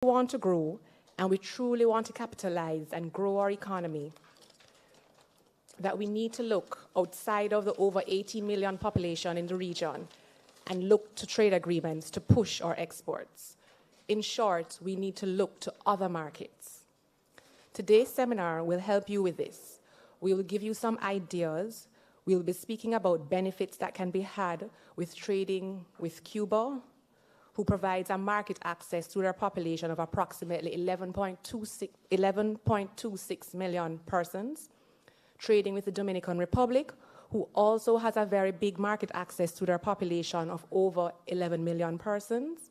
want to grow and we truly want to capitalize and grow our economy, that we need to look outside of the over 80 million population in the region and look to trade agreements to push our exports. In short, we need to look to other markets. Today's seminar will help you with this. We will give you some ideas. We'll be speaking about benefits that can be had with trading with Cuba, who provides a market access to their population of approximately 11.26 million persons, trading with the Dominican Republic, who also has a very big market access to their population of over 11 million persons.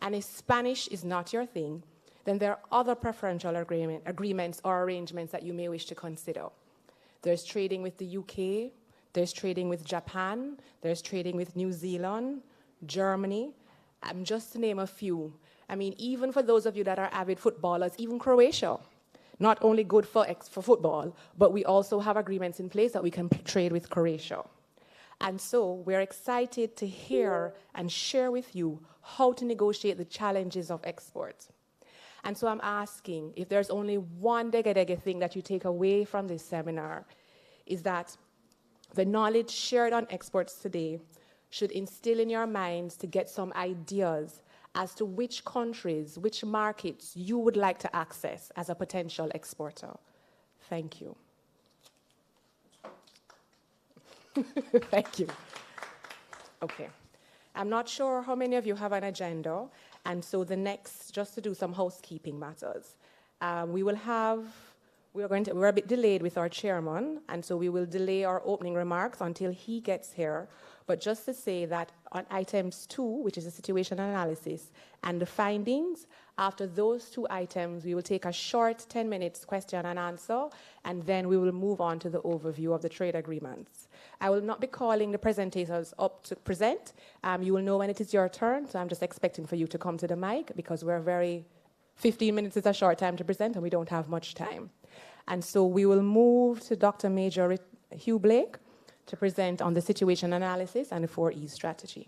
And if Spanish is not your thing, then there are other preferential agreements or arrangements that you may wish to consider. There's trading with the UK, there's trading with Japan, there's trading with New Zealand, Germany, just to name a few. I mean, even for those of you that are avid footballers, even Croatia, not only good for football, but we also have agreements in place that we can trade with Croatia. And so we're excited to hear and share with you how to negotiate the challenges of export. And so I'm asking, if there's only one dege thing that you take away from this seminar, is that the knowledge shared on exports today should instill in your minds to get some ideas as to which countries, which markets you would like to access as a potential exporter. Thank you. Thank you. Okay. I'm not sure how many of you have an agenda, and so the next, just to do some housekeeping matters, we're a bit delayed with our chairman, and so we will delay our opening remarks until he gets here. But just to say that on items 2, which is the situation analysis, and the findings, after those 2 items, we will take a short 10 minutes question and answer, and then we will move on to the overview of the trade agreements. I will not be calling the presentators up to present. You will know when it is your turn, so I'm just expecting for you to come to the mic because 15 minutes is a short time to present and we don't have much time. And so we will move to Dr. Major Hugh Blake to present on the situation analysis and the 4E strategy.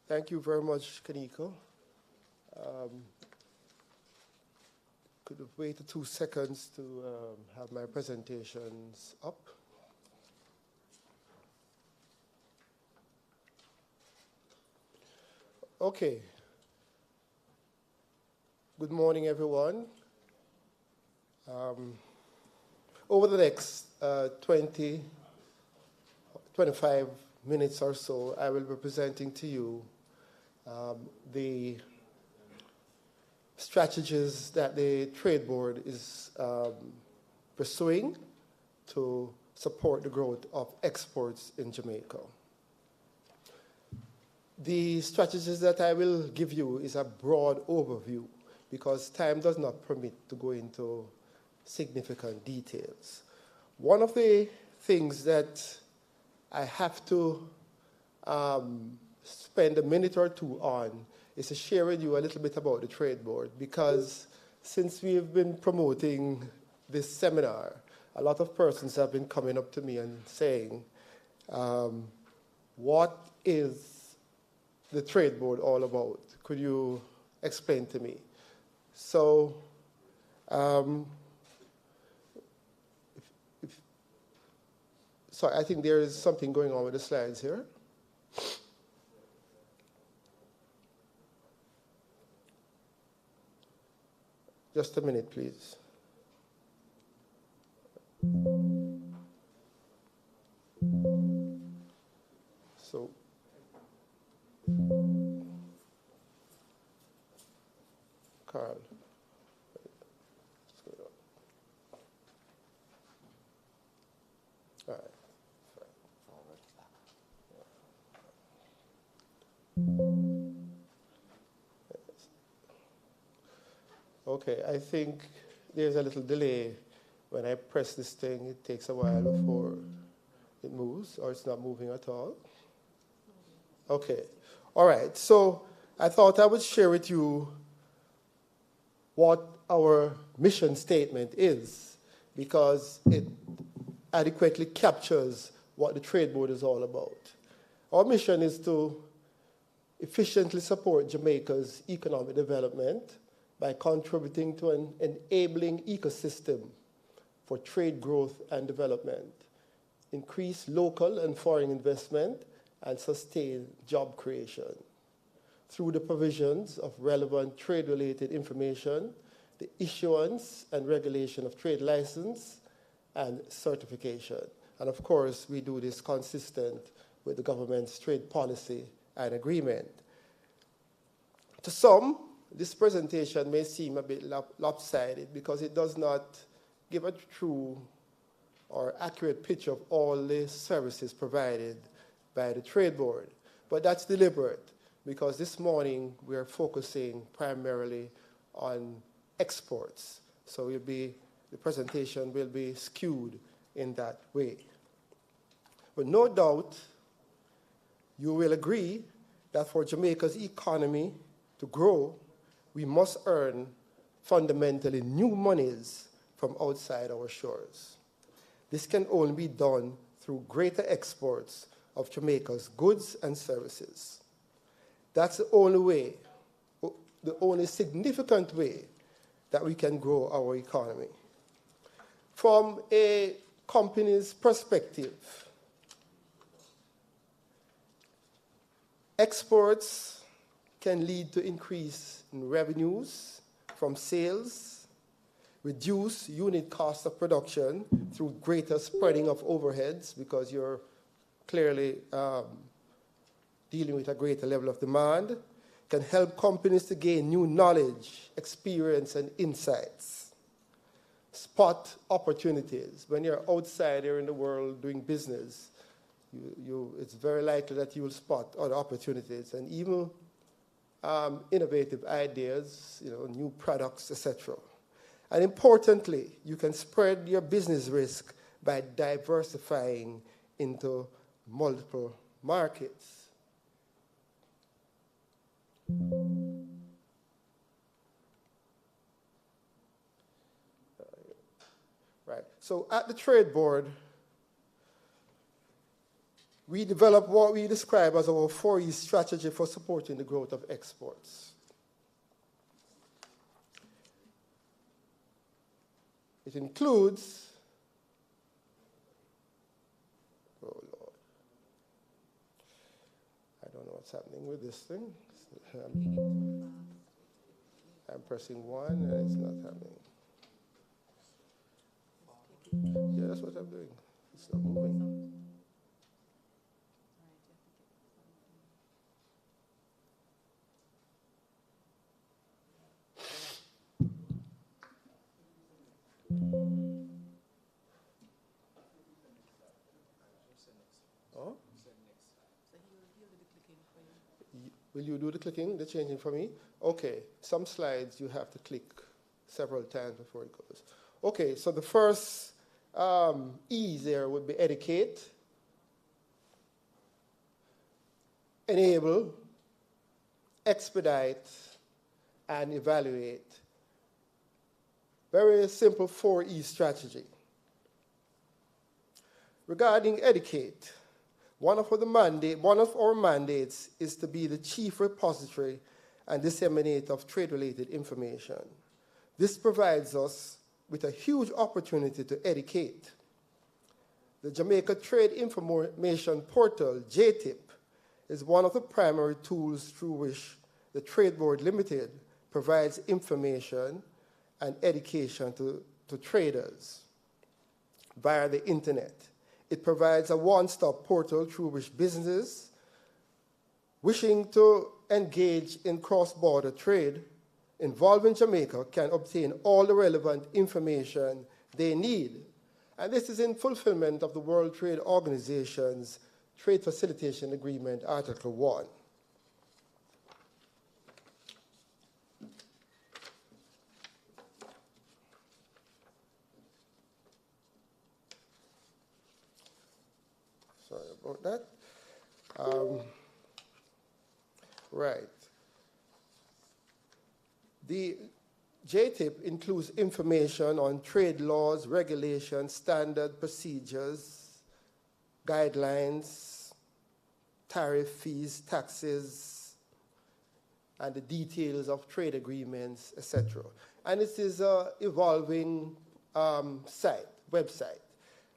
Thank you very much, Kaniko. Could have waited 2 seconds to have my presentations up. Okay. Good morning, everyone. Over the next 25 minutes or so, I will be presenting to you the strategies that the Trade Board is pursuing to support the growth of exports in Jamaica. The strategies that I will give you is a broad overview because time does not permit to go into significant details. One of the things that I have to spend a minute or 2 on is to share with you a little bit about the Trade Board, because since we have been promoting this seminar, a lot of persons have been coming up to me and saying, what is the Trade Board all about? Could you explain to me? So, sorry, I think there is something going on with the slides here. Just a minute, please. So, Carl. All right. Okay, I think there's a little delay. When I press this thing, it takes a while before it moves, or it's not moving at all. Okay, all right. So I thought I would share with you what our mission statement is, because it adequately captures what the Trade Board is all about. Our mission is to efficiently support Jamaica's economic development by contributing to an enabling ecosystem for trade growth and development, increase local and foreign investment, and sustain job creation through the provisions of relevant trade-related information, the issuance and regulation of trade license, and certification. And of course, we do this consistent with the government's trade policy and agreement. To some, this presentation may seem a bit lopsided because it does not give a true or accurate picture of all the services provided by the Trade Board. But that's deliberate because this morning we're focusing primarily on exports. So the presentation will be skewed in that way. But no doubt you will agree that for Jamaica's economy to grow, we must earn fundamentally new monies from outside our shores. This can only be done through greater exports of Jamaica's goods and services. That's the only way, the only significant way that we can grow our economy. From a company's perspective, exports can lead to increase in revenues from sales, reduce unit cost of production through greater spreading of overheads because you're clearly dealing with a greater level of demand, can help companies to gain new knowledge, experience, and insights. Spot opportunities. When you're outside there in the world doing business, it's very likely that you will spot other opportunities and even innovative ideas, new products, etc. And importantly, you can spread your business risk by diversifying into multiple markets. Right. So at the Trade Board, we developed what we describe as our 4E strategy for supporting the growth of exports. It includes, oh Lord, I don't know what's happening with this thing. I'm pressing 1 and it's not happening. Yeah, that's what I'm doing. It's not moving. Oh? Will you do the clicking, the changing for me? Okay, some slides you have to click several times before it goes. Okay, so the first E there would be educate, enable, expedite, and evaluate. Very simple 4E strategy. Regarding educate, one of our mandates is to be the chief repository and disseminator of trade-related information. This provides us with a huge opportunity to educate. The Jamaica Trade Information Portal, JTIP, is one of the primary tools through which the Trade Board Limited provides information and education to traders via the internet. It provides a one-stop portal through which businesses wishing to engage in cross-border trade involving Jamaica can obtain all the relevant information they need. And this is in fulfillment of the World Trade Organization's Trade Facilitation Agreement, Article 1. Sorry about that. Right. The JTIP includes information on trade laws, regulations, standard procedures, guidelines, tariff, fees, taxes, and the details of trade agreements, etc. And it is an evolving website,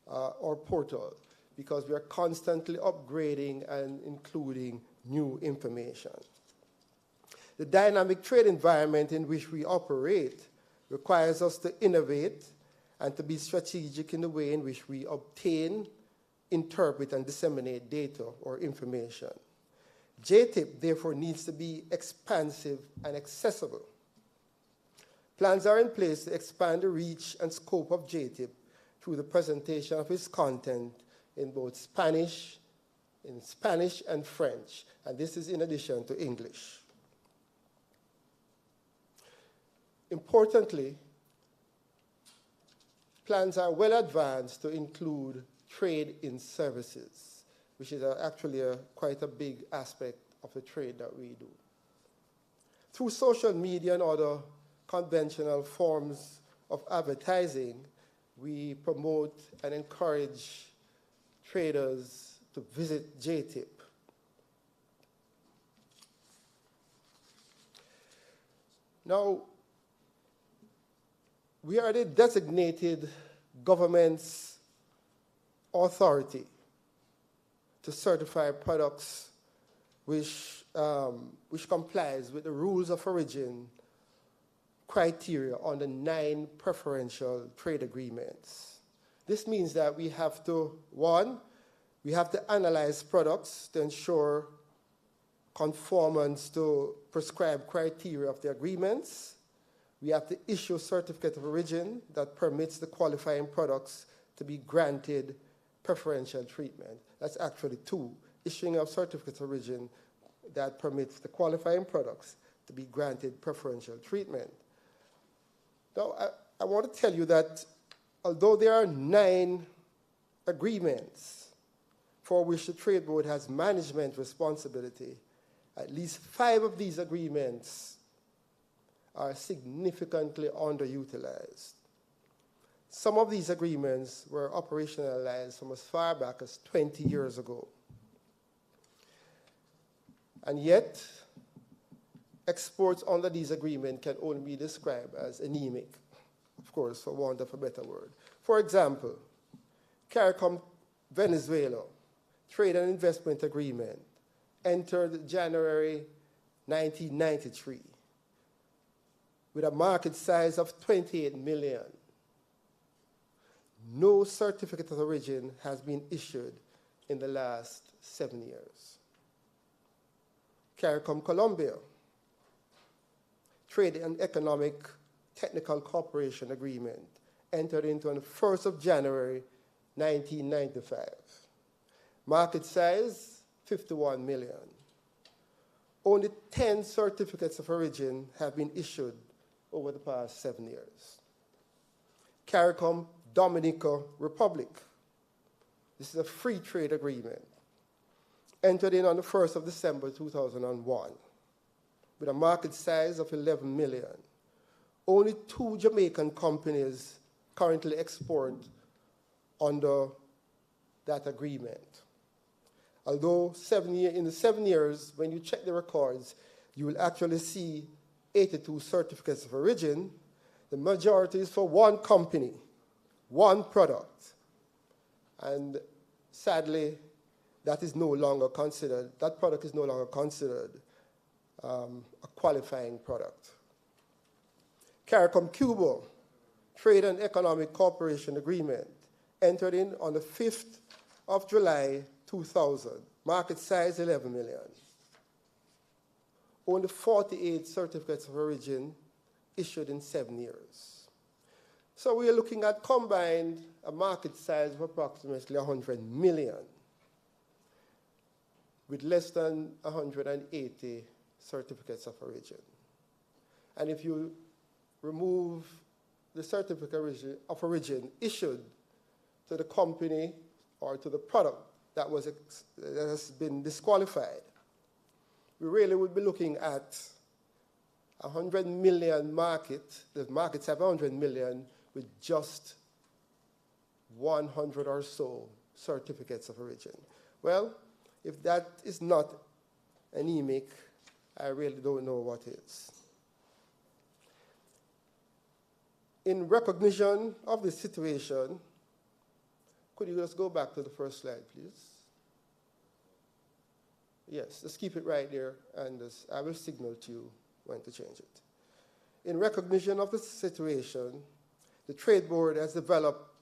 or portal, because we are constantly upgrading and including new information. The dynamic trade environment in which we operate requires us to innovate and to be strategic in the way in which we obtain, interpret, and disseminate data or information. JTIP, therefore, needs to be expansive and accessible. Plans are in place to expand the reach and scope of JTIP through the presentation of its content in both Spanish and French, and this is in addition to English. Importantly, plans are well advanced to include trade in services, which is actually quite a big aspect of the trade that we do. Through social media and other conventional forms of advertising, we promote and encourage traders to visit JTIP. Now, we are the designated government's authority to certify products which complies with the rules of origin criteria on the 9 preferential trade agreements. This means that we have to, one, we have to analyze products to ensure conformance to prescribed criteria of the agreements. We have to issue a certificate of origin that permits the qualifying products to be granted preferential treatment. That's actually 2, issuing a certificate of origin that permits the qualifying products to be granted preferential treatment. Now, I want to tell you that although there are 9 agreements for which the Trade Board has management responsibility, at least 5 of these agreements are significantly underutilized. Some of these agreements were operationalized from as far back as 20 years ago. And yet, exports under these agreements can only be described as anemic, of course, for want of a better word. For example, CARICOM Venezuela Trade and Investment Agreement entered January 1993 with a market size of 28 million. No certificate of origin has been issued in the last 7 years. CARICOM Colombia Trade and Economic Technical Cooperation Agreement entered into on the 1st of January 1995. Market size, 51 million. Only 10 certificates of origin have been issued over the past 7 years. CARICOM Dominica Republic. This is a free trade agreement. Entered in on the 1st of December 2001 with a market size of 11 million. Only 2 Jamaican companies currently export under that agreement. Although in the 7 years, when you check the records, you will actually see 82 certificates of origin. The majority is for one company, one product. And sadly, that is no longer considered, that product is no longer considered a qualifying product. CARICOM Cuba, Trade and Economic Cooperation Agreement, entered in on the 5th of July 2000. Market size 11 million. Only 48 certificates of origin issued in 7 years. So we are looking at combined a market size of approximately 100 million with less than 180 certificates of origin. And if you remove the certificate of origin issued to the company or to the product that has been disqualified, we really would be looking at 100 million market. The markets have 100 million with just 100 or so certificates of origin. Well, If that is not anemic, I really don't know what is. In recognition of the situation, could you just go back to the first slide, please? Yes, just keep it right there, and I will signal to you when to change it. In recognition of the situation, the Trade Board has developed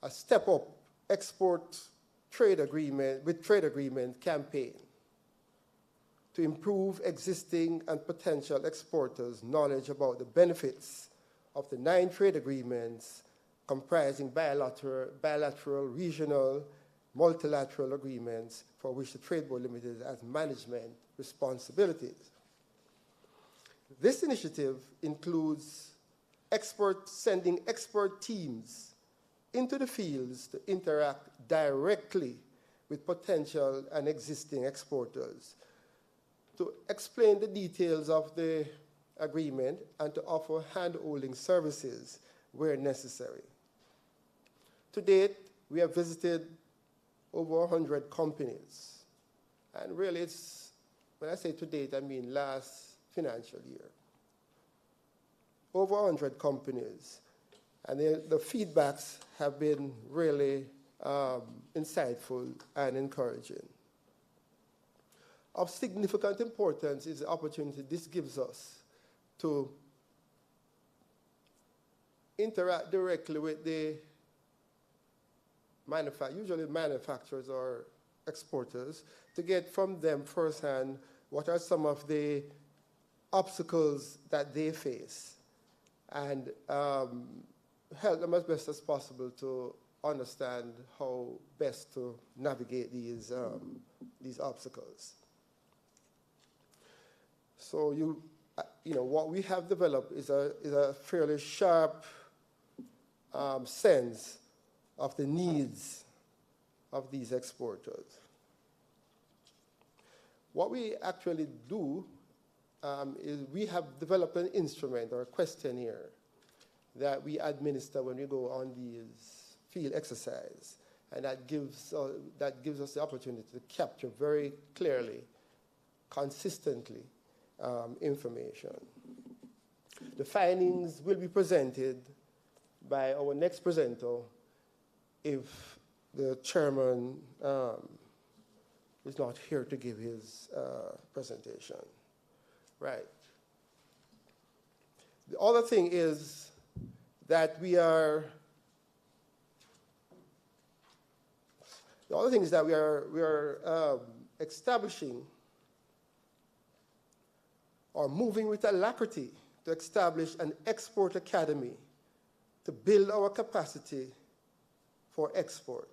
a step-up export trade agreement campaign to improve existing and potential exporters' knowledge about the benefits of the 9 trade agreements comprising bilateral, regional, multilateral agreements for which the Trade Board Limited has management responsibilities. This initiative includes sending expert teams into the fields to interact directly with potential and existing exporters, to explain the details of the agreement and to offer hand-holding services where necessary. To date, we have visited over 100 companies. And really, when I say to date, I mean last financial year. Over 100 companies. And the feedbacks have been really insightful and encouraging. Of significant importance is the opportunity this gives us to interact directly with the usually manufacturers or exporters, to get from them firsthand what are some of the obstacles that they face, and help them as best as possible to understand how best to navigate these obstacles. So what we have developed is a fairly sharp sense of the needs of these exporters. What we actually do is we have developed an instrument or a questionnaire that we administer when we go on these field exercises, and that gives us the opportunity to capture very clearly, consistently, information. The findings will be presented by our next presenter if the chairman is not here to give his presentation. Right. The other thing is that we are establishing or moving with alacrity to establish an export academy to build our capacity for export.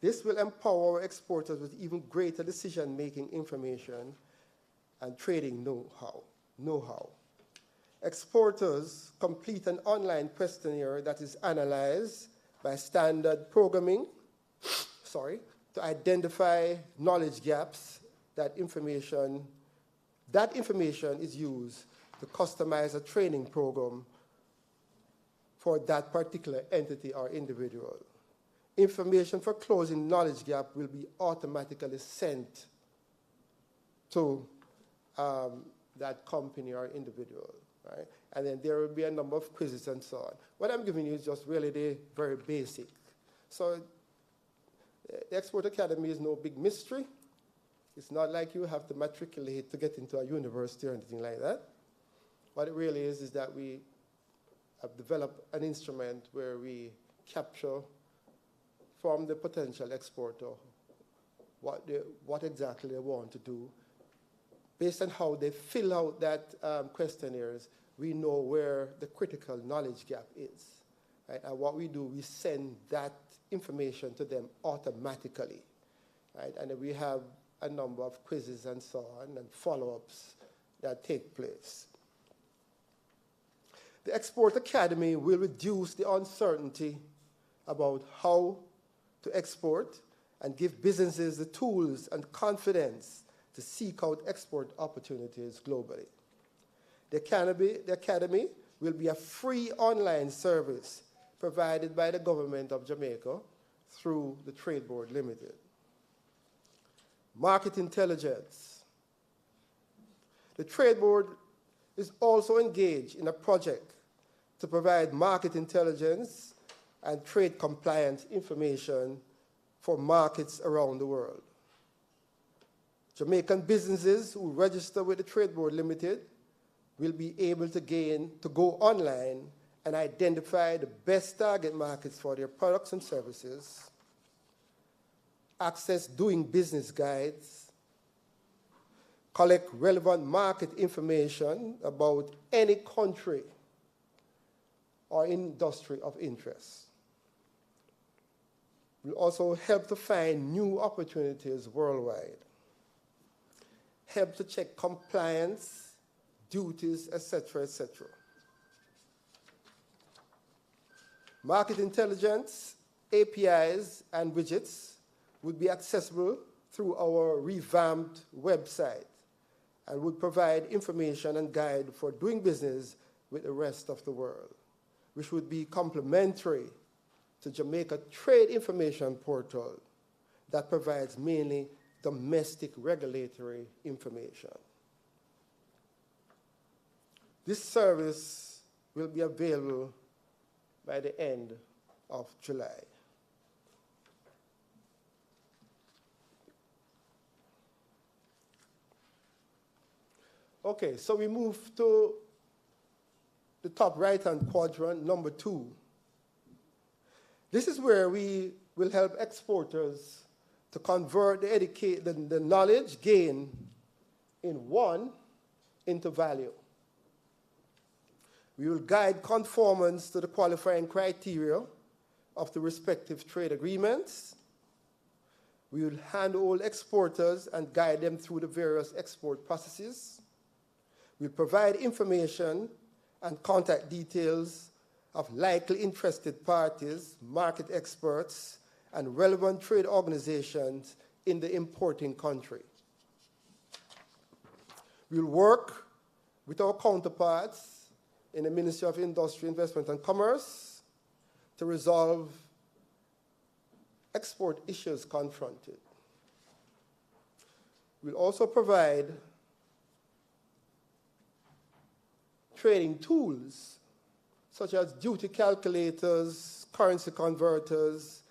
This will empower our exporters with even greater decision-making information and trading know-how. Exporters complete an online questionnaire that is analyzed by standard programming, to identify knowledge gaps. That information is used to customize a training program for that particular entity or individual. Information for closing knowledge gap will be automatically sent to that company or individual, right? And then there will be a number of quizzes and so on. What I'm giving you is just really the very basic. So the Export Academy is no big mystery. It's not like you have to matriculate to get into a university or anything like that. What it really is that we have developed an instrument where we capture from the potential exporter what exactly they want to do. Based on how they fill out that questionnaires, we know where the critical knowledge gap is. Right? And what we do, we send that information to them automatically. Right? And then we have a number of quizzes and so on and follow-ups that take place. The Export Academy will reduce the uncertainty about how to export and give businesses the tools and confidence to seek out export opportunities globally. The Academy will be a free online service provided by the government of Jamaica through the Trade Board Limited. market intelligence. The Trade Board is also engaged in a project to provide market intelligence and trade compliance information for markets around the world. Jamaican businesses who register with the Trade Board Limited will be able to go online and identify the best target markets for their products and services, access doing business guides, collect relevant market information about any country or industry of interest. Will also help to find new opportunities worldwide, help to check compliance, duties, etc., etc. Market intelligence, APIs, and widgets would be accessible through our revamped website and would provide information and guide for doing business with the rest of the world, which would be complementary to Jamaica Trade Information Portal that provides mainly domestic regulatory information. This service will be available by the end of July. Okay, so we move to the top right-hand quadrant, number 2. This is where we will help exporters to convert the knowledge gained in one into value. We will guide conformance to the qualifying criteria of the respective trade agreements. We will handhold exporters and guide them through the various export processes. We'll provide information and contact details of likely interested parties, market experts, and relevant trade organizations in the importing country. We'll work with our counterparts in the Ministry of Industry, Investment and Commerce to resolve export issues confronted. We'll also provide trading tools such as duty calculators, currency converters,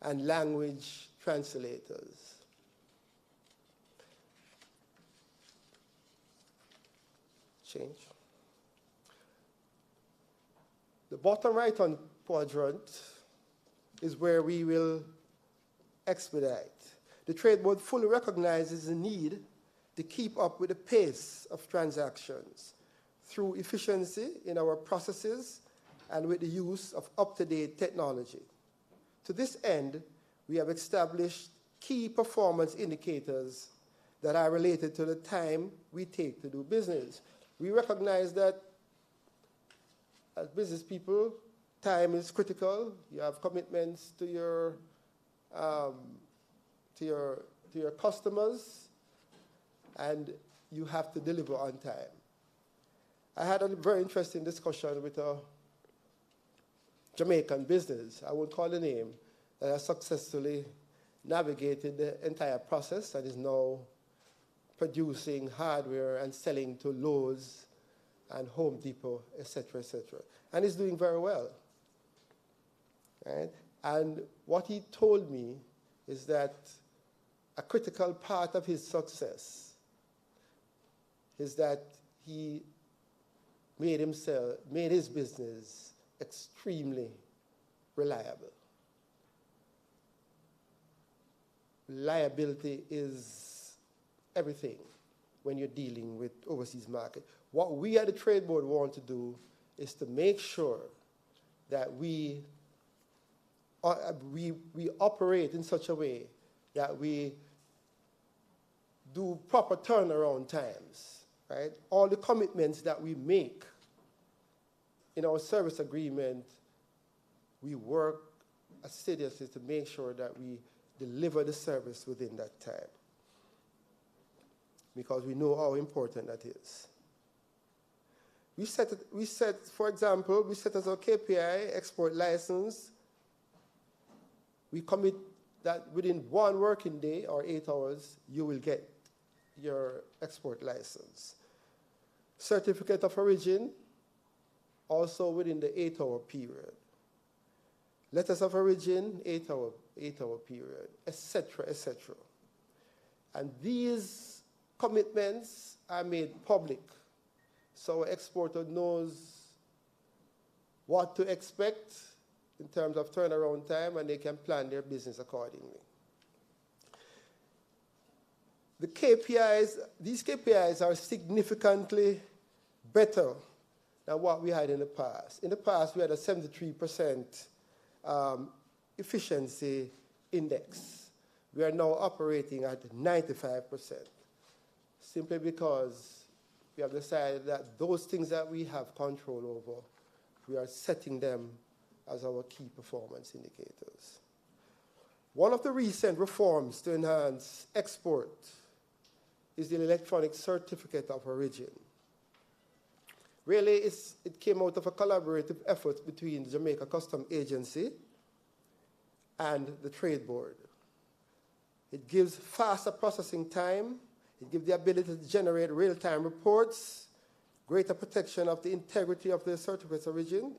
and language translators. Change. The bottom right-hand quadrant is where we will expedite. The Trade Board fully recognizes the need to keep up with the pace of transactions through efficiency in our processes and with the use of up-to-date technology. To this end, we have established key performance indicators that are related to the time we take to do business. We recognize that as business people, time is critical. You have commitments to your customers, and you have to deliver on time. I had a very interesting discussion with a Jamaican business, I won't call the name, that has successfully navigated the entire process and is now producing hardware and selling to Lowe's and Home Depot, etc., etc. And is doing very well. Right? And what he told me is that a critical part of his success is that he made his business extremely reliable. Reliability is everything when you're dealing with overseas market. What we at the Trade Board want to do is to make sure that we operate in such a way that we do proper turnaround times, right? All the commitments that we make in our service agreement, we work assiduously to make sure that we deliver the service within that time, because we know how important that is. We set, for example, we set as our KPI export license. We commit that within 1 working day or 8 hours, you will get your export license. Certificate of origin, also within the 8-hour period. Letters of origin, 8-hour period, etc., etc. And these commitments are made public, so our exporter knows what to expect in terms of turnaround time, and they can plan their business accordingly. The KPIs, these KPIs are significantly better than what we had in the past. In the past, we had a 73% efficiency index. We are now operating at 95%, simply because we have decided that those things that we have control over, we are setting them as our key performance indicators. One of the recent reforms to enhance export is the electronic certificate of origin. Really, it came out of a collaborative effort between the Jamaica Customs Agency and the Trade Board. It gives faster processing time. It gives the ability to generate real-time reports, greater protection of the integrity of the certificate of origin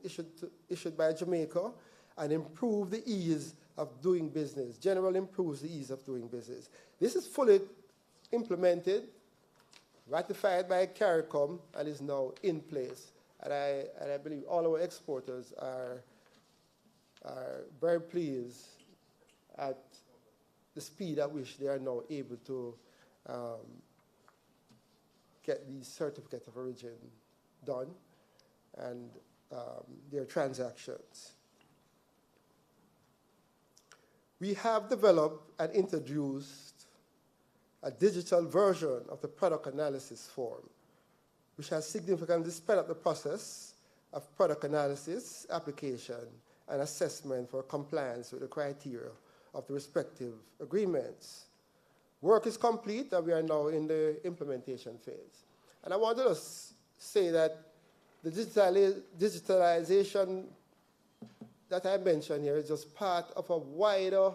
issued by Jamaica, and improve the ease of doing business. Generally improves the ease of doing business. This is fully implemented, ratified by CARICOM, and is now in place. And I believe all our exporters are very pleased at the speed at which they are now able to get these certificates of origin done and their transactions. We have developed and introduced a digital version of the product analysis form, which has significantly sped up the process of product analysis, application, and assessment for compliance with the criteria of the respective agreements. Work is complete, and we are now in the implementation phase. And I wanted to say that the digitalization that I mentioned here is just part of a wider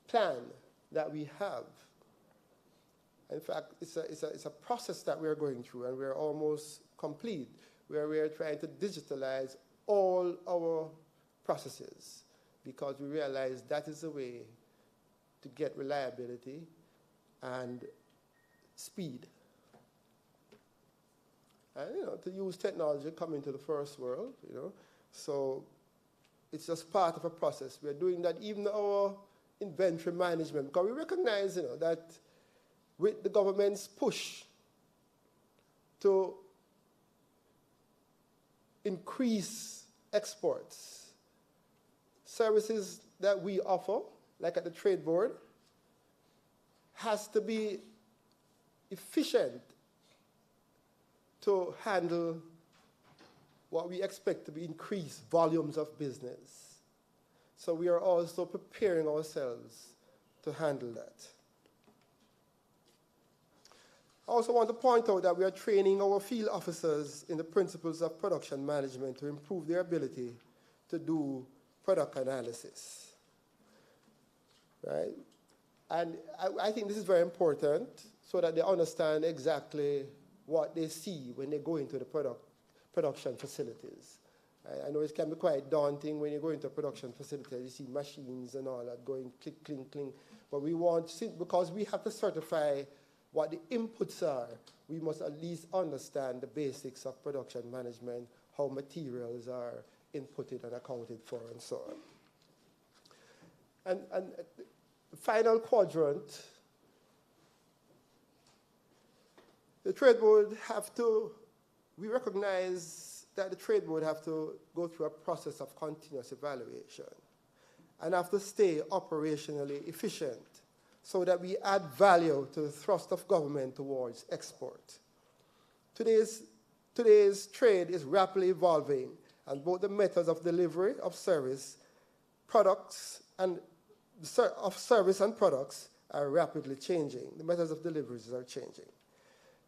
plan that we have. In fact, it's a process that we're going through, and we're almost complete, where we're trying to digitalize all our processes, because we realize that is the way to get reliability and speed. And, to use technology, come into the first world, So it's just part of a process. We're doing that even our inventory management, because we recognize, that with the government's push to increase exports, services that we offer, like at the Trade Board, has to be efficient to handle what we expect to be increased volumes of business. So we are also preparing ourselves to handle that. I also want to point out that we are training our field officers in the principles of production management to improve their ability to do product analysis. Right? And I think this is very important so that they understand exactly what they see when they go into the production facilities. I know it can be quite daunting when you go into a production facility, you see machines and all that going click, clink, clink. But we want, because we have to certify what the inputs are, we must at least understand the basics of production management, how materials are inputted and accounted for, and so on. And the final quadrant, the Trade Board we recognize that the Trade Board have to go through a process of continuous evaluation and have to stay operationally efficient so that we add value to the thrust of government towards export. Today's trade is rapidly evolving, and both the methods of delivery of service, products, and of service and products are rapidly changing. The methods of deliveries are changing.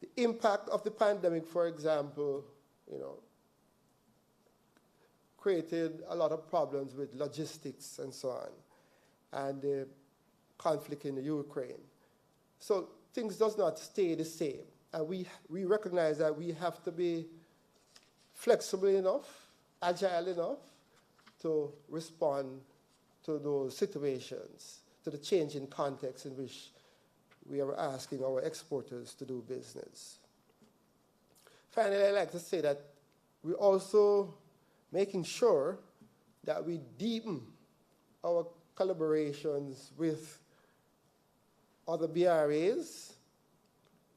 The impact of the pandemic, for example, created a lot of problems with logistics and so on. and the conflict in the Ukraine. So things does not stay the same. And we recognize that we have to be flexible enough, agile enough to respond to those situations, to the change in context in which we are asking our exporters to do business. Finally, I'd like to say that we're also making sure that we deepen our collaborations with other BRAs.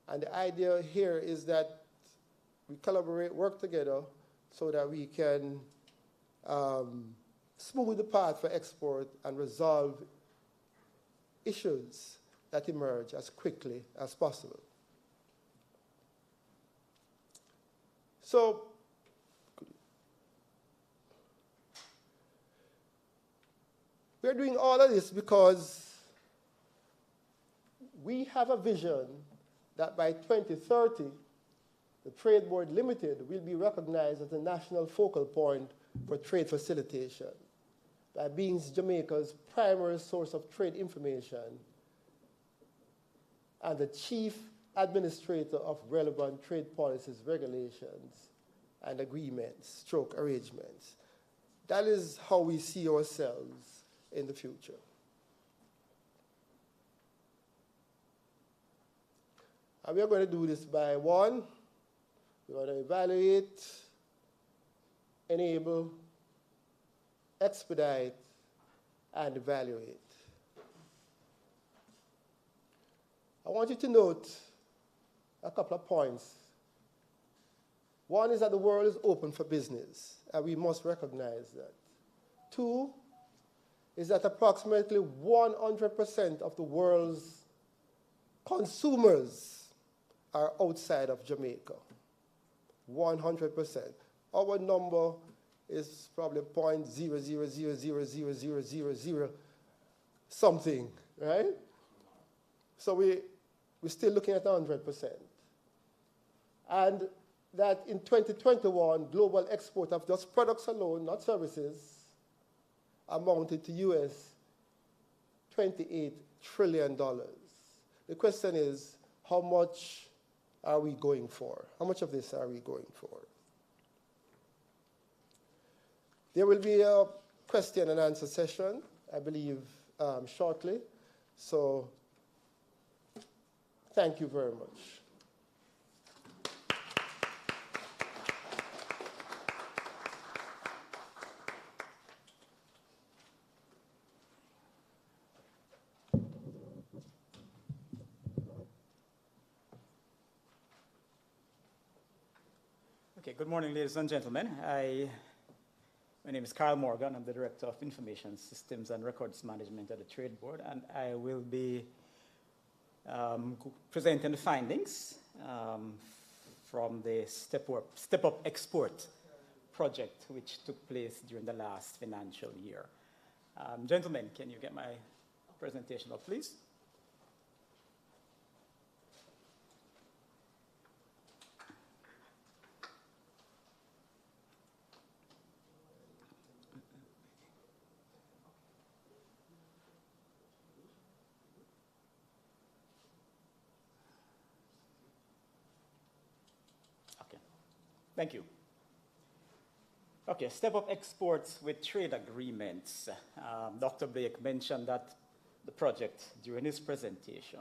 And the idea here is that we collaborate, work together, so that we can smooth the path for export and resolve issues that emerge as quickly as possible. So, we're doing all of this because we have a vision that by 2030, the Trade Board Limited will be recognized as a national focal point for trade facilitation, by being Jamaica's primary source of trade information and the chief administrator of relevant trade policies, regulations, and agreements, stroke arrangements. That is how we see ourselves in the future. And we are going to do this by one, we want to evaluate, enable, expedite, and evaluate. I want you to note a couple of points. One is that the world is open for business, and we must recognize that. Two is that approximately 100% of the world's consumers are outside of Jamaica. 100%. Our number is probably 0.0000000 something, right? So we're still looking at 100%. And that in 2021, global export of just products alone, not services, amounted to US $28 trillion. The question is, how much are we going for? How much of this are we going for? There will be a question and answer session, I believe, shortly. So thank you very much. Okay, good morning, ladies and gentlemen. My name is Carl Morgan. I'm the Director of Information Systems and Records Management at the Trade Board, and I will be presenting the findings from the Step Up Export project, which took place during the last financial year. Gentlemen, can you get my presentation up, please? Thank you. Okay, Step Up Exports with Trade Agreements. Dr. Blake mentioned that the project during his presentation.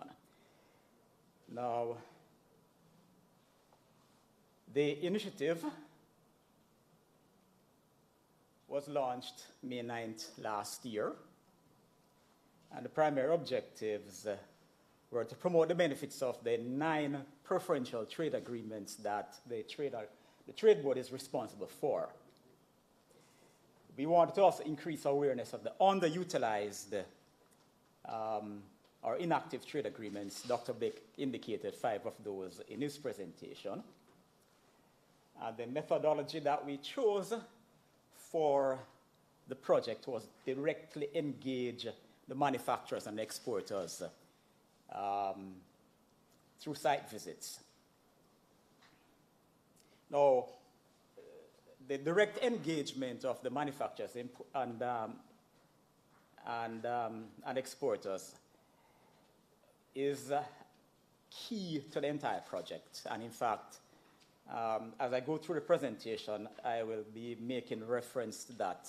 Now, the initiative was launched May 9th last year, and the primary objectives were to promote the benefits of the 9 preferential trade agreements that the Trade Board is responsible for. We wanted to also increase awareness of the underutilized or inactive trade agreements. Dr. Blake indicated 5 of those in his presentation. The methodology that we chose for the project was directly engage the manufacturers and exporters through site visits. Now, the direct engagement of the manufacturers and exporters is key to the entire project. And in fact, as I go through the presentation, I will be making reference to that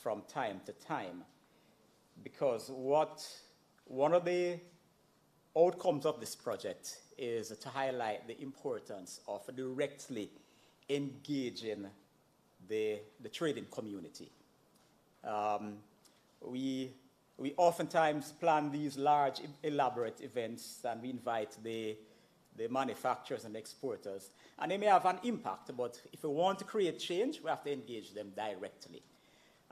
from time to time, because one of the outcomes of this project is to highlight the importance of directly engaging the trading community. We oftentimes plan these large, elaborate events, and we invite the manufacturers and exporters, and they may have an impact, but if we want to create change, we have to engage them directly.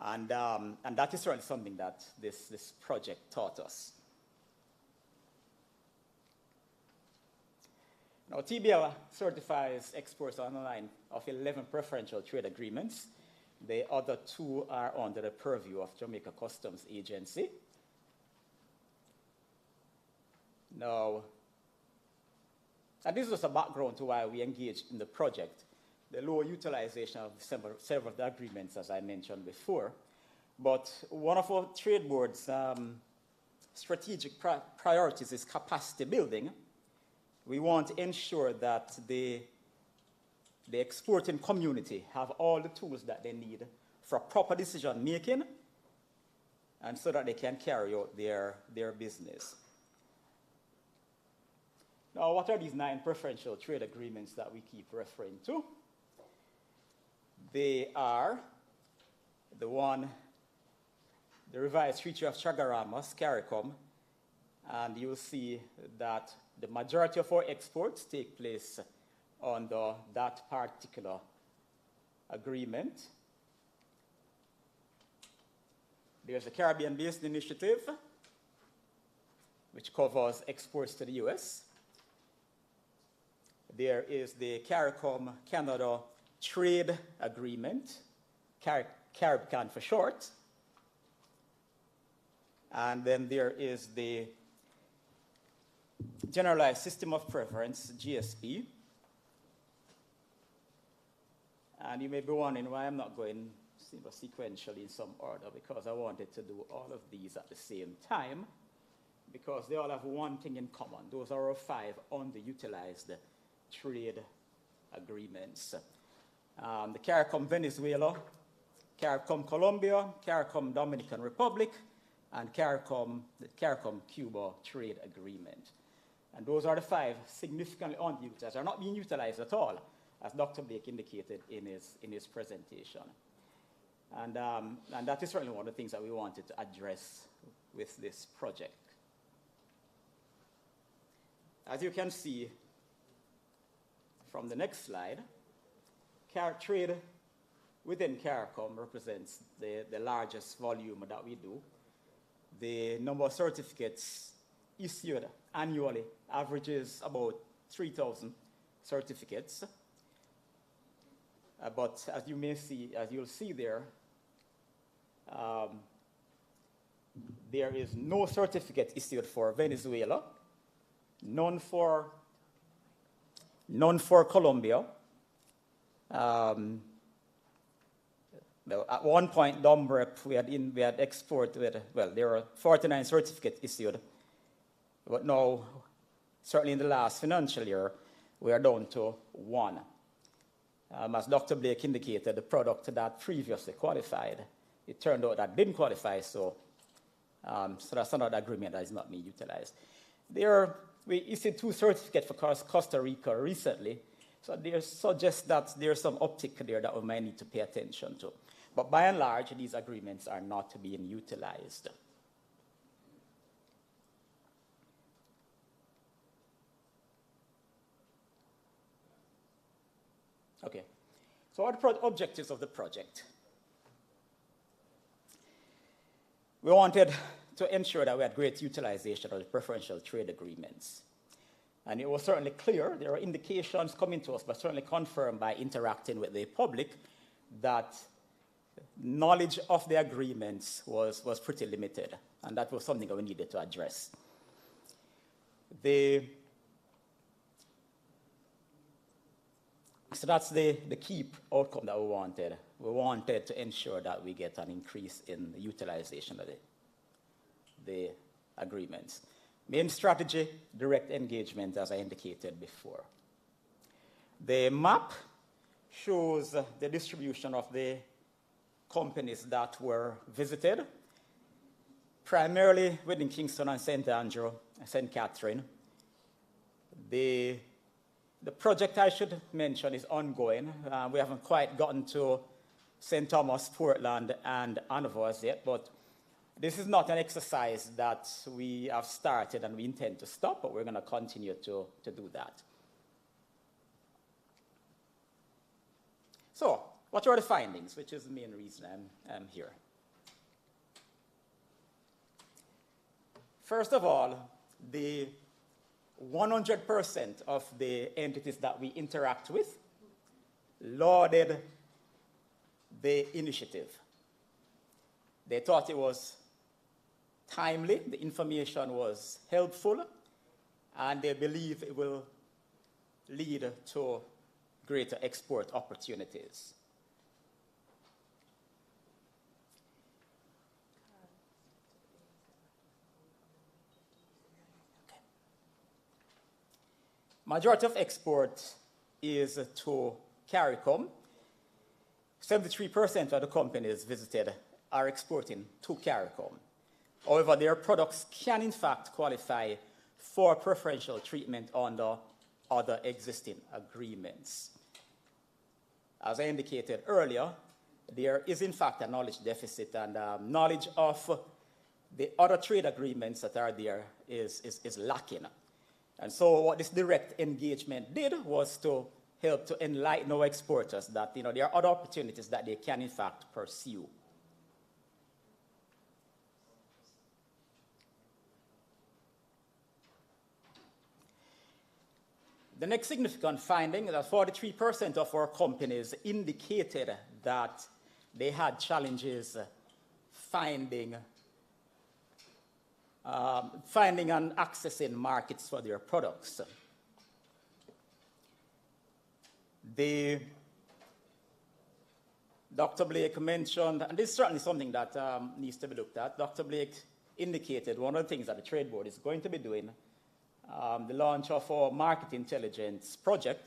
And that is certainly something that this project taught us. Now, TBL certifies exports on the line of 11 preferential trade agreements. The other 2 are under the purview of Jamaica Customs Agency. Now, and this was a background to why we engaged in the project. The lower utilization of several of the agreements, as I mentioned before. But one of our trade board's strategic priorities is capacity building. We want to ensure that the exporting community have all the tools that they need for proper decision making, and so that they can carry out their business. Now, what are these 9 preferential trade agreements that we keep referring to? They are the revised Treaty of Chagaramas, CARICOM, and you'll see that the majority of our exports take place under that particular agreement. There's a Caribbean-based initiative, which covers exports to the US. There is the CARICOM Canada Trade Agreement, CARIBCAN for short. And then there is the Generalized System of Preference, GSP. And you may be wondering why I'm not going sequentially in some order, because I wanted to do all of these at the same time, because they all have one thing in common. Those are our 5 underutilized trade agreements. The CARICOM Venezuela, CARICOM Colombia, CARICOM Dominican Republic, and the CARICOM Cuba Trade Agreement. And those are the 5 significantly underutilized. They're not being utilized at all, as Dr. Blake indicated in his presentation. And that is certainly one of the things that we wanted to address with this project. As you can see from the next slide, trade within CARICOM represents the largest volume that we do. The number of certificates issued annually averages about 3,000 certificates. But as you'll see there, there is no certificate issued for Venezuela, none for Colombia. Well, at one point, DOMREP, we had exported, well, there were 49 certificates issued, but now, certainly in the last financial year, we are down to 1. As Dr. Blake indicated, the product that previously qualified, it turned out that didn't qualify, so that's another agreement that is not being utilized. We issued 2 certificates for Costa Rica recently, so there suggests that there's some uptick there that we might need to pay attention to. But by and large, these agreements are not being utilized. Okay, so what are the objectives of the project? We wanted to ensure that we had great utilization of the preferential trade agreements. And it was certainly clear, there are indications coming to us, but certainly confirmed by interacting with the public, that knowledge of the agreements was pretty limited, and that was something that we needed to address. So that's the key outcome that we wanted. We wanted to ensure that we get an increase in the utilization the agreements. Main strategy, direct engagement, as I indicated before. The map shows the distribution of the companies that were visited, primarily within Kingston and St. Andrew, St. Catherine. The project, I should mention, is ongoing. We haven't quite gotten to St. Thomas, Portland, and Hanover as yet, but this is not an exercise that we have started and we intend to stop, but we're going to continue to do that. So, what are the findings, which is the main reason I'm here? First of all, the 100% of the entities that we interact with lauded the initiative. They thought it was timely, the information was helpful, and they believe it will lead to greater export opportunities. Majority of export is to CARICOM. 73% of the companies visited are exporting to CARICOM. However, their products can in fact qualify for preferential treatment under other existing agreements. As I indicated earlier, there is in fact a knowledge deficit, and knowledge of the other trade agreements that are there is lacking. And so what this direct engagement did was to help to enlighten our exporters that there are other opportunities that they can in fact pursue. The next significant finding is that 43% of our companies indicated that they had challenges finding and accessing markets for their products. Dr. Blake mentioned, and this is certainly something that needs to be looked at. Dr. Blake indicated one of the things that the Trade Board is going to be doing, the launch of our market intelligence project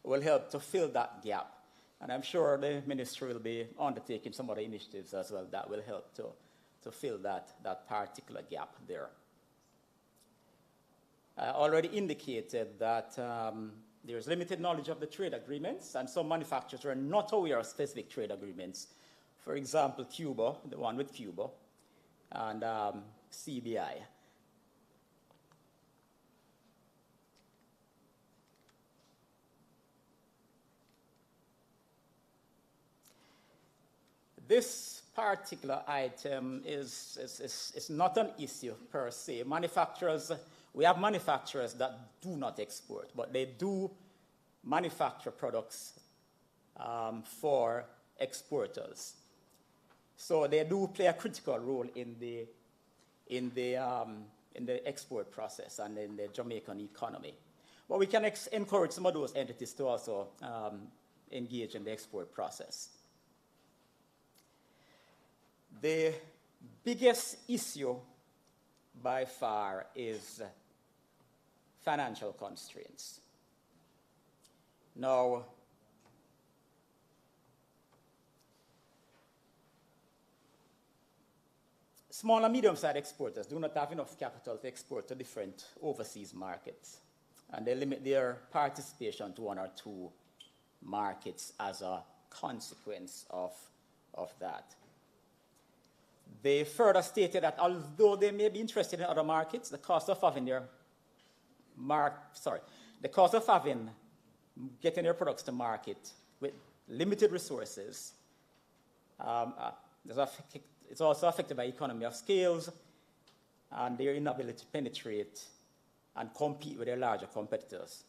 will help to fill that gap. And I'm sure the ministry will be undertaking some other initiatives as well that will help to fill that particular gap there. I already indicated that there is limited knowledge of the trade agreements, and some manufacturers are not aware of specific trade agreements. For example, Cuba, the one with Cuba, and CBI. This particular item is not an issue per se. We have manufacturers that do not export, but they do manufacture products for exporters. So they do play a critical role in the export process and in the Jamaican economy. But we can encourage some of those entities to also engage in the export process. The biggest issue by far is financial constraints. Now, small and medium-sized exporters do not have enough capital to export to different overseas markets, and they limit their participation to one or two markets as a consequence of that. They further stated that although they may be interested in other markets, the cost of getting their products to market with limited resources, it's also affected by economy of scales and their inability to penetrate and compete with their larger competitors.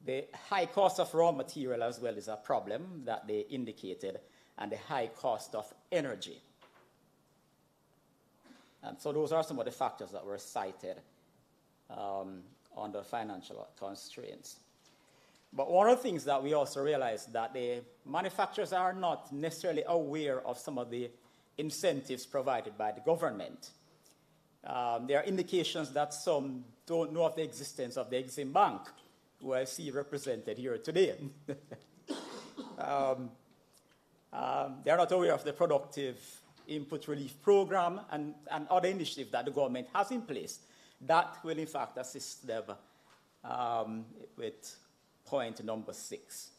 The high cost of raw material as well is a problem that they indicated, and the high cost of energy. And so those are some of the factors that were cited under financial constraints. But one of the things that we also realized that the manufacturers are not necessarily aware of some of the incentives provided by the government. There are indications that some don't know of the existence of the Exim Bank, who I see represented here today. They are not aware of the productive input relief program and other initiatives that the government has in place that will in fact assist them with point number 6.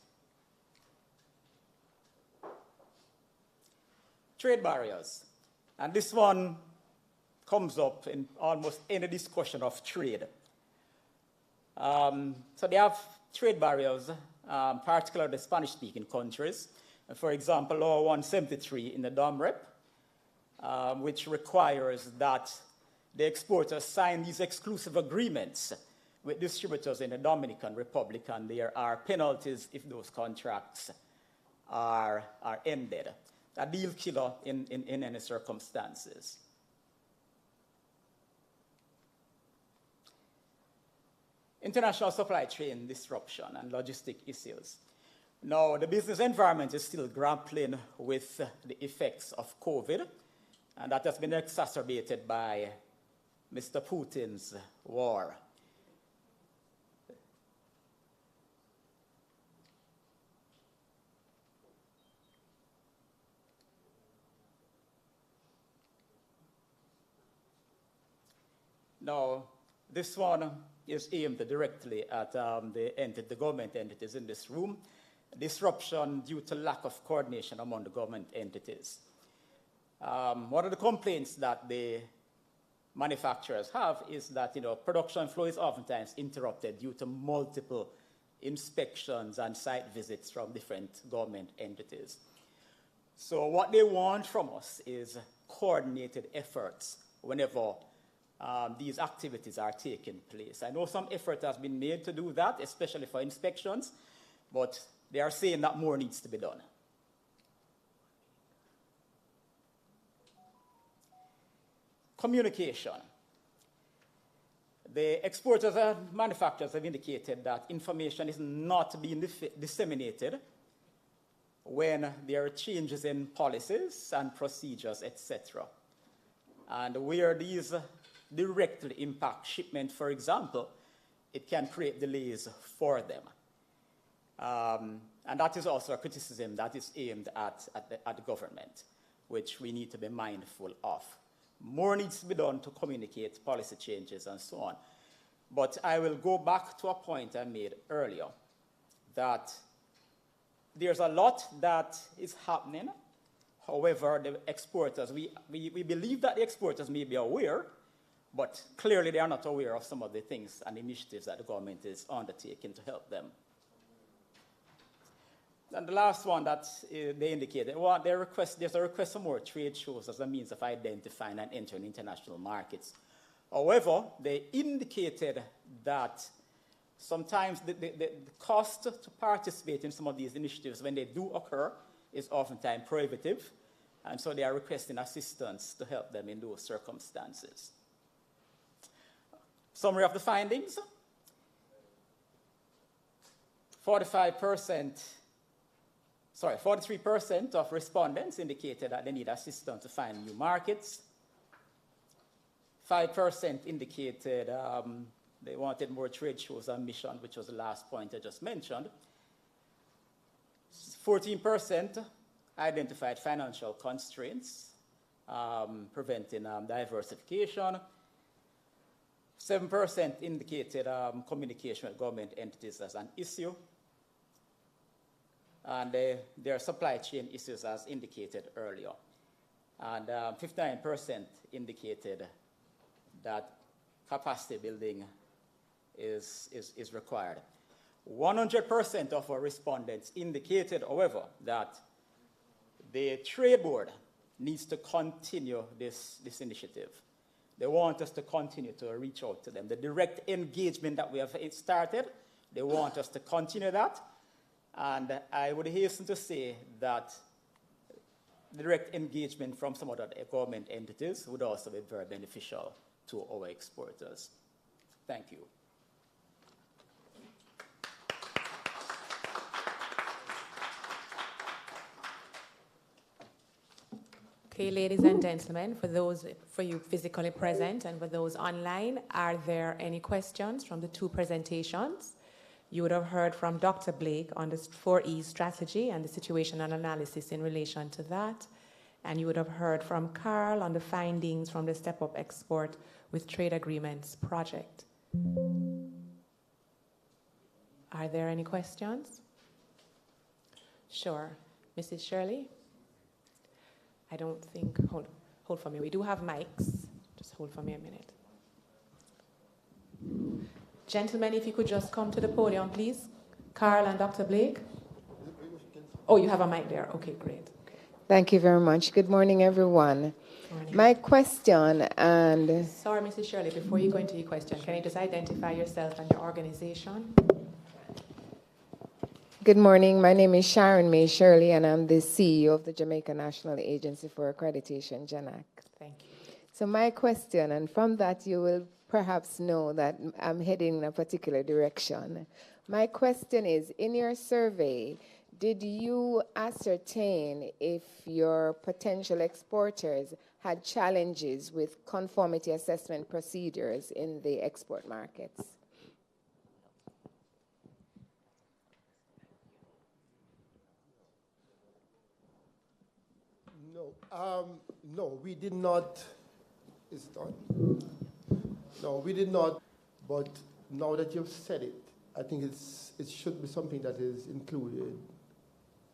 Trade barriers. And this one comes up in almost any discussion of trade. So they have trade barriers, particularly the Spanish-speaking countries. For example, Law 173 in the DOMREP, which requires that the exporters sign these exclusive agreements with distributors in the Dominican Republic, and there are penalties if those contracts are ended. A deal killer in any circumstances. International supply chain disruption and logistic issues. Now, the business environment is still grappling with the effects of COVID, and that has been exacerbated by Mr. Putin's war. Now, this one is aimed directly at the government entities in this room. Disruption due to lack of coordination among the government entities. One of the complaints that the manufacturers have is that production flow is oftentimes interrupted due to multiple inspections and site visits from different government entities. So what they want from us is coordinated efforts whenever these activities are taking place. I know some effort has been made to do that, especially for inspections, but they are saying that more needs to be done. Communication. The exporters and manufacturers have indicated that information is not being disseminated when there are changes in policies and procedures, etc. And where these directly impact shipment, for example, it can create delays for them. And that is also a criticism that is aimed at the government, which we need to be mindful of. More needs to be done to communicate policy changes and so on. But I will go back to a point I made earlier, that there's a lot that is happening. However, the exporters, we believe that the exporters may be aware, but clearly they are not aware of some of the things and initiatives that the government is undertaking to help them. And the last one that they indicated, there's a request for more trade shows as a means of identifying and entering international markets. However, they indicated that sometimes the cost to participate in some of these initiatives when they do occur is oftentimes prohibitive, and so they are requesting assistance to help them in those circumstances. Summary of the findings. 43% of respondents indicated that they need assistance to find new markets. 5% indicated they wanted more trade shows and missions, which was the last point I just mentioned. 14% identified financial constraints preventing diversification. 7% indicated communication with government entities as an issue. And their supply chain issues as indicated earlier. And 59% indicated that capacity building is required. 100% of our respondents indicated, however, that the trade board needs to continue this initiative. They want us to continue to reach out to them. The direct engagement that we have started, they want us to continue that. And I would hasten to say that direct engagement from some other government entities would also be very beneficial to our exporters. Thank you. Okay, ladies and gentlemen, for you physically present and for those online, are there any questions from the two presentations? You would have heard from Dr. Blake on the 4E strategy and the situational analysis in relation to that. And you would have heard from Carl on the findings from the Step Up Export with Trade Agreements project. Are there any questions? Sure. Mrs. Shirley? I don't think, hold for me. We do have mics. Just hold for me a minute. Gentlemen, if you could just come to the podium, please. Carl and Dr. Blake. Oh, you have a mic there. Okay, great. Okay. Thank you very much. Good morning, everyone. Morning. My question and... Sorry, Mrs. Shirley, before you go into your question, can you just identify yourself and your organization? Good morning. My name is Sharon May Shirley, and I'm the CEO of the Jamaica National Agency for Accreditation, JANAC. Thank you. So my question, and from that you will perhaps know that I'm heading in a particular direction. My question is, in your survey, did you ascertain if your potential exporters had challenges with conformity assessment procedures in the export markets? No, we did not. Is it on? No, we did not. But now that you've said it, I think it should be something that is included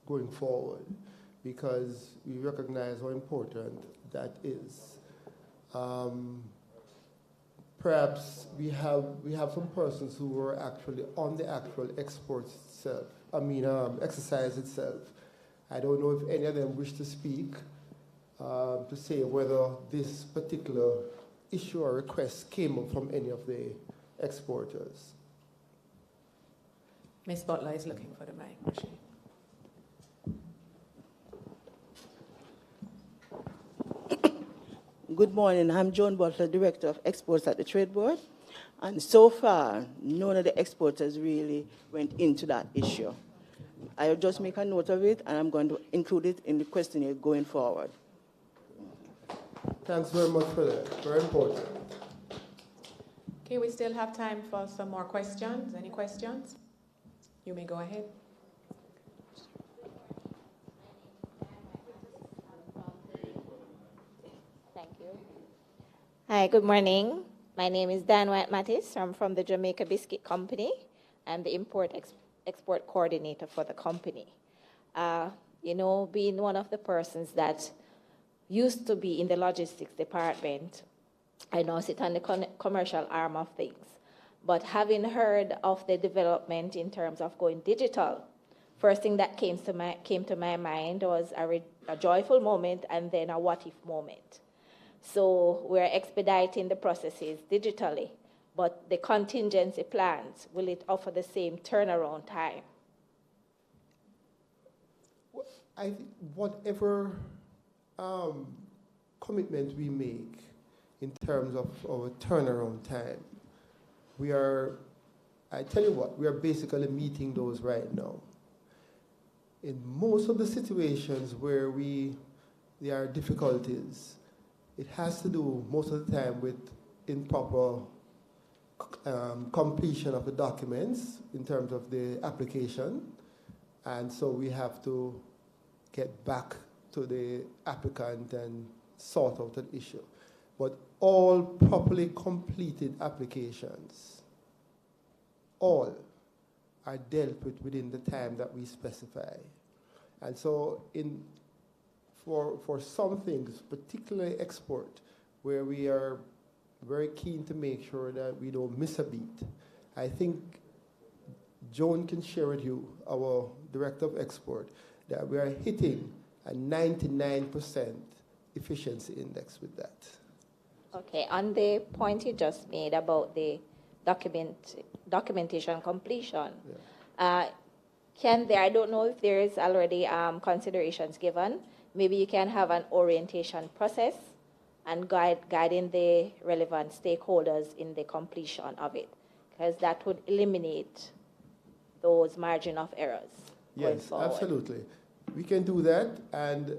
going forward, because we recognize how important that is. Perhaps we have some persons who were actually on the actual export itself. Exercise itself. I don't know if any of them wish to speak to say whether this particular issue or request came up from any of the exporters. Ms. Butler is looking for the mic. Good morning. I'm Joan Butler, Director of Exports at the Trade Board. And so far, none of the exporters really went into that issue. I'll just make a note of it, and I'm going to include it in the questionnaire going forward. Thanks very much for that. Very important. Okay, we still have time for some more questions. Any questions? You may go ahead. Thank you. Hi, good morning. My name is Dan White-Mattis. I'm from the Jamaica Biscuit Company. I'm the import-export coordinator for the company. Being one of the persons that used to be in the logistics department, I now sit on the commercial arm of things. But having heard of the development in terms of going digital, first thing that came to my mind was a joyful moment and then a what-if moment. So we're expediting the processes digitally, but the contingency plans, will it offer the same turnaround time? I think whatever commitment we make in terms of our turnaround time, I tell you what, we are basically meeting those right now. In most of the situations where there are difficulties, it has to do most of the time with improper completion of the documents in terms of the application. And so we have to get back to the applicant and sort out that issue. But all properly completed applications, all are dealt with within the time that we specify. And so for some things, particularly export, where we are very keen to make sure that we don't miss a beat, I think Joan can share with you, our Director of Export, that we are hitting a 99% efficiency index with that. Okay, on the point you just made about the documentation completion, I don't know if there is already considerations given. Maybe you can have an orientation process and guiding the relevant stakeholders in the completion of it, because that would eliminate those margin of errors. Yes, absolutely. We can do that, and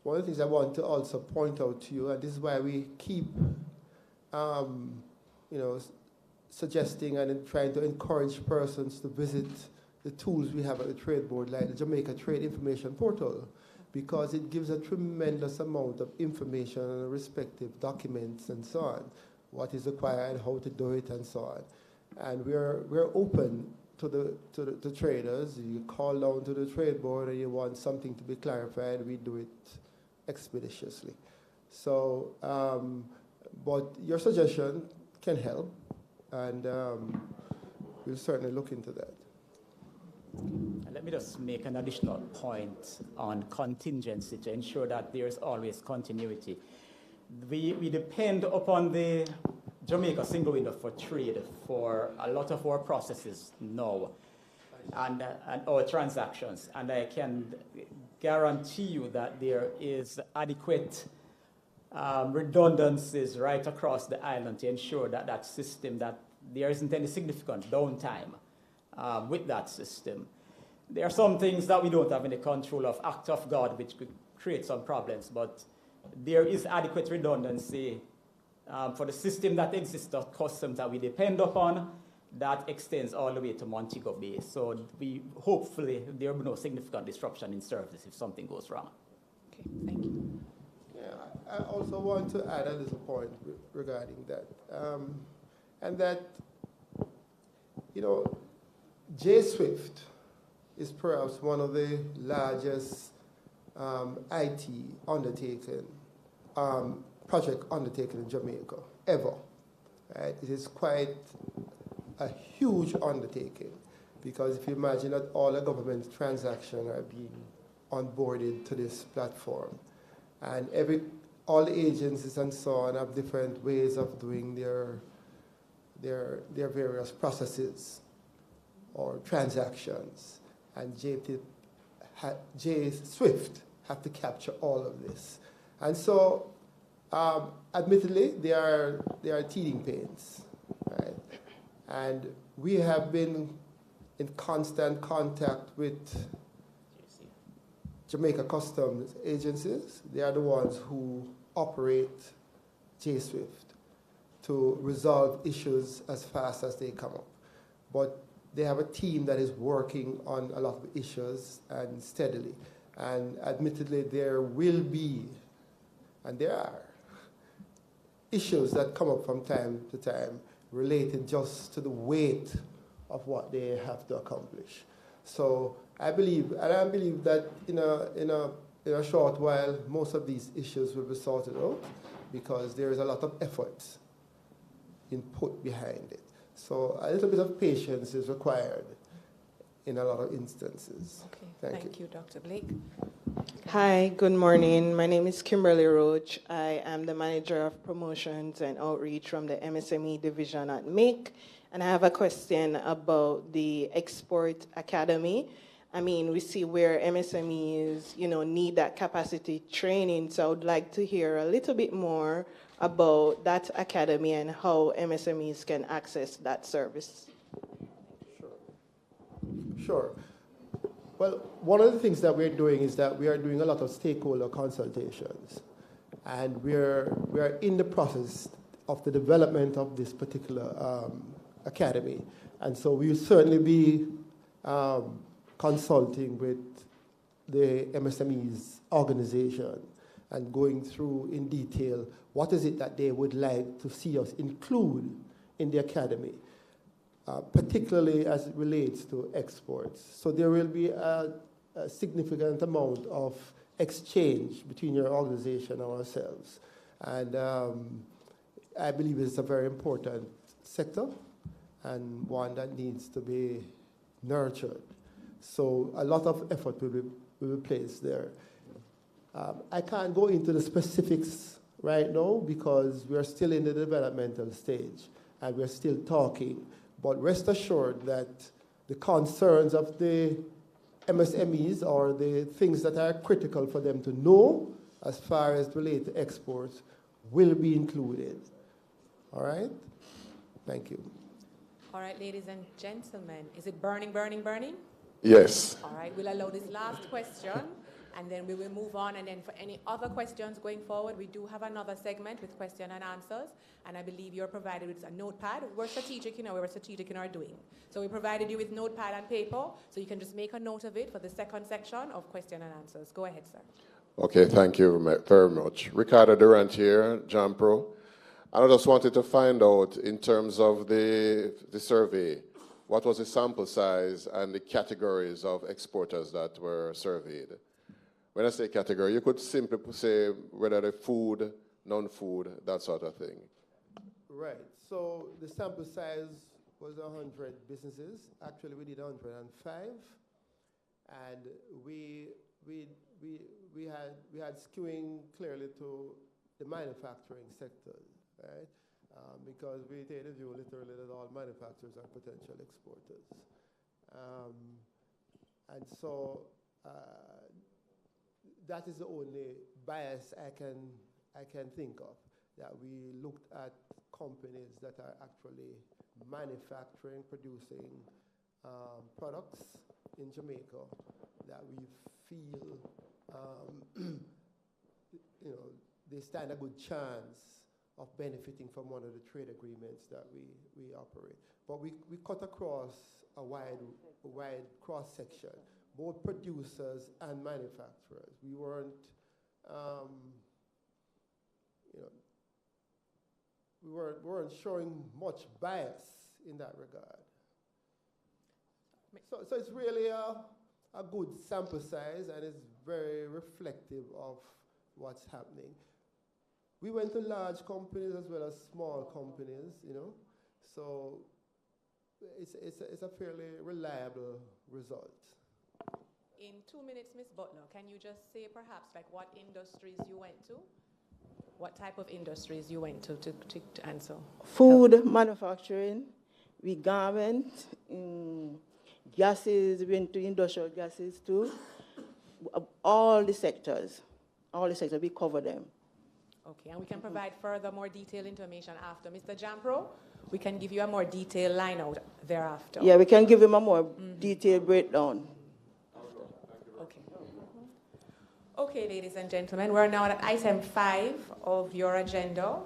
one of the things I want to also point out to you, and this is why we keep, suggesting and trying to encourage persons to visit the tools we have at the Trade Board, like the Jamaica Trade Information Portal, because it gives a tremendous amount of information on the respective documents and so on, what is required, how to do it, and so on. And we're open to the traders. You call down to the Trade Board and you want something to be clarified, we do it expeditiously. So, but your suggestion can help, and we'll certainly look into that. Let me just make an additional point on contingency to ensure that there's always continuity. We depend upon the Jamaica single window for trade for a lot of our processes now and our transactions. And I can guarantee you that there is adequate redundancies right across the island to ensure that that system, that there isn't any significant downtime with that system. There are some things that we don't have any control of, act of God, which could create some problems, but there is adequate redundancy for the system that exists of customs that we depend upon, that extends all the way to Montego Bay. So hopefully there will be no significant disruption in service if something goes wrong. Okay, thank you. Yeah, I also want to add a little point regarding that. And that, J-Swift is perhaps one of the largest IT project undertaken in Jamaica, ever. Right? It is quite a huge undertaking, because if you imagine that all the government transactions are being onboarded to this platform, and all the agencies and so on have different ways of doing their various processes or transactions, and J-Swift have to capture all of this. And so, admittedly, there are teething pains, right? And we have been in constant contact with Jamaica Customs agencies. They are the ones who operate J-Swift to resolve issues as fast as they come up. But they have a team that is working on a lot of issues and steadily. And admittedly, there will be, and there are, issues that come up from time to time related just to the weight of what they have to accomplish. So I believe that in a short while, most of these issues will be sorted out, because there is a lot of effort put behind it. So a little bit of patience is required in a lot of instances. Okay, thank you, Dr. Blake. Hi, good morning. My name is Kimberly Roach. I am the Manager of Promotions and Outreach from the MSME division at MIC. And I have a question about the Export Academy. I mean, we see where MSMEs, need that capacity training. So I would like to hear a little bit more about that academy and how MSMEs can access that service. Sure. Well, one of the things that we're doing is that we are doing a lot of stakeholder consultations. And we're in the process of the development of this particular academy. And so we'll certainly be consulting with the MSMEs organization and going through in detail what is it that they would like to see us include in the academy, particularly as it relates to exports. So there will be a significant amount of exchange between your organization and ourselves. And I believe it's a very important sector and one that needs to be nurtured. So a lot of effort will be placed there. I can't go into the specifics right now because we're still in the developmental stage and we're still talking. But rest assured that the concerns of the MSMEs or the things that are critical for them to know as far as related to exports will be included. All right? Thank you. All right, ladies and gentlemen, is it burning, burning, burning? Yes. All right, we'll allow this last question And then we will move on, and then for any other questions going forward, we do have another segment with question and answers, and I believe you're provided with a notepad. We're strategic, we're strategic in our doing. So we provided you with notepad and paper, so you can just make a note of it for the second section of question and answers. Go ahead, sir. Okay, thank you very much. Ricardo Durant here, JAMPRO. I just wanted to find out, in terms of the survey, what was the sample size and the categories of exporters that were surveyed? When I say category, you could simply say whether they're food, non-food, that sort of thing. Right. So the sample size was 100 businesses. Actually, we did 105, and we had skewing clearly to the manufacturing sector, right? Because we take the view literally that all manufacturers are potential exporters, and so that is the only bias I can think of. That we looked at companies that are actually manufacturing, producing products in Jamaica that we feel, they stand a good chance of benefiting from one of the trade agreements that we operate. But we cut across a wide cross section, both producers and manufacturers. We weren't, we weren't showing much bias in that regard. So it's really a good sample size, and it's very reflective of what's happening. We went to large companies as well as small companies, so it's a fairly reliable result. In 2 minutes, Ms. Butler, can you just say perhaps like what industries you went to? What type of industries you went to answer? Food, manufacturing, we garment, gases, we went to industrial gases too. All the sectors, we cover them. Okay, and we can provide further, more detailed information after. Mr. Jampro, we can give you a more detailed line out thereafter. Yeah, we can give him a more detailed breakdown. Okay. Okay, ladies and gentlemen, we're now at item 5 of your agenda,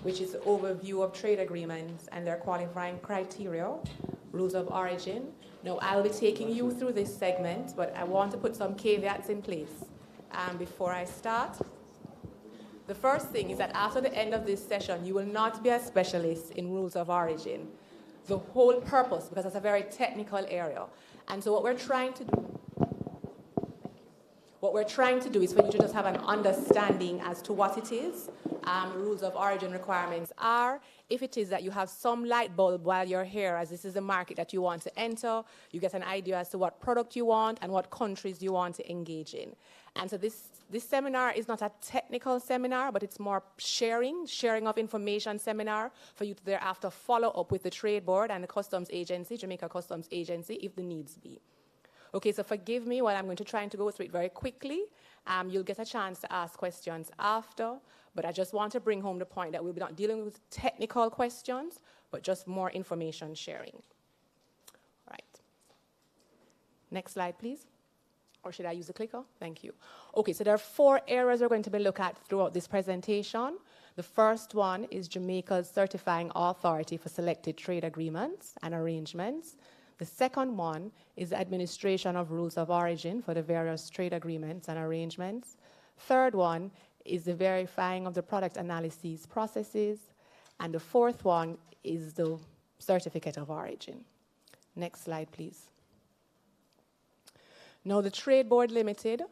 which is the overview of trade agreements and their qualifying criteria, rules of origin. Now, I'll be taking you through this segment, but I want to put some caveats in place before I start. The first thing is that after the end of this session, you will not be a specialist in rules of origin. The whole purpose, because it's a very technical area. And so what we're trying to do is for you to just have an understanding as to what it is, rules of origin requirements are. If it is that you have some light bulb while you're here, as this is a market that you want to enter, you get an idea as to what product you want and what countries you want to engage in. And so this seminar is not a technical seminar, but it's more sharing of information seminar for you to thereafter follow up with the Trade Board and the Customs Agency, Jamaica Customs Agency, if the needs be. Okay, so forgive me while I'm going to try to go through it very quickly. You'll get a chance to ask questions after, but I just want to bring home the point that we'll be not dealing with technical questions, but just more information sharing. All right. Next slide, please. Or should I use the clicker? Thank you. Okay, so there are 4 areas we're going to be looking at throughout this presentation. The first one is Jamaica's certifying authority for selected trade agreements and arrangements. The second one is the administration of rules of origin for the various trade agreements and arrangements. Third one is the verifying of the product analysis processes. And the fourth one is the certificate of origin. Next slide, please. Now, the Trade Board Limited,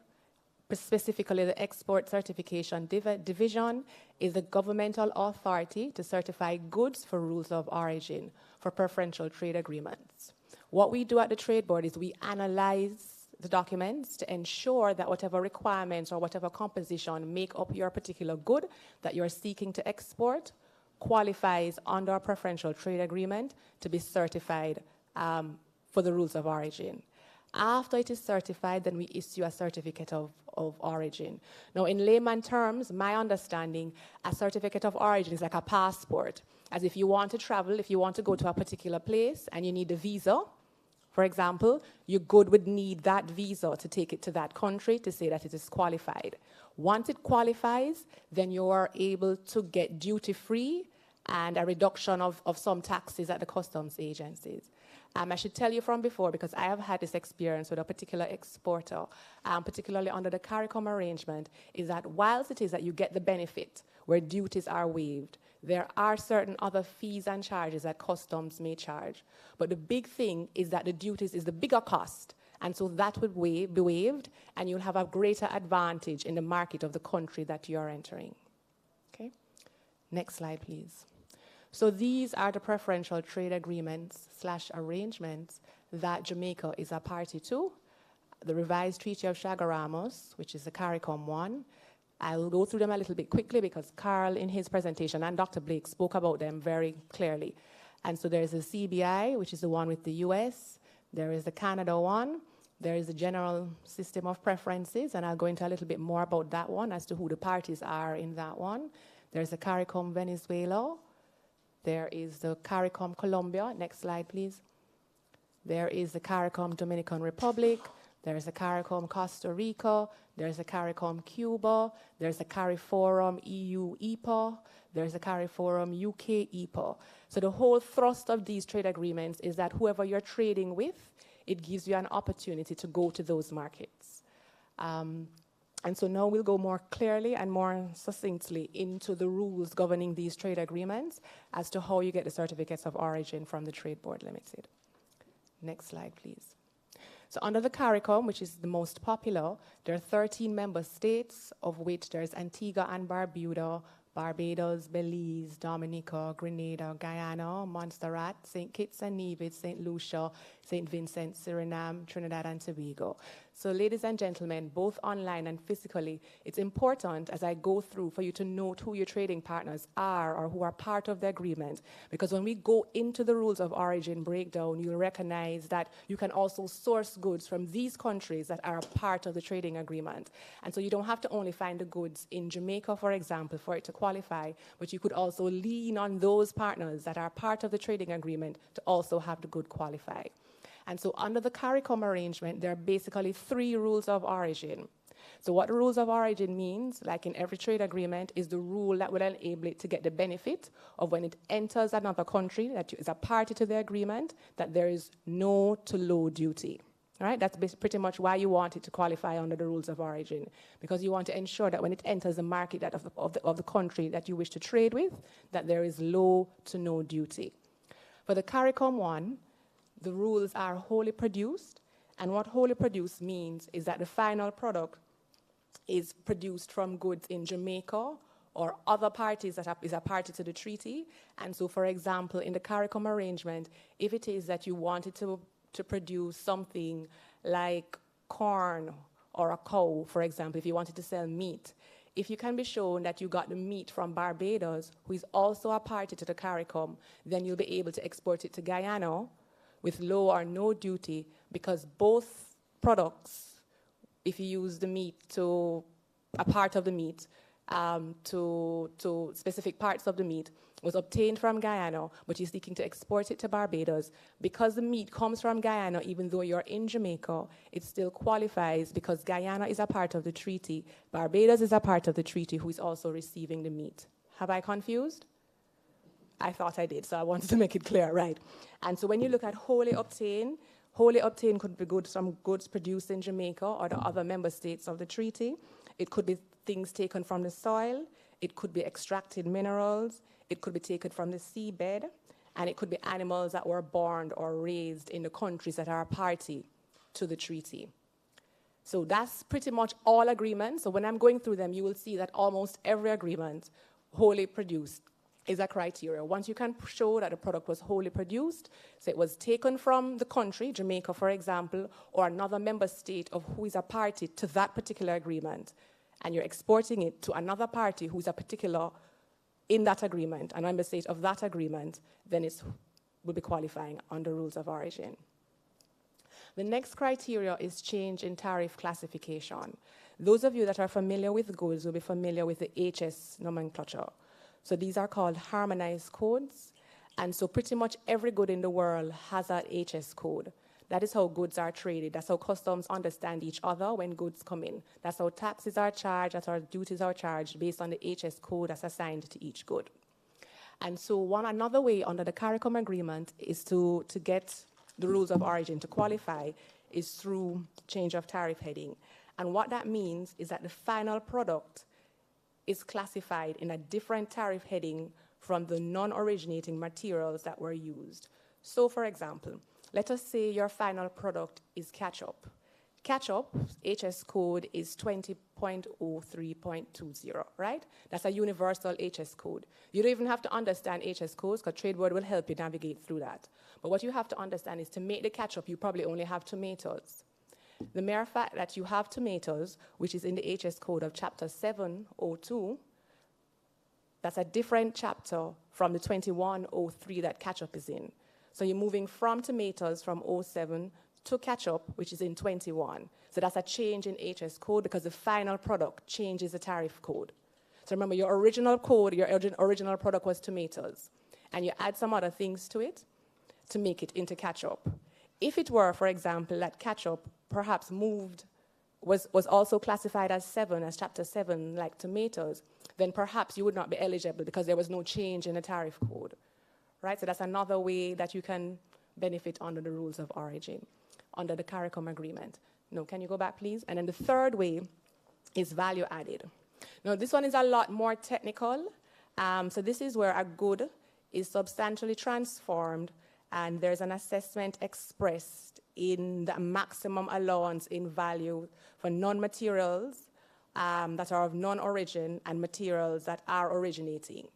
specifically the Export Certification Division, is a governmental authority to certify goods for rules of origin for preferential trade agreements. What we do at the Trade Board is we analyze the documents to ensure that whatever requirements or whatever composition make up your particular good that you're seeking to export qualifies under a preferential trade agreement to be certified for the rules of origin. After it is certified, then we issue a certificate of origin. Now, in layman terms, my understanding, a certificate of origin is like a passport. As if you want to travel, if you want to go to a particular place and you need a visa, For example, your good would need that visa to take it to that country to say that it is qualified. Once it qualifies, then you are able to get duty-free and a reduction of some taxes at the customs agencies. I should tell you from before, because I have had this experience with a particular exporter, particularly under the CARICOM arrangement, is that whilst it is that you get the benefit where duties are waived, there are certain other fees and charges that customs may charge. But the big thing is that the duties is the bigger cost, and so that would be waived, and you'll have a greater advantage in the market of the country that you are entering. Okay? Next slide, please. So these are the preferential trade agreements / arrangements that Jamaica is a party to. The revised Treaty of Chaguaramas, which is the CARICOM one. I'll go through them a little bit quickly because Carl in his presentation and Dr. Blake spoke about them very clearly. And so there's the CBI, which is the one with the US. There is the Canada one. There is the General System of Preferences, and I'll go into a little bit more about that one as to who the parties are in that one. There's the CARICOM Venezuela. There is the CARICOM Colombia. Next slide, please. There is the CARICOM Dominican Republic. There's the CARICOM Costa Rica. There's the CARICOM Cuba. There's the CARIFORUM EU EPA. There's the CARIFORUM UK EPA. So the whole thrust of these trade agreements is that whoever you're trading with, it gives you an opportunity to go to those markets. And so now we'll go more clearly and more succinctly into the rules governing these trade agreements as to how you get the certificates of origin from the Trade Board Limited. Next slide, please. So under the CARICOM, which is the most popular, there are 13 member states, of which there's Antigua and Barbuda, Barbados, Belize, Dominica, Grenada, Guyana, Montserrat, St. Kitts and Nevis, St. Lucia, St. Vincent, Suriname, Trinidad and Tobago. So ladies and gentlemen, both online and physically, it's important as I go through for you to note who your trading partners are or who are part of the agreement. Because when we go into the rules of origin breakdown, you'll recognize that you can also source goods from these countries that are a part of the trading agreement. And so you don't have to only find the goods in Jamaica, for example, for it to qualify, but you could also lean on those partners that are part of the trading agreement to also have the good qualify. And so under the CARICOM arrangement, there are basically 3 rules of origin. So what the rules of origin means, like in every trade agreement, is the rule that will enable it to get the benefit of when it enters another country that is a party to the agreement, that there is no to low duty. All right? That's pretty much why you want it to qualify under the rules of origin, because you want to ensure that when it enters the market that of the country that you wish to trade with, that there is low to no duty. For the CARICOM one, the rules are wholly produced, and what wholly produced means is that the final product is produced from goods in Jamaica or other parties that is a party to the treaty. And so, for example, in the CARICOM arrangement, if it is that you wanted to produce something like corn or a cow, for example, if you wanted to sell meat, if you can be shown that you got the meat from Barbados, who is also a party to the CARICOM, then you'll be able to export it to Guyana with low or no duty, because both products, if you use the meat to a part of the meat, to specific parts of the meat, was obtained from Guyana, but you're seeking to export it to Barbados. Because the meat comes from Guyana, even though you're in Jamaica, it still qualifies because Guyana is a part of the treaty. Barbados is a part of the treaty who is also receiving the meat. Have I confused? I thought I did, so I wanted to make it clear, right? And so when you look at wholly obtained could be goods from goods produced in Jamaica or the other member states of the treaty. It could be things taken from the soil. It could be extracted minerals. It could be taken from the seabed. And it could be animals that were born or raised in the countries that are a party to the treaty. So that's pretty much all agreements. So when I'm going through them, you will see that almost every agreement, wholly produced, is a criteria. Once you can show that the product was wholly produced, so it was taken from the country, Jamaica, for example, or another member state of who is a party to that particular agreement, and you're exporting it to another party who's a particular in that agreement, a member state of that agreement, then it will be qualifying under rules of origin. The next criteria is change in tariff classification. Those of you that are familiar with goods will be familiar with the HS nomenclature. So these are called harmonized codes. And so pretty much every good in the world has that HS code. That is how goods are traded. That's how customs understand each other when goods come in. That's how taxes are charged, that's how duties are charged based on the HS code that's assigned to each good. And so another way under the CARICOM agreement is to get the rules of origin to qualify is through change of tariff heading. And what that means is that the final product is classified in a different tariff heading from the non-originating materials that were used. So for example, let us say your final product is ketchup. Ketchup, HS code is 20.03.20, right? That's a universal HS code. You don't even have to understand HS codes because Trade Board will help you navigate through that. But what you have to understand is to make the ketchup, you probably only have tomatoes. The mere fact that you have tomatoes, which is in the HS code of chapter 702, that's a different chapter from the 2103 that ketchup is in. So you're moving from tomatoes from 07 to ketchup, which is in 21. So that's a change in HS code because the final product changes the tariff code. So remember, your original code, your original product was tomatoes, and you add some other things to it to make it into ketchup. If it were, for example, that ketchup perhaps was also classified as 7, as chapter 7, like tomatoes, then perhaps you would not be eligible because there was no change in the tariff code, right? So that's another way that you can benefit under the rules of origin, under the CARICOM agreement. No, can you go back, please? And then the third way is value added. Now, this one is a lot more technical. So this is where a good is substantially transformed and there's an assessment expressed in the maximum allowance in value for non-materials that are of non-origin and materials that are originating.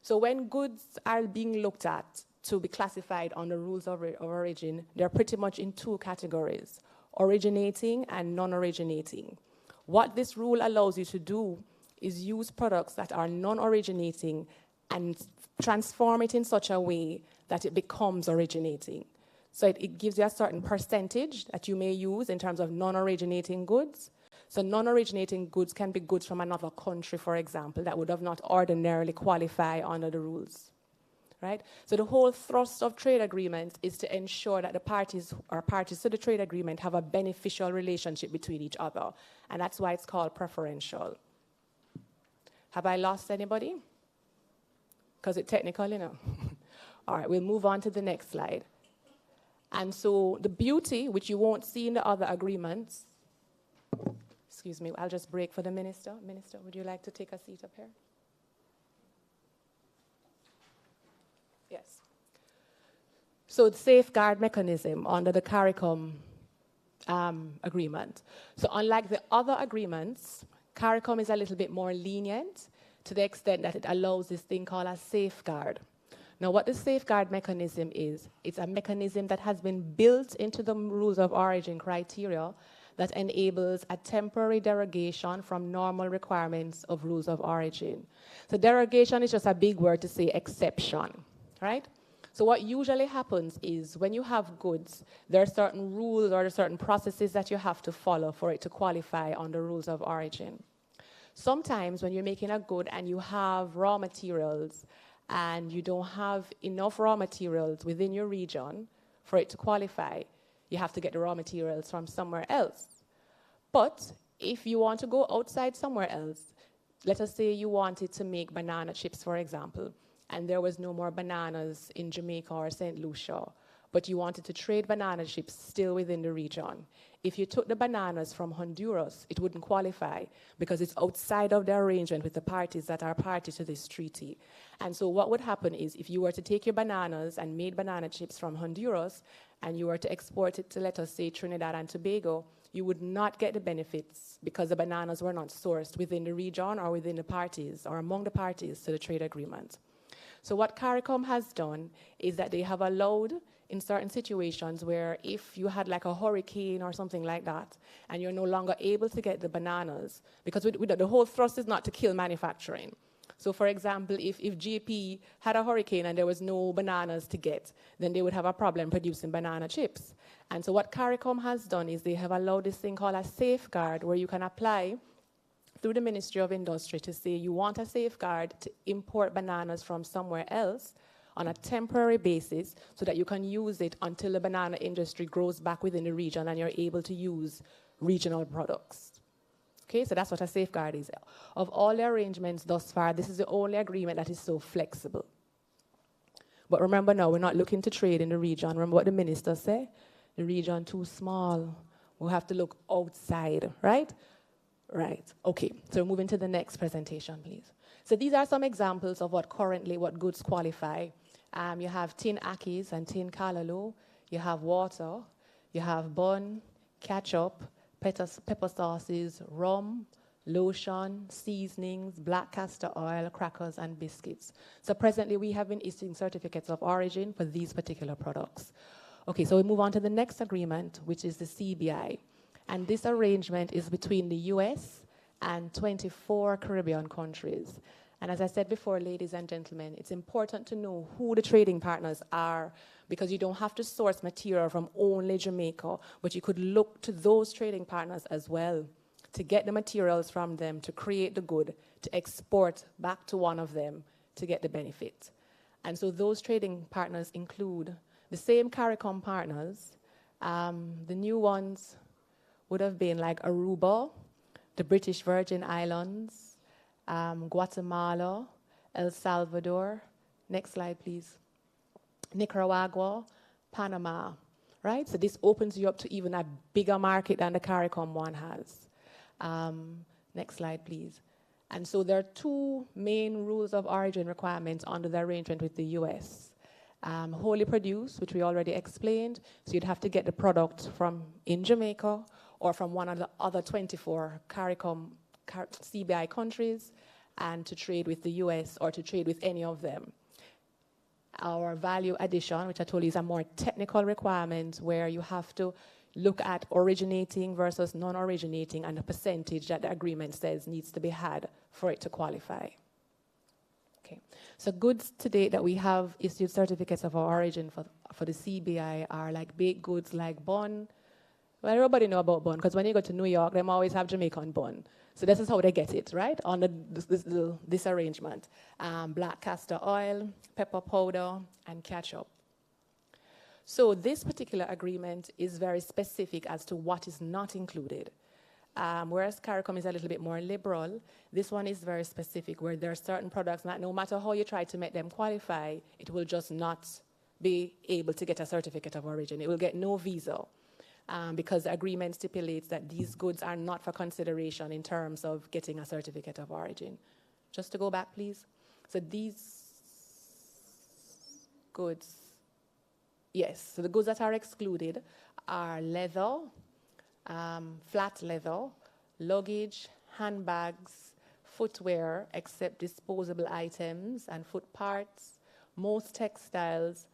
So when goods are being looked at to be classified on the rules of origin, they're pretty much in two categories, originating and non-originating. What this rule allows you to do is use products that are non-originating and transform it in such a way that it becomes originating. So it gives you a certain percentage that you may use in terms of non-originating goods. So non-originating goods can be goods from another country, for example, that would have not ordinarily qualify under the rules, right? So the whole thrust of trade agreements is to ensure that the parties to the trade agreement have a beneficial relationship between each other. And that's why it's called preferential. Have I lost anybody? Because it's technical, you know. All right, we'll move on to the next slide. And so the beauty, which you won't see in the other agreements, excuse me, I'll just break for the minister. Minister, would you like to take a seat up here? Yes. So the safeguard mechanism under the CARICOM agreement. So unlike the other agreements, CARICOM is a little bit more lenient to the extent that it allows this thing called a safeguard. Now, what the safeguard mechanism is, it's a mechanism that has been built into the rules of origin criteria that enables a temporary derogation from normal requirements of rules of origin. So derogation is just a big word to say exception, right? So what usually happens is when you have goods, there are certain rules or certain processes that you have to follow for it to qualify under rules of origin. Sometimes when you're making a good and you have raw materials and you don't have enough raw materials within your region for it to qualify, you have to get the raw materials from somewhere else. But if you want to go outside somewhere else, let us say you wanted to make banana chips, for example, and there was no more bananas in Jamaica or St. Lucia, but you wanted to trade banana chips still within the region. If you took the bananas from Honduras, it wouldn't qualify because it's outside of the arrangement with the parties that are party to this treaty. And so what would happen is if you were to take your bananas and made banana chips from Honduras and you were to export it to, let us say, Trinidad and Tobago, you would not get the benefits because the bananas were not sourced within the region or within the parties or among the parties to the trade agreement. So what CARICOM has done is that they have allowed in certain situations where if you had like a hurricane or something like that and you're no longer able to get the bananas, because the whole thrust is not to kill manufacturing. So for example, if GP had a hurricane and there was no bananas to get, then they would have a problem producing banana chips. And so what CARICOM has done is they have allowed this thing called a safeguard where you can apply through the Ministry of Industry to say you want a safeguard to import bananas from somewhere else on a temporary basis so that you can use it until the banana industry grows back within the region and you're able to use regional products. Okay, so that's what a safeguard is. Of all the arrangements thus far, this is the only agreement that is so flexible. But remember now, we're not looking to trade in the region. Remember what the minister said? The region too small. We'll have to look outside, right? Right, okay. So moving to the next presentation, please. So these are some examples of what goods qualify. You have tin akis and tin callaloo. You have water. You have bun, ketchup, pepper sauces, rum, lotion, seasonings, black castor oil, crackers, and biscuits. So presently, we have been issuing certificates of origin for these particular products. Okay, so we move on to the next agreement, which is the CBI. And this arrangement is between the US and 24 Caribbean countries. And as I said before, ladies and gentlemen, it's important to know who the trading partners are, because you don't have to source material from only Jamaica, but you could look to those trading partners as well to get the materials from them, to create the good, to export back to one of them to get the benefit. And so those trading partners include the same CARICOM partners. The new ones would have been like Aruba, the British Virgin Islands, Guatemala, El Salvador. Next slide, please. Nicaragua, Panama, right? So this opens you up to even a bigger market than the CARICOM one has. Next slide, please. And so there are two main rules of origin requirements under the arrangement with the US. Wholly produced, which we already explained, so you'd have to get the product from in Jamaica or from one of the other 24 CARICOM CBI countries, and to trade with the US or to trade with any of them. Our value addition, which I told you is a more technical requirement where you have to look at originating versus non-originating and the percentage that the agreement says needs to be had for it to qualify. Okay, so goods to date that we have issued certificates of origin for the CBI are like baked goods like bun. Well, everybody know about bun, because when you go to New York, they always have Jamaican bun. So this is how they get it, right, on this arrangement. Black castor oil, pepper powder, and ketchup. So this particular agreement is very specific as to what is not included. Whereas CARICOM is a little bit more liberal, this one is very specific, where there are certain products that no matter how you try to make them qualify, it will just not be able to get a certificate of origin. It will get no visa. Because the agreement stipulates that these goods are not for consideration in terms of getting a certificate of origin. Just to go back, please. So these goods, yes, so the goods that are excluded are leather, flat leather, luggage, handbags, footwear, except disposable items and foot parts, most textiles,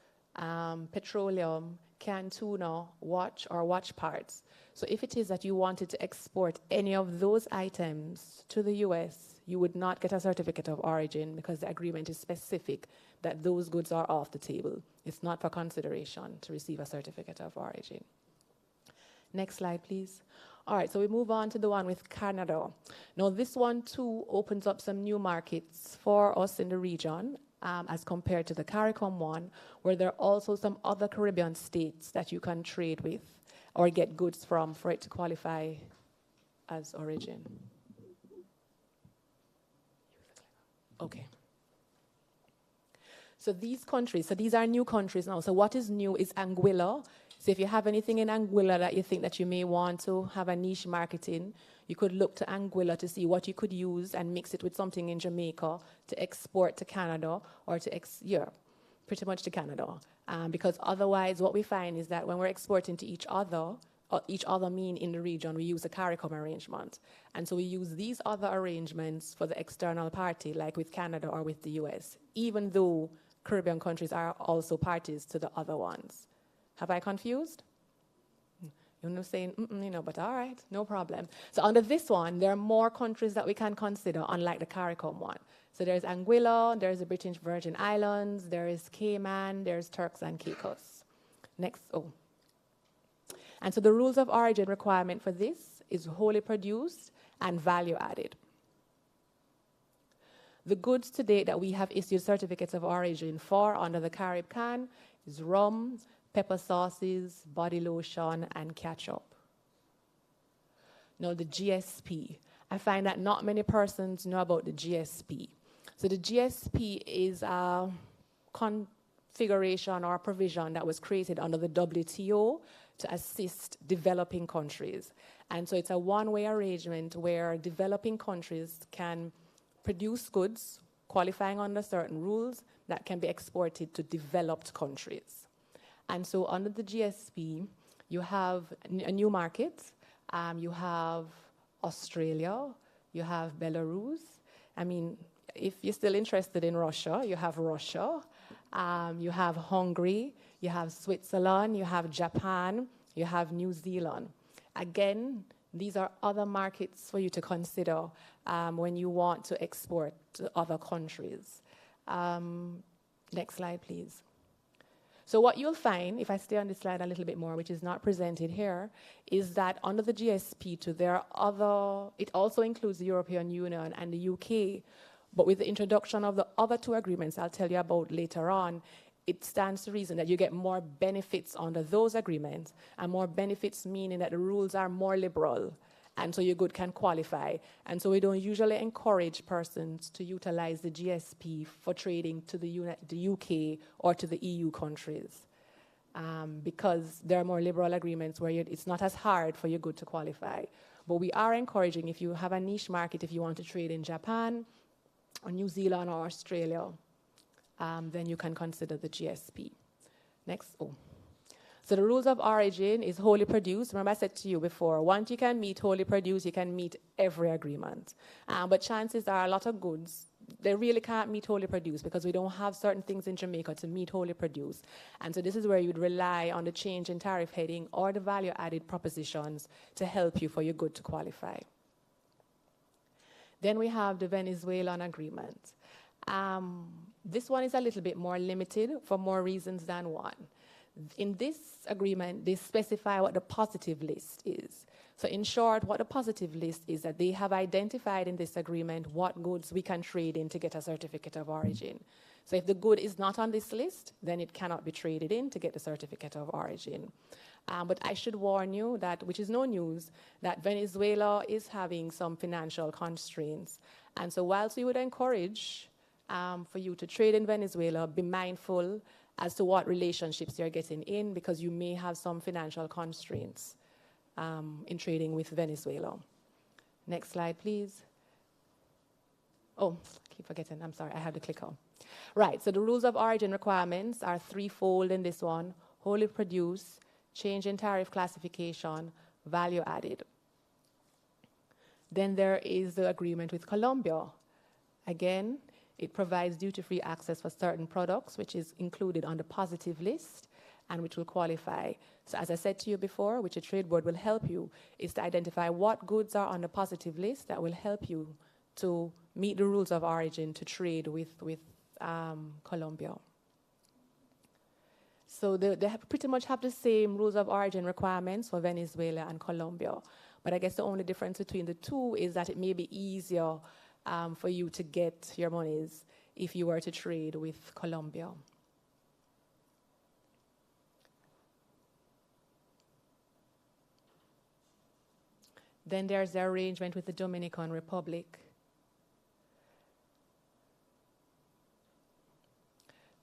petroleum, canned tuna, watch or watch parts. So if it is that you wanted to export any of those items to the US, you would not get a certificate of origin because the agreement is specific that those goods are off the table. It's not for consideration to receive a certificate of origin. Next slide, please. All right, so we move on to the one with Canada. Now this one too opens up some new markets for us in the region. As compared to the CARICOM one, where there are also some other Caribbean states that you can trade with or get goods from for it to qualify as origin. Okay. So these countries, so these are new countries now. So what is new is Anguilla. So if you have anything in Anguilla that you think that you may want to have a niche marketing, you could look to Anguilla to see what you could use and mix it with something in Jamaica to export to Canada or to, pretty much to Canada. Because otherwise what we find is that when we're exporting to each other mean in the region, we use a CARICOM arrangement. And so we use these other arrangements for the external party, like with Canada or with the US, even though Caribbean countries are also parties to the other ones. Have I confused? You're not saying, but all right, no problem. So under this one, there are more countries that we can consider, unlike the CARICOM one. So there's Anguilla, there's the British Virgin Islands, there is Cayman, there's Turks and Caicos. Next, And so the rules of origin requirement for this is wholly produced and value added. The goods to date that we have issued certificates of origin for under the Caribbean is rum, pepper sauces, body lotion, and ketchup. Now, the GSP. I find that not many persons know about the GSP. So the GSP is a configuration or provision that was created under the WTO to assist developing countries. And so it's a one-way arrangement where developing countries can produce goods qualifying under certain rules that can be exported to developed countries. And so under the GSP, you have a new market. You have Australia, you have Belarus. I mean, if you're still interested in Russia, you have Russia, you have Hungary, you have Switzerland, you have Japan, you have New Zealand. Again, these are other markets for you to consider when you want to export to other countries. Next slide, please. So what you'll find, if I stay on this slide a little bit more, which is not presented here, is that under the GSP2, there are other, it also includes the European Union and the UK, but with the introduction of the other two agreements I'll tell you about later on, it stands to reason that you get more benefits under those agreements, and more benefits meaning that the rules are more liberal, and so your good can qualify. And so we don't usually encourage persons to utilize the GSP for trading to the UK or to the EU countries, because there are more liberal agreements where it's not as hard for your good to qualify. But we are encouraging, if you have a niche market, if you want to trade in Japan or New Zealand or Australia, then you can consider the GSP. Next. Oh. So the rules of origin is wholly produced. Remember I said to you before, once you can meet wholly produced, you can meet every agreement. But chances are a lot of goods, they really can't meet wholly produced because we don't have certain things in Jamaica to meet wholly produced. And so this is where you'd rely on the change in tariff heading or the value added propositions to help you for your good to qualify. Then we have the Venezuelan agreement. This one is a little bit more limited for more reasons than one. In this agreement, they specify what the positive list is. So in short, what the positive list is that they have identified in this agreement what goods we can trade in to get a certificate of origin. So if the good is not on this list, then it cannot be traded in to get the certificate of origin. But I should warn you that, which is no news, that Venezuela is having some financial constraints. And so whilst we would encourage for you to trade in Venezuela, be mindful as to what relationships you're getting in, because you may have some financial constraints in trading with Venezuela. Next slide, please. Oh, I keep forgetting. I'm sorry, I have the clicker. Right, so the rules of origin requirements are threefold in this one: wholly produced, change in tariff classification, value added. Then there is the agreement with Colombia. Again, it provides duty-free access for certain products, which is included on the positive list and which will qualify. So as I said to you before, which the Trade Board will help you, is to identify what goods are on the positive list that will help you to meet the rules of origin to trade with Colombia. So they pretty much have the same rules of origin requirements for Venezuela and Colombia. But I guess the only difference between the two is that it may be easier for you to get your monies if you were to trade with Colombia. Then there's the arrangement with the Dominican Republic.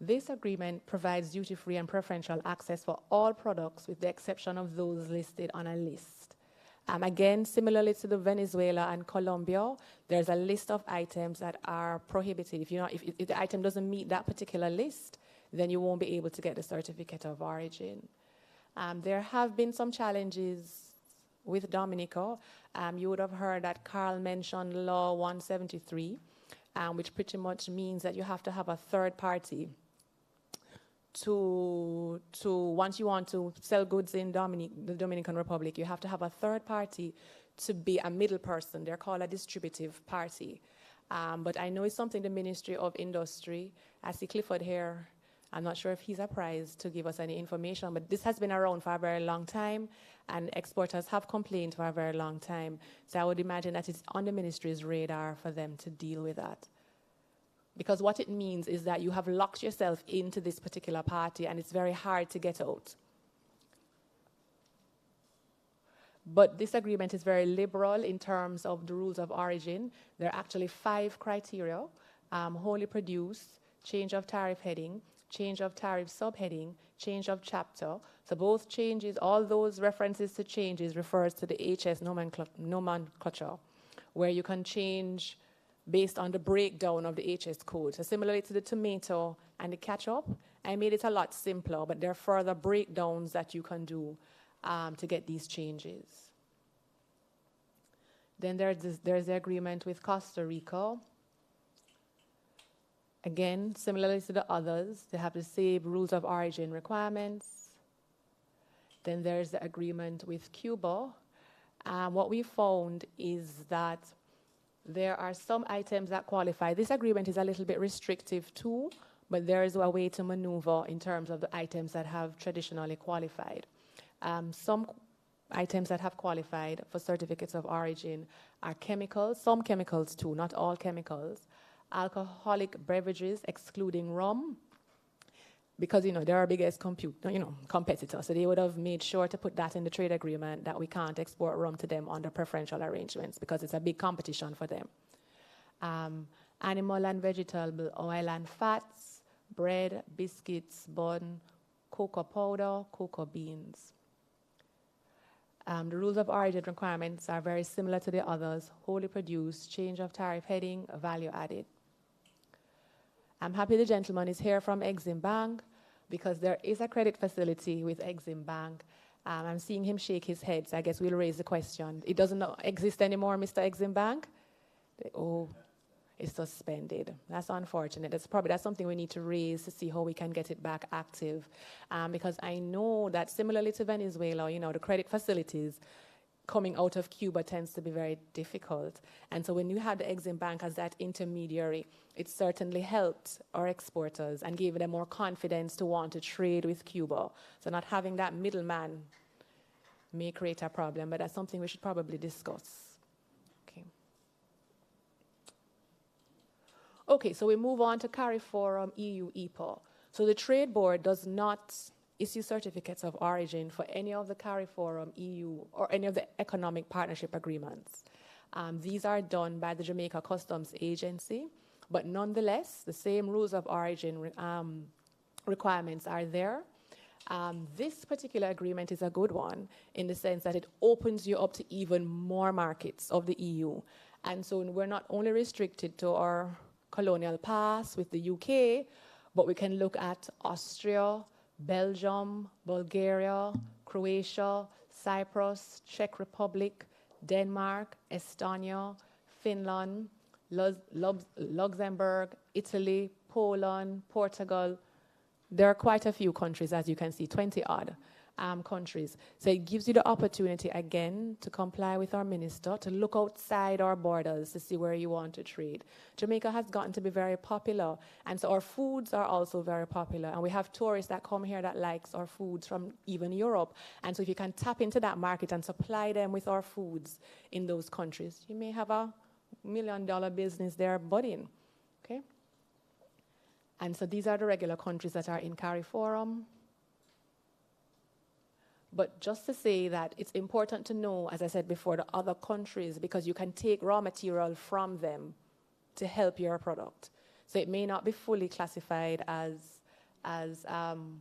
This agreement provides duty-free and preferential access for all products with the exception of those listed on a list. Again, similarly to the Venezuela and Colombia, there's a list of items that are prohibited. If the item doesn't meet that particular list, then you won't be able to get the certificate of origin. There have been some challenges with Dominica. You would have heard that Carl mentioned Law 173, which pretty much means that you have to have a third party to once you want to sell goods in the Dominican Republic, you have to have a third party to be a middle person. They're called a distributive party. But I know it's something the Ministry of Industry, I see Clifford here, I'm not sure if he's apprised to give us any information, but this has been around for a very long time, and exporters have complained for a very long time. So I would imagine that it's on the ministry's radar for them to deal with that. because what it means is that you have locked yourself into this particular party and it's very hard to get out. But this agreement is very liberal in terms of the rules of origin. There are actually 5 criteria: wholly produced, change of tariff heading, change of tariff subheading, change of chapter. So both changes, all those references to changes refers to the HS nomenclature, where you can change based on the breakdown of the HS code. So similarly to the tomato and the ketchup, I made it a lot simpler, but there are further breakdowns that you can do to get these changes. Then there's the agreement with Costa Rica. Again, similarly to the others, they have the same rules of origin requirements. Then there's the agreement with Cuba. What we found is that there are some items that qualify. This agreement is a little bit restrictive too, but there is a way to maneuver in terms of the items that have traditionally qualified. Some items that have qualified for certificates of origin are chemicals, some chemicals too, not all chemicals, alcoholic beverages, excluding rum, because they're our biggest competitor, so they would have made sure to put that in the trade agreement that we can't export rum to them under preferential arrangements because it's a big competition for them. Animal and vegetable oil and fats, bread, biscuits, bun, cocoa powder, cocoa beans. The rules of origin requirements are very similar to the others: wholly produced, change of tariff heading, value added. I'm happy the gentleman is here from Exim Bank because there is a credit facility with Exim Bank. I'm seeing him shake his head, so I guess we'll raise the question. It doesn't exist anymore, Mr. Exim Bank? Oh, it's suspended. That's unfortunate. That's something we need to raise to see how we can get it back active. Because I know that similarly to Venezuela, the credit facilities coming out of Cuba tends to be very difficult. And so when you had the Exim Bank as that intermediary, it certainly helped our exporters and gave them more confidence to want to trade with Cuba. So not having that middleman may create a problem, but that's something we should probably discuss. Okay, so we move on to CARIFORUM EU EPA. So the Trade Board does not issue certificates of origin for any of the CARIFORUM EU or any of the economic partnership agreements. These are done by the Jamaica Customs Agency, but nonetheless, the same rules of origin requirements are there. This particular agreement is a good one in the sense that it opens you up to even more markets of the EU. And so we're not only restricted to our colonial past with the UK, but we can look at Austria, Belgium, Bulgaria, Croatia, Cyprus, Czech Republic, Denmark, Estonia, Finland, Luxembourg, Italy, Poland, Portugal. There are quite a few countries, as you can see, 20-odd countries. So it gives you the opportunity, again, to comply with our minister, to look outside our borders to see where you want to trade. Jamaica has gotten to be very popular, and so our foods are also very popular. And we have tourists that come here that likes our foods from even Europe. And so if you can tap into that market and supply them with our foods in those countries, you may have a $1 million business there budding. Okay? And so these are the regular countries that are in CARIFORUM. But just to say that it's important to know, as I said before, the other countries, because you can take raw material from them to help your product. So it may not be fully classified as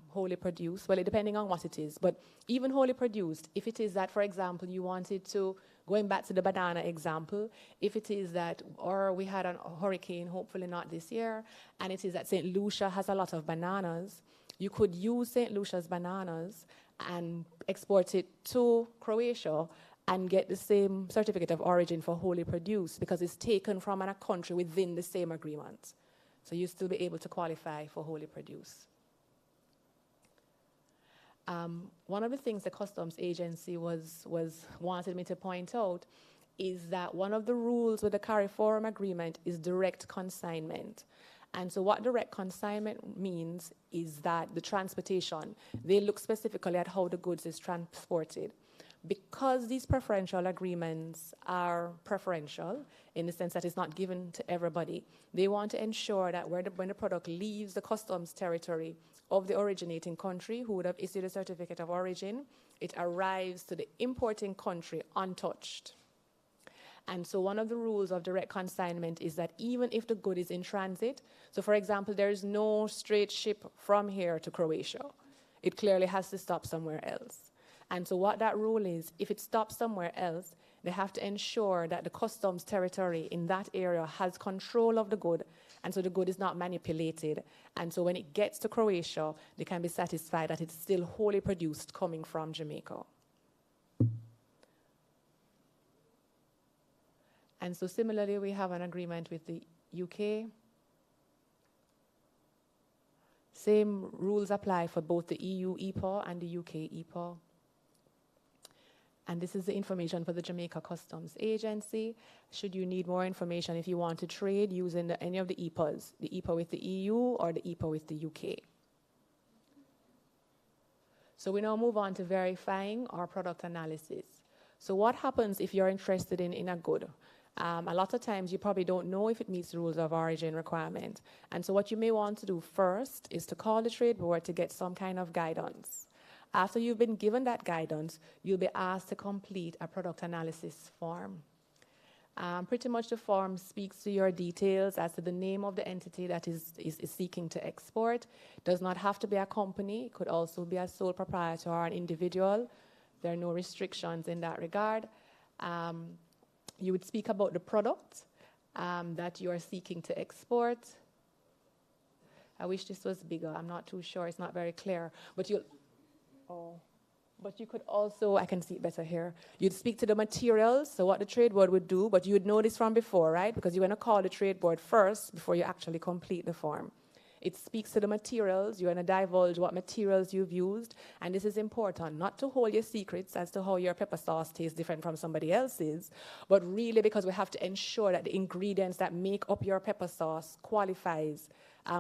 wholly produced, well, depending on what it is. But even wholly produced, if it is that, for example, you wanted to, going back to the banana example, if it is that, or we had a hurricane, hopefully not this year, and it is that St. Lucia has a lot of bananas, you could use St. Lucia's bananas and export it to Croatia and get the same certificate of origin for wholly produced because it's taken from a country within the same agreement. So you still be able to qualify for wholly produced. One of the things the Customs Agency wanted me to point out is that one of the rules with the CARIFORUM agreement is direct consignment. And so what direct consignment means is that the transportation, they look specifically at how the goods is transported. because these preferential agreements are preferential in the sense that it's not given to everybody, they want to ensure that when the product leaves the customs territory of the originating country who would have issued a certificate of origin, it arrives to the importing country untouched. And so one of the rules of direct consignment is that even if the good is in transit, so for example, there is no straight ship from here to Croatia. It clearly has to stop somewhere else. And so what that rule is, if it stops somewhere else, they have to ensure that the customs territory in that area has control of the good, and so the good is not manipulated. And so when it gets to Croatia, they can be satisfied that it's still wholly produced coming from Jamaica. And so similarly, we have an agreement with the UK. Same rules apply for both the EU EPA and the UK EPA. And this is the information for the Jamaica Customs Agency. Should you need more information if you want to trade using any of the EPAs, the EPA with the EU or the EPA with the UK. So we now move on to verifying our product analysis. So what happens if you're interested in a good? A lot of times you probably don't know if it meets the rules of origin requirement. And so what you may want to do first is to call the trade board to get some kind of guidance. After you've been given that guidance, you'll be asked to complete a product analysis form. Pretty much the form speaks to your details as to the name of the entity that is seeking to export. It does not have to be a company. It could also be a sole proprietor or an individual. There are no restrictions in that regard. You would speak about the product that you are seeking to export. I wish this was bigger. I'm not too sure. It's not very clear. But you could also, I can see it better here. You'd speak to the materials, so what the trade board would do, but you would know this from before, right? Because you want to call the trade board first before you actually complete the form. It speaks to the materials. You want to divulge what materials you've used. And this is important, not to hold your secrets as to how your pepper sauce tastes different from somebody else's, but really because we have to ensure that the ingredients that make up your pepper sauce qualifies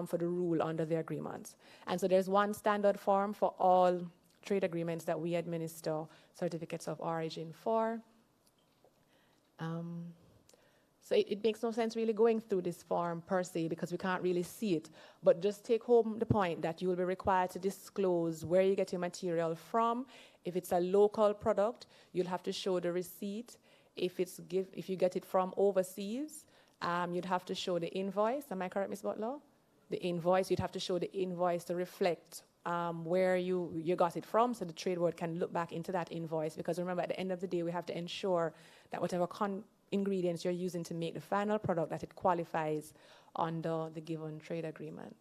for the rule under the agreement. And so there's one standard form for all trade agreements that we administer certificates of origin for. So it makes no sense really going through this form per se because we can't really see it. But just take home the point that you will be required to disclose where you get your material from. If it's a local product, you'll have to show the receipt. If you get it from overseas, you'd have to show the invoice. Am I correct, Ms. Butler? The invoice, you'd have to show the invoice to reflect where you got it from, so the trade board can look back into that invoice. Because remember, at the end of the day, we have to ensure that whatever ingredients you're using to make the final product, that it qualifies under the given trade agreement.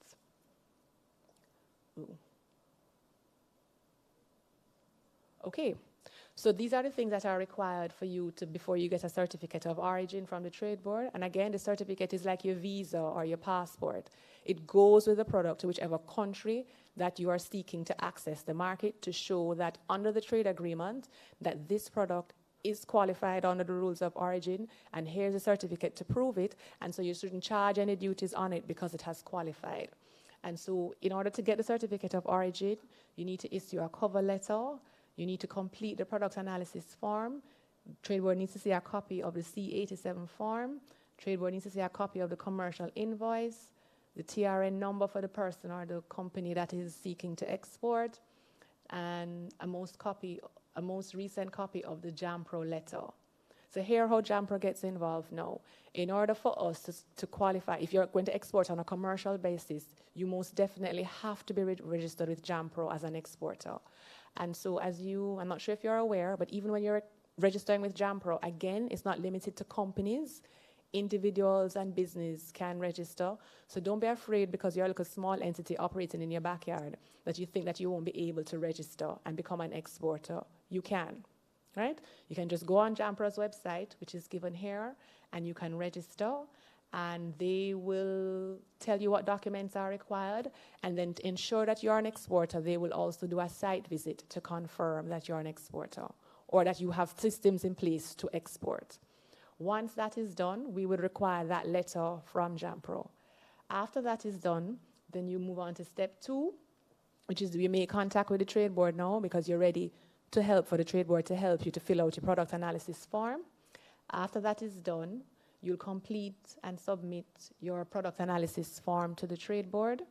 Okay, so these are the things that are required for you before you get a certificate of origin from the trade board. And again, the certificate is like your visa or your passport. It goes with the product to whichever country that you are seeking to access the market to show that under the trade agreement that this product is qualified under the rules of origin, and here's a certificate to prove it, and so you shouldn't charge any duties on it because it has qualified. And so in order to get the certificate of origin, you need to issue a cover letter, you need to complete the product analysis form, trade board needs to see a copy of the C87 form, trade board needs to see a copy of the commercial invoice, the TRN number for the person or the company that is seeking to export, and a most recent copy of the JAMPRO letter. So here how JAMPRO gets involved now. In order for us to qualify, if you're going to export on a commercial basis, you most definitely have to be registered with JAMPRO as an exporter. And so I'm not sure if you're aware, but even when you're registering with JAMPRO, again, it's not limited to companies. Individuals and business can register. So don't be afraid because you're like a small entity operating in your backyard that you think that you won't be able to register and become an exporter. You can, right? You can just go on JAMPRO's website, which is given here, and you can register, and they will tell you what documents are required, and then to ensure that you're an exporter, they will also do a site visit to confirm that you're an exporter or that you have systems in place to export. Once that is done, we would require that letter from JAMPRO. After that is done, then you move on to step 2, which is you make contact with the trade board now because you're ready for the trade board to help you to fill out your product analysis form. After that is done, you'll complete and submit your product analysis form to the trade board.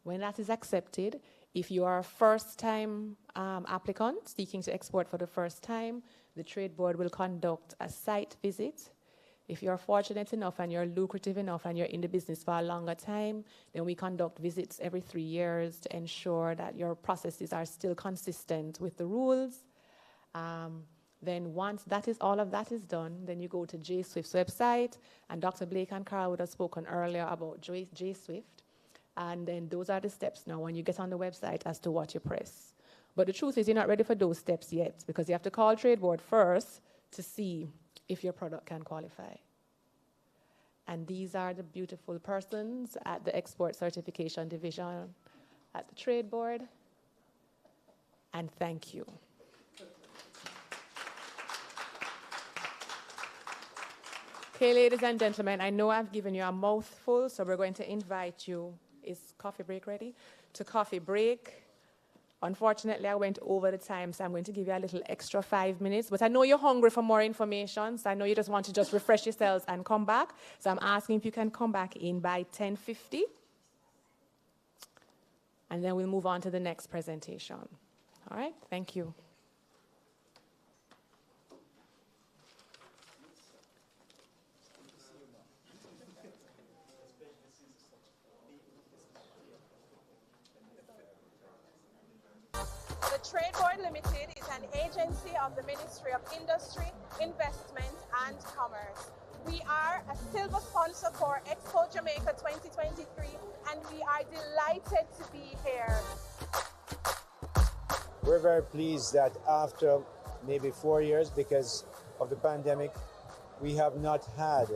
When that is accepted, if you are a first-time applicant seeking to export for the first time, the trade board will conduct a site visit. If you're fortunate enough and you're lucrative enough and you're in the business for a longer time, then we conduct visits every 3 years to ensure that your processes are still consistent with the rules. Then once all of that is done, then you go to J-Swift's website, and Dr. Blake and Carl would have spoken earlier about J-Swift. And then those are the steps now when you get on the website as to what you press. But the truth is you're not ready for those steps yet, because you have to call Trade Board first to see if your product can qualify. And these are the beautiful persons at the Export Certification Division at the Trade Board. And thank you. Okay, ladies and gentlemen, I know I've given you a mouthful, so we're going to invite you. Is coffee break ready? To coffee break. Unfortunately, I went over the time, so I'm going to give you a little extra 5 minutes. But I know you're hungry for more information, so I know you just want to just refresh yourselves and come back. So I'm asking if you can come back in by 10:50. And then we'll move on to the next presentation. All right? Thank you. The Trade Board Limited is an agency of the Ministry of Industry, Investment and Commerce. We are a silver sponsor for Expo Jamaica 2023, and we are delighted to be here. We're very pleased that after maybe 4 years, because of the pandemic, we have not had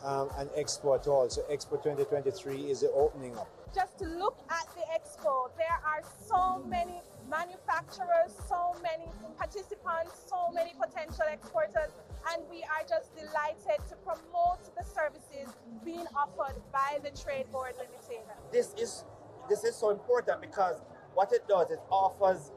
an expo at all. So Expo 2023 is the opening up. Just to look at the expo, there are so many manufacturers, so many participants, so many potential exporters, and we are just delighted to promote the services being offered by the Trade Board Limited. This is so important because what it does, it offers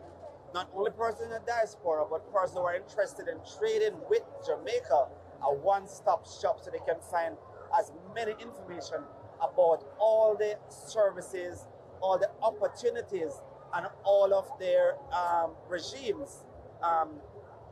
not only persons in the diaspora, but persons who are interested in trading with Jamaica a one-stop shop so they can find as many information about all the services, all the opportunities, and all of their regimes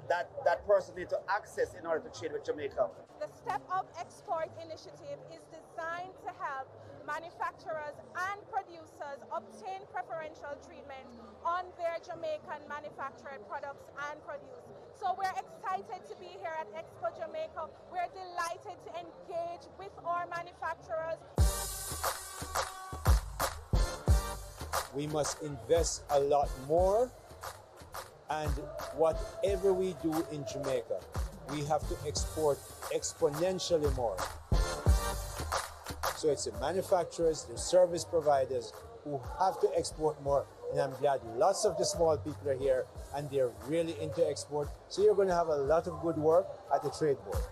that person need to access in order to trade with Jamaica. The Step Up Export initiative is designed to help manufacturers and producers obtain preferential treatment on their Jamaican manufactured products and produce. So we're excited to be here at Expo Jamaica. We're delighted to engage with our manufacturers. We must invest a lot more, and whatever we do in Jamaica, we have to export exponentially more. So it's the manufacturers, the service providers who have to export more, and I'm glad lots of the small people are here and they're really into export. So you're going to have a lot of good work at the Trade Board.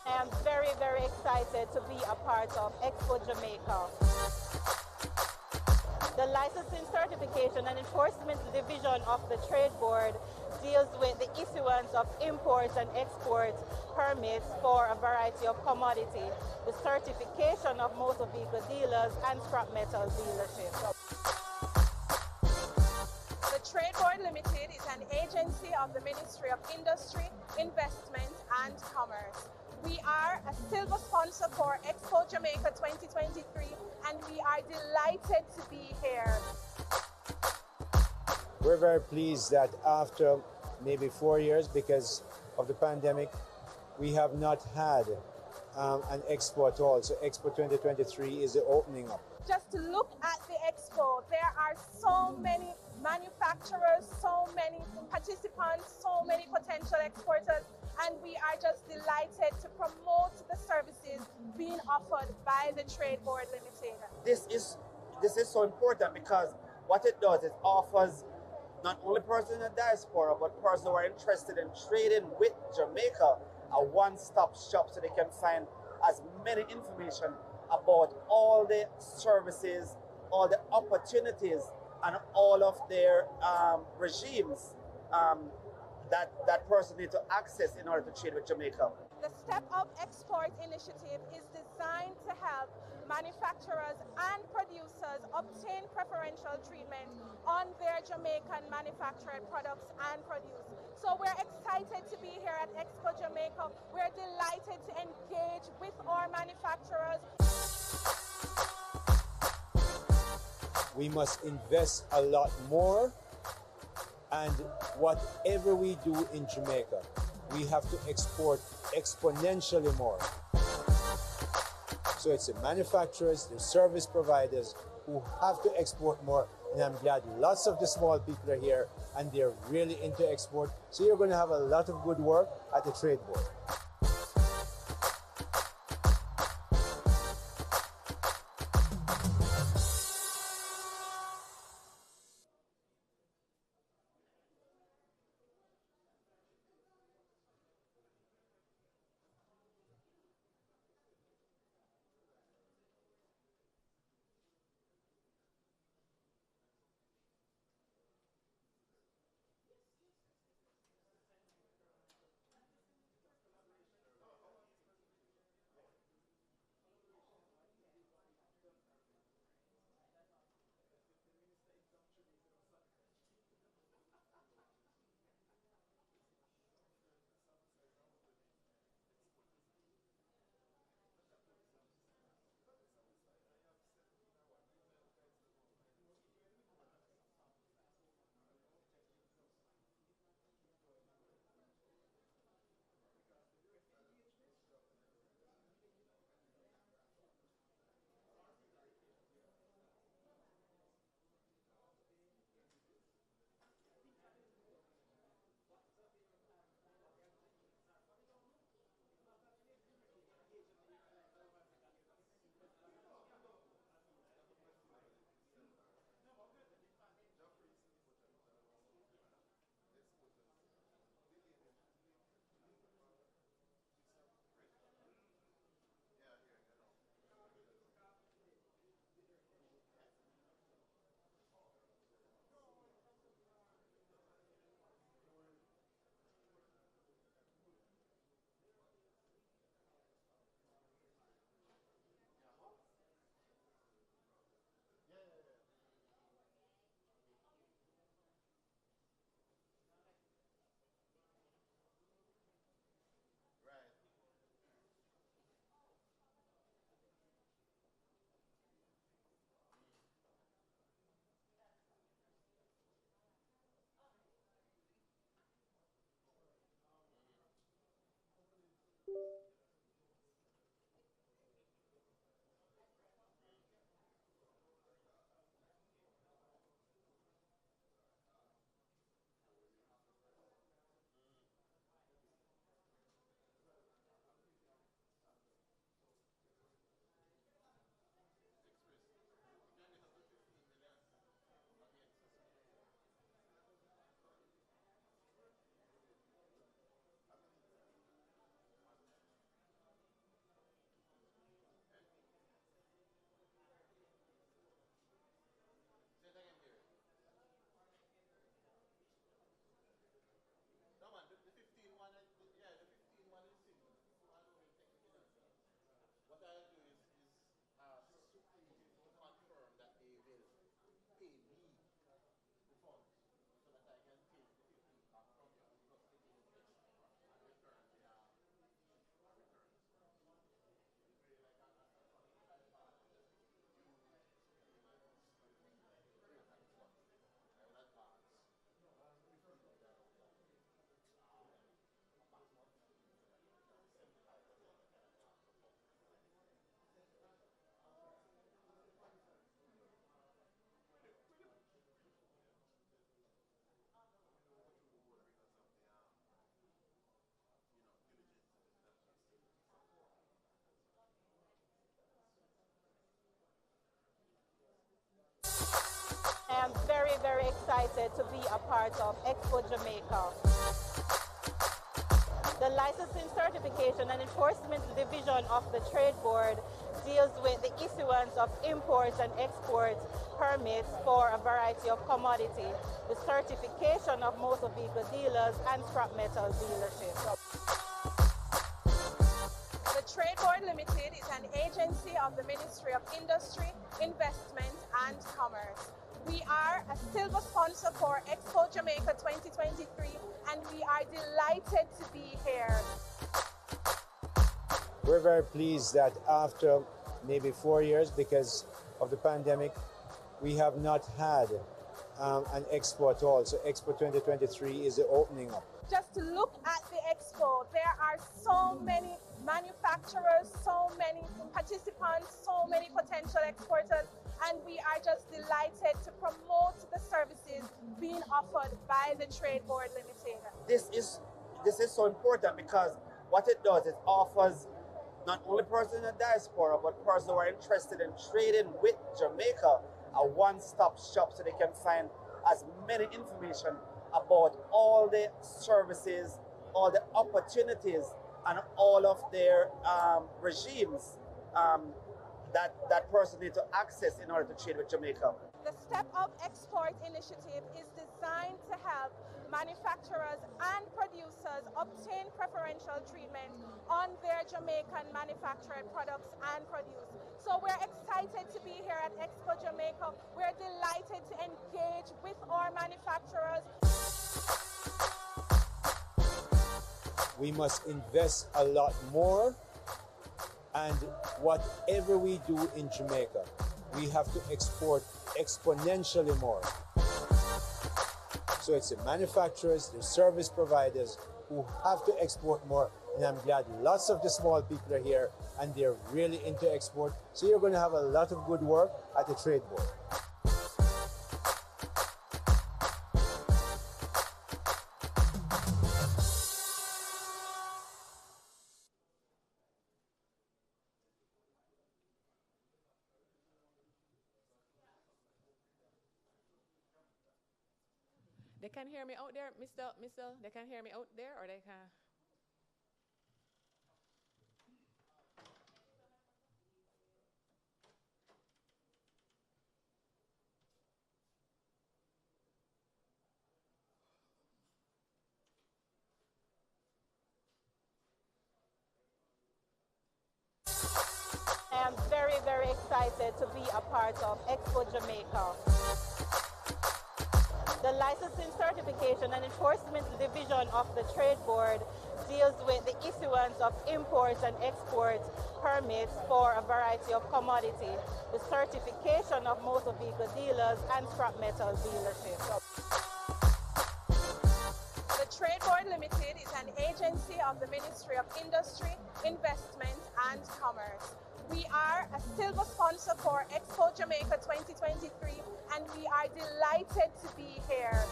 I am very, very excited to be a part of Expo Jamaica. The Licensing Certification and Enforcement Division of the Trade Board deals with the issuance of import and export permits for a variety of commodities, the certification of motor vehicle dealers and scrap metal dealerships. The Trade Board Limited is an agency of the Ministry of Industry, Investment and Commerce. We are a silver sponsor for Expo Jamaica 2023 and we are delighted to be here. We're very pleased that after maybe 4 years because of the pandemic, we have not had an expo at all. So Expo 2023 is the opening up. Just to look at the expo, there are so many manufacturers, so many participants, so many potential exporters, and we are just delighted to promote the services being offered by the Trade Board Limited. This is so important because what it does, it offers not only persons in the diaspora, but persons who are interested in trading with Jamaica a one-stop shop so they can find as many information about all the services, all the opportunities, and all of their regimes that person needs to access in order to trade with Jamaica. The Step Up Export initiative is designed to help manufacturers and producers obtain preferential treatment on their Jamaican manufactured products and produce. So we're excited to be here at Expo Jamaica. We're delighted to engage with our manufacturers. We must invest a lot more, and whatever we do in Jamaica, we have to export exponentially more. So it's the manufacturers, the service providers who have to export more. And I'm glad lots of the small people are here and they're really into export. So you're going to have a lot of good work at the Trade Board. very, very excited to be a part of Expo Jamaica. The Licensing, Certification and Enforcement Division of the Trade Board deals with the issuance of imports and exports permits for a variety of commodities, the certification of motor vehicle dealers and scrap metal dealerships. The Trade Board Limited is an agency of the Ministry of Industry, Investment and Commerce. We are a silver sponsor for Expo Jamaica 2023 and we are delighted to be here. We're very pleased that after maybe 4 years because of the pandemic, we have not had an expo at all. So Expo 2023 is the opening up. Just to look at the expo, there are so many manufacturers, so many participants, so many potential exporters, and we are just delighted to promote the services being offered by the Trade Board Limited. This is so important because what it does, it offers not only persons in the diaspora, but persons who are interested in trading with Jamaica a one-stop shop so they can find as many information about all the services, all the opportunities, and all of their regimes that person need to access in order to trade with Jamaica. The Step Up Export initiative is designed to help manufacturers and producers obtain preferential treatment on their Jamaican manufactured products and produce. So we're excited to be here at Expo Jamaica. We're delighted to engage with our manufacturers. We must invest a lot more, and whatever we do in Jamaica, we have to export exponentially more. So it's the manufacturers, the service providers who have to export more, and I'm glad lots of the small people are here and they're really into export. So you're going to have a lot of good work at the Trade Board. They can hear me out there, Mr. They can hear me out there, or they can. I am very, very excited to be a part of Expo Jamaica. The Licensing, Certification and Enforcement Division of the Trade Board deals with the issuance of imports and exports permits for a variety of commodities, the certification of motor vehicle dealers and scrap metal dealerships. The Trade Board Limited is an agency of the Ministry of Industry, Investment and Commerce. We are a silver sponsor for Expo Jamaica 2023 and we are delighted to be here.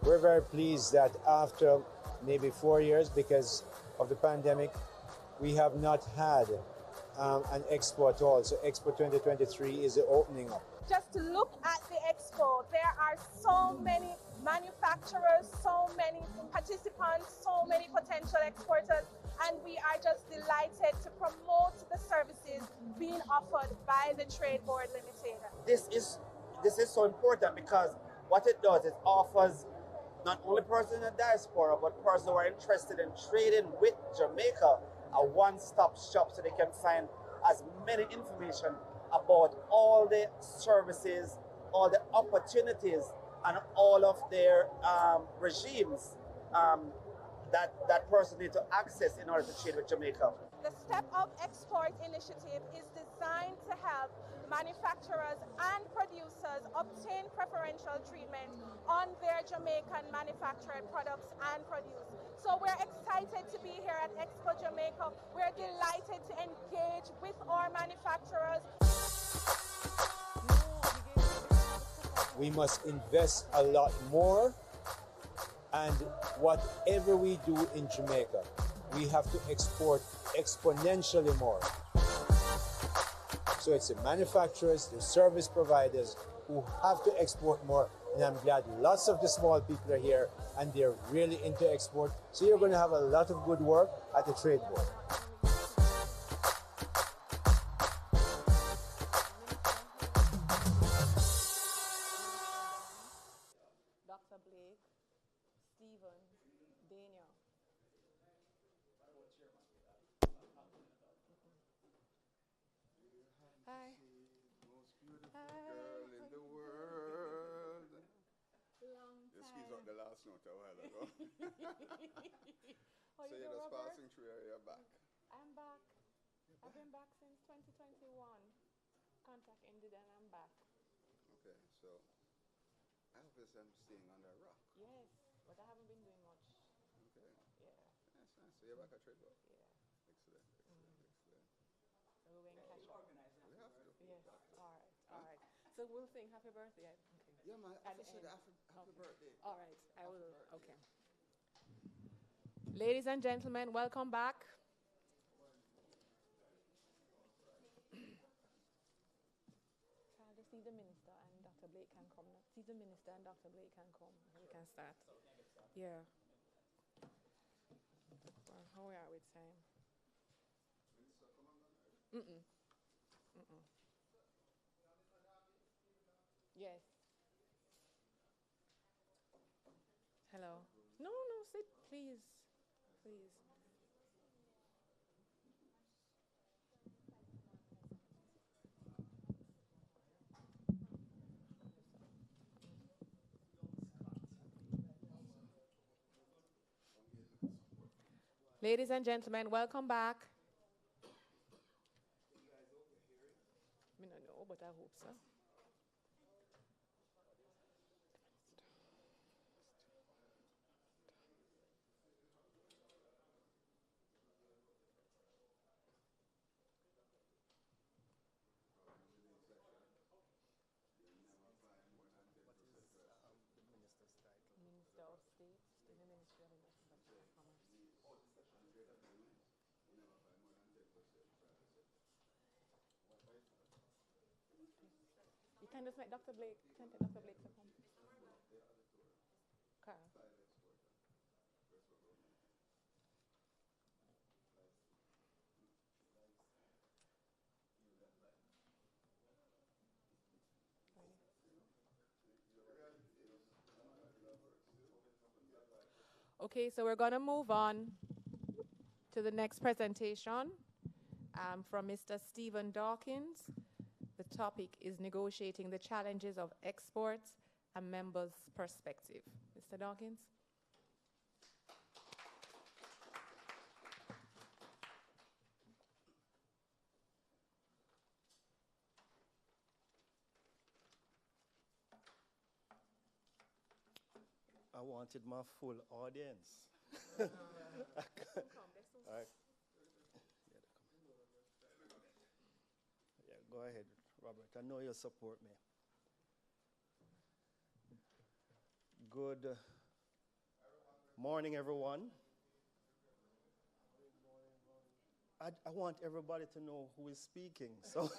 We're very pleased that after maybe 4 years because of the pandemic, we have not had an expo at all. So Expo 2023 is the opening up. Just to look at the expo, there are so many manufacturers, so many participants, so many potential exporters, and we are just delighted to promote the services being offered by the Trade Board Limited. This is so important because what it does, it offers not only persons in the diaspora, but persons who are interested in trading with Jamaica a one-stop shop so they can find as many information about all the services, all the opportunities, and all of their regimes that person need to access in order to trade with Jamaica. The Step Up Export initiative is designed to help manufacturers and producers obtain preferential treatment on their Jamaican manufactured products and produce. So we're excited to be here at Expo Jamaica. We're delighted to engage with our manufacturers. We must invest a lot more, and whatever we do in Jamaica, we have to export exponentially more. So it's the manufacturers, the service providers who have to export more. And I'm glad lots of the small people are here and they're really into export. So you're going to have a lot of good work at the trade board. Dr. Blake, Stephen, Daniel. Hi. Most beautiful girl in the world. Long You time. squeezed out the last note a while ago. How So you you're doing, just Robert? passing through or you're back? I'm back. I've been back since 2021. Contract ended and I'm back. Okay, so I obviously I'm staying under a rock. Yes, but I haven't been doing much. Okay. Yeah. That's nice. So you're back at trade board? Yeah. Excellent, excellent. So we're going to catch up. We have to. Yes. All right. All right. So we'll sing happy birthday. Okay. Yeah, my At the officer, end. happy birthday. All right. I will. Okay. Ladies and gentlemen, welcome back. I'll just see the minister and Dr. Blake can come. See the minister and Dr. Blake can come. We can start. Yeah. Well, how we are with time? Yes. Hello. No, sit, please. Please. Ladies and gentlemen, welcome back. I don't know, but I hope so. Minister of State in the Ministry of Industry and Commerce. You can just make Dr. Blake, you can take Dr. Blake to come. Carl. Okay, so we're going to move on to the next presentation from Mr. Stephen Dawkins. The topic is negotiating the challenges of exports and members' perspective. Mr. Dawkins. I wanted my full audience. Yeah, go ahead, Robert. I know you'll support me. Good morning, everyone. I want everybody to know who is speaking. So,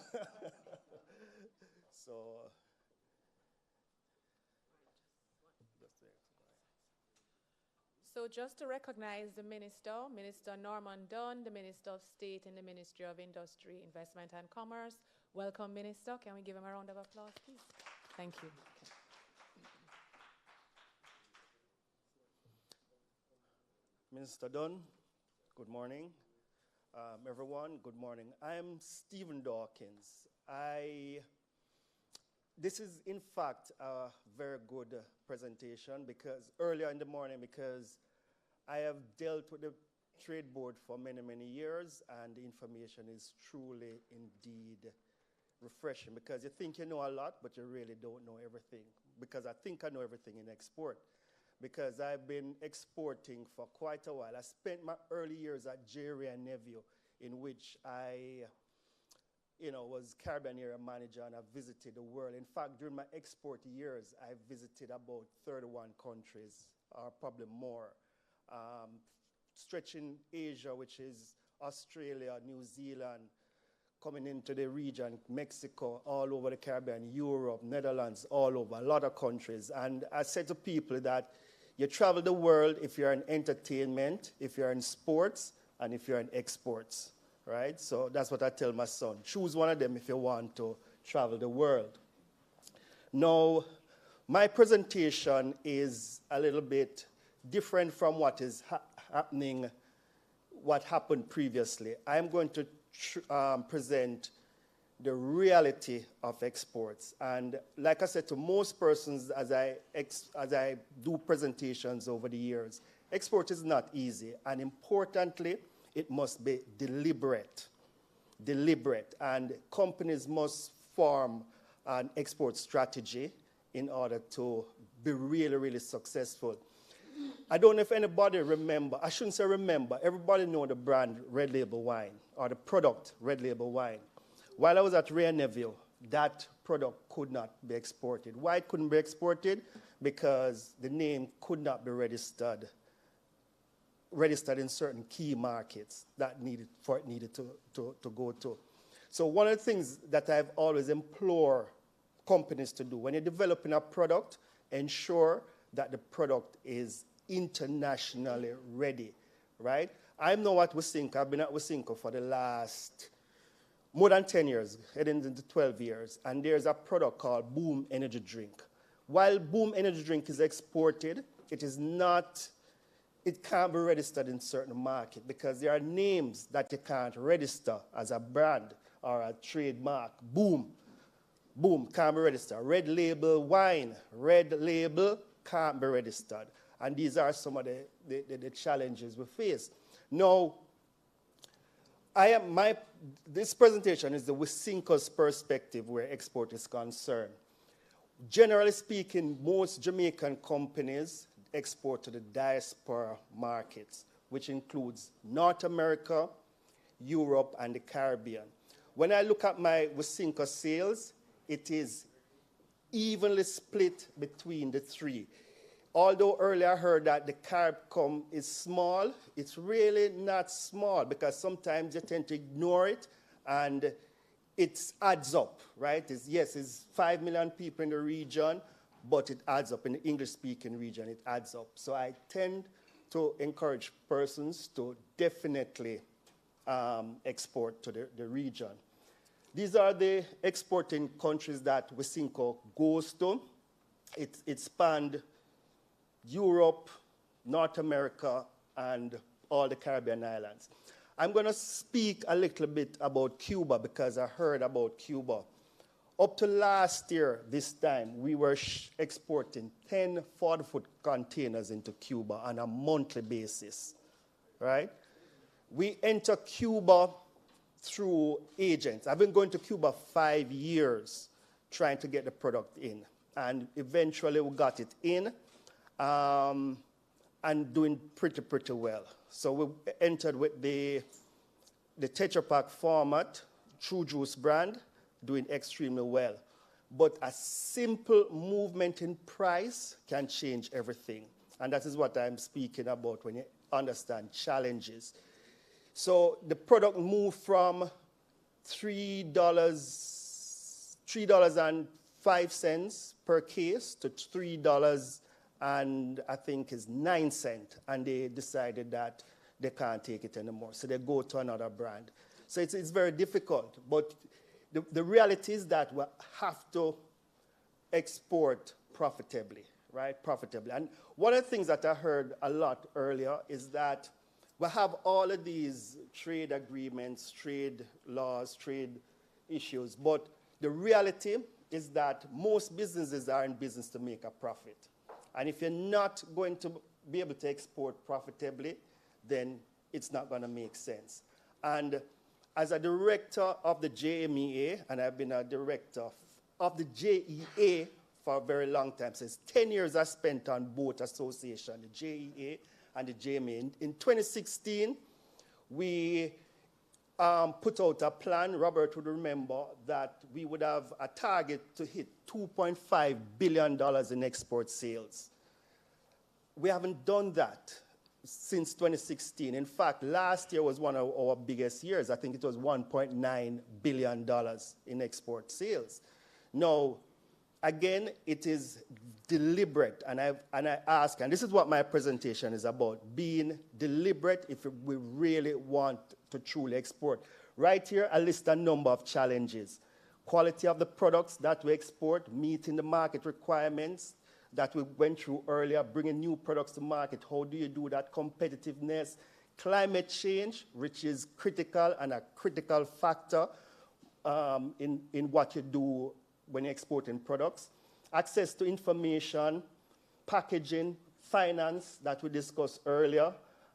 So just to recognize the minister, Minister Norman Dunn, the Minister of State in the Ministry of Industry, Investment and Commerce. Welcome, Minister. Can we give him a round of applause, please? Thank you. Minister Dunn, good morning. Everyone, good morning. I'm Stephen Dawkins. This is, in fact, a very good presentation because earlier in the morning, because I have dealt with the trade board for many, many years, and the information is truly, indeed, refreshing because you think you know a lot, but you really don't know everything. Because I think I know everything in export because I've been exporting for quite a while. I spent my early years at Jerry and Neville, in which I was Caribbean area manager, and I visited the world. In fact, during my export years, I visited about 31 countries, or probably more, stretching Asia, which is Australia, New Zealand, coming into the region, Mexico, all over the Caribbean, Europe, Netherlands, all over, a lot of countries. And I said to people that you travel the world if you're in entertainment, if you're in sports, and if you're in exports, right? So that's what I tell my son. Choose one of them if you want to travel the world. Now, my presentation is a little bit different from what is happening, what happened previously. I'm going to present the reality of exports. And like I said to most persons as I do presentations over the years, export is not easy. And importantly, it must be deliberate. And companies must form an export strategy in order to be really, really successful. I don't know if anybody remember, I shouldn't say remember, everybody know the brand Red Label Wine, or the product Red Label Wine. While I was at Ray Neville, that product could not be exported. Why it couldn't be exported? Because the name could not be registered in certain key markets that needed to go to. So one of the things that I've always implored companies to do, when you're developing a product, ensure that the product is internationally ready, right? I'm now at Wisynco. I've been at Wisynco for the last more than 10 years, heading into 12 years, and there's a product called Boom Energy Drink. While Boom Energy Drink is exported, it can't be registered in certain markets because there are names that you can't register as a brand or a trademark. Boom can't be registered. Red Label Wine, Red Label can't be registered. And these are some of the challenges we face. Now, this presentation is the Wisynco's perspective where export is concerned. Generally speaking, most Jamaican companies export to the diaspora markets, which includes North America, Europe, and the Caribbean. When I look at my Wisynco sales, it is evenly split between the three. Although earlier I heard that the CARIBCOM is small, it's really not small because sometimes you tend to ignore it and it adds up, right? It's 5 million people in the region, but it adds up. In the English-speaking region, it adds up. So I tend to encourage persons to definitely export to the region. These are the exporting countries that Wisynco goes to. It spanned Europe, North America, and all the Caribbean islands. I'm going to speak a little bit about Cuba because I heard about Cuba. Up to last year, this time, we were exporting 10 40-foot containers into Cuba on a monthly basis, right? We enter Cuba through agents. I've been going to Cuba 5 years trying to get the product in, and eventually we got it in. And doing pretty well. So we entered with the Tetra Pak format, True Juice brand, doing extremely well. But a simple movement in price can change everything. And that is what I'm speaking about when you understand challenges. So the product moved from $3.05 per case to $3 and I think is 9 cents, and they decided that they can't take it anymore. So they go to another brand. So it's very difficult, but the reality is that we have to export profitably, right? Profitably. And one of the things that I heard a lot earlier is that we have all of these trade agreements, trade laws, trade issues, but the reality is that most businesses are in business to make a profit. And if you're not going to be able to export profitably, then it's not going to make sense. And as a director of the JMEA, and I've been a director of the JEA for a very long time, since 10 years I spent on both associations, the JEA and the JMEA. In 2016, we put out a plan, Robert would remember, that we would have a target to hit $2.5 billion in export sales. We haven't done that. since 2016. In fact, last year was one of our biggest years. I think it was $1.9 billion in export sales. Now, again, it is deliberate, and I ask, and this is what my presentation is about, being deliberate if we really want to truly export. Right here, I list a number of challenges. Quality of the products that we export, meeting the market requirements that we went through earlier, bringing new products to market. How do you do that? Competitiveness, climate change, which is critical and a critical factor in what you do when you're exporting products. Access to information, packaging, finance that we discussed earlier,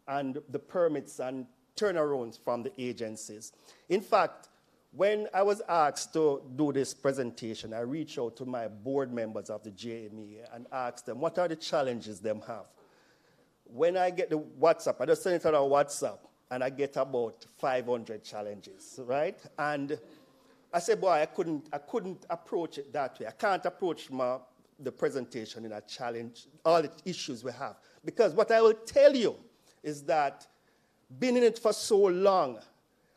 and the permits and turnarounds from the agencies. In fact, when I was asked to do this presentation, I reached out to my board members of the JME and asked them, what are the challenges them have? When I get the WhatsApp, I just send it on a WhatsApp, and I get about 500 challenges, right? And I said, boy, I couldn't approach it that way. I can't approach the presentation in a challenge, all the issues we have. Because what I will tell you is that being in it for so long,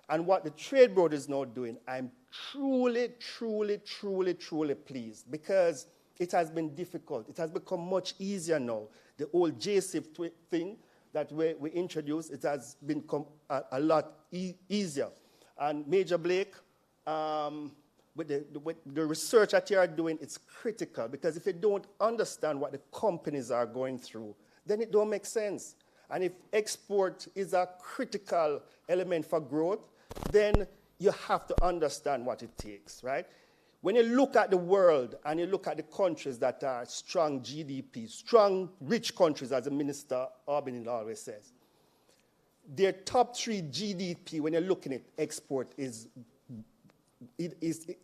and what the Trade Board is now doing, I'm truly, truly, truly, truly pleased, because it has been difficult. It has become much easier now. The old JSIF thing that we introduced, it has become a lot easier. And Major Blake, with the research that you are doing, it's critical, because if you don't understand what the companies are going through, then it don't make sense. And if export is a critical element for growth, then you have to understand what it takes, right? When you look at the world and you look at the countries that are strong GDP, strong, rich countries, as the Minister Albany always says, their top 3 GDP, when you're looking at export, is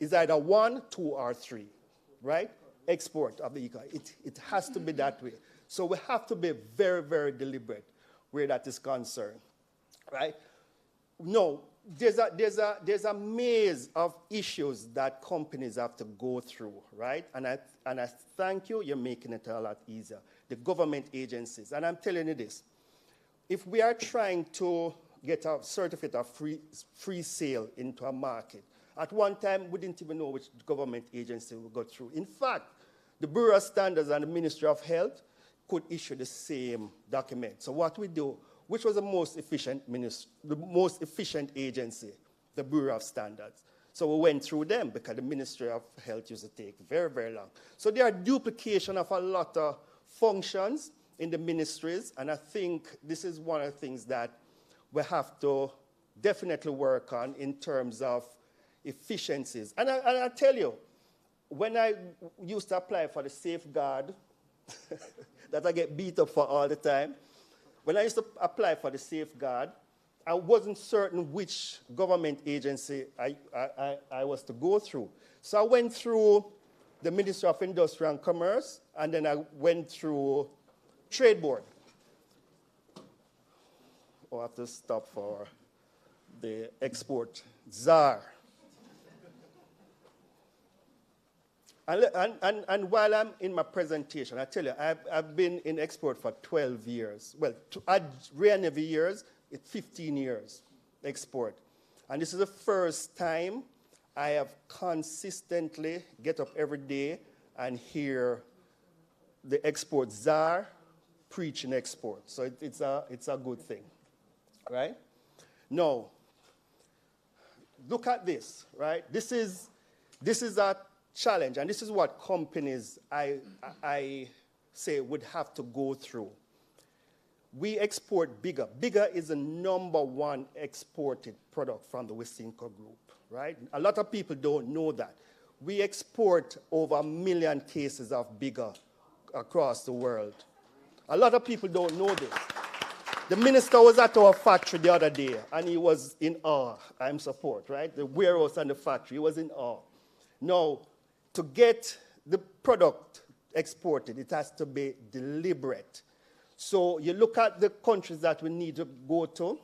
either 1, 2, or 3, right? Export of the economy. It has to be that way. So we have to be very, very deliberate where that is concerned, right? No, there's a maze of issues that companies have to go through, right? And I thank you, you're making it a lot easier. The government agencies, and I'm telling you this, if we are trying to get a certificate of free sale into a market, at one time we didn't even know which government agency we go through. In fact, the Bureau of Standards and the Ministry of Health could issue the same document. So what we do, which was the most efficient agency, the Bureau of Standards. So we went through them because the Ministry of Health used to take very, very long. So there are duplication of a lot of functions in the ministries, and I think this is one of the things that we have to definitely work on in terms of efficiencies. And I tell you, when I used to apply for the safeguard that I get beat up for all the time, when I used to apply for the safeguard, I wasn't certain which government agency I was to go through. So I went through the Ministry of Industry and Commerce, and then I went through Trade Board. I'll have to stop for the export czar. And while I'm in my presentation, I tell you, I've been in export for 12 years. Well, to add re-navy years, it's 15 years export. And this is the first time I have consistently get up every day and hear the export czar preaching export. So it's a good thing, right? Now, look at this, right? This is a challenge, and this is what companies I say would have to go through. We export bigger. Bigger is the #1 exported product from the West Inco Group, right? A lot of people don't know that. We export over 1 million cases of bigger across the world. A lot of people don't know this. The minister was at our factory the other day, and he was in awe. I'm support, right? The warehouse and the factory, he was in awe. Now, to get the product exported, it has to be deliberate. So you look at the countries that we need to go to,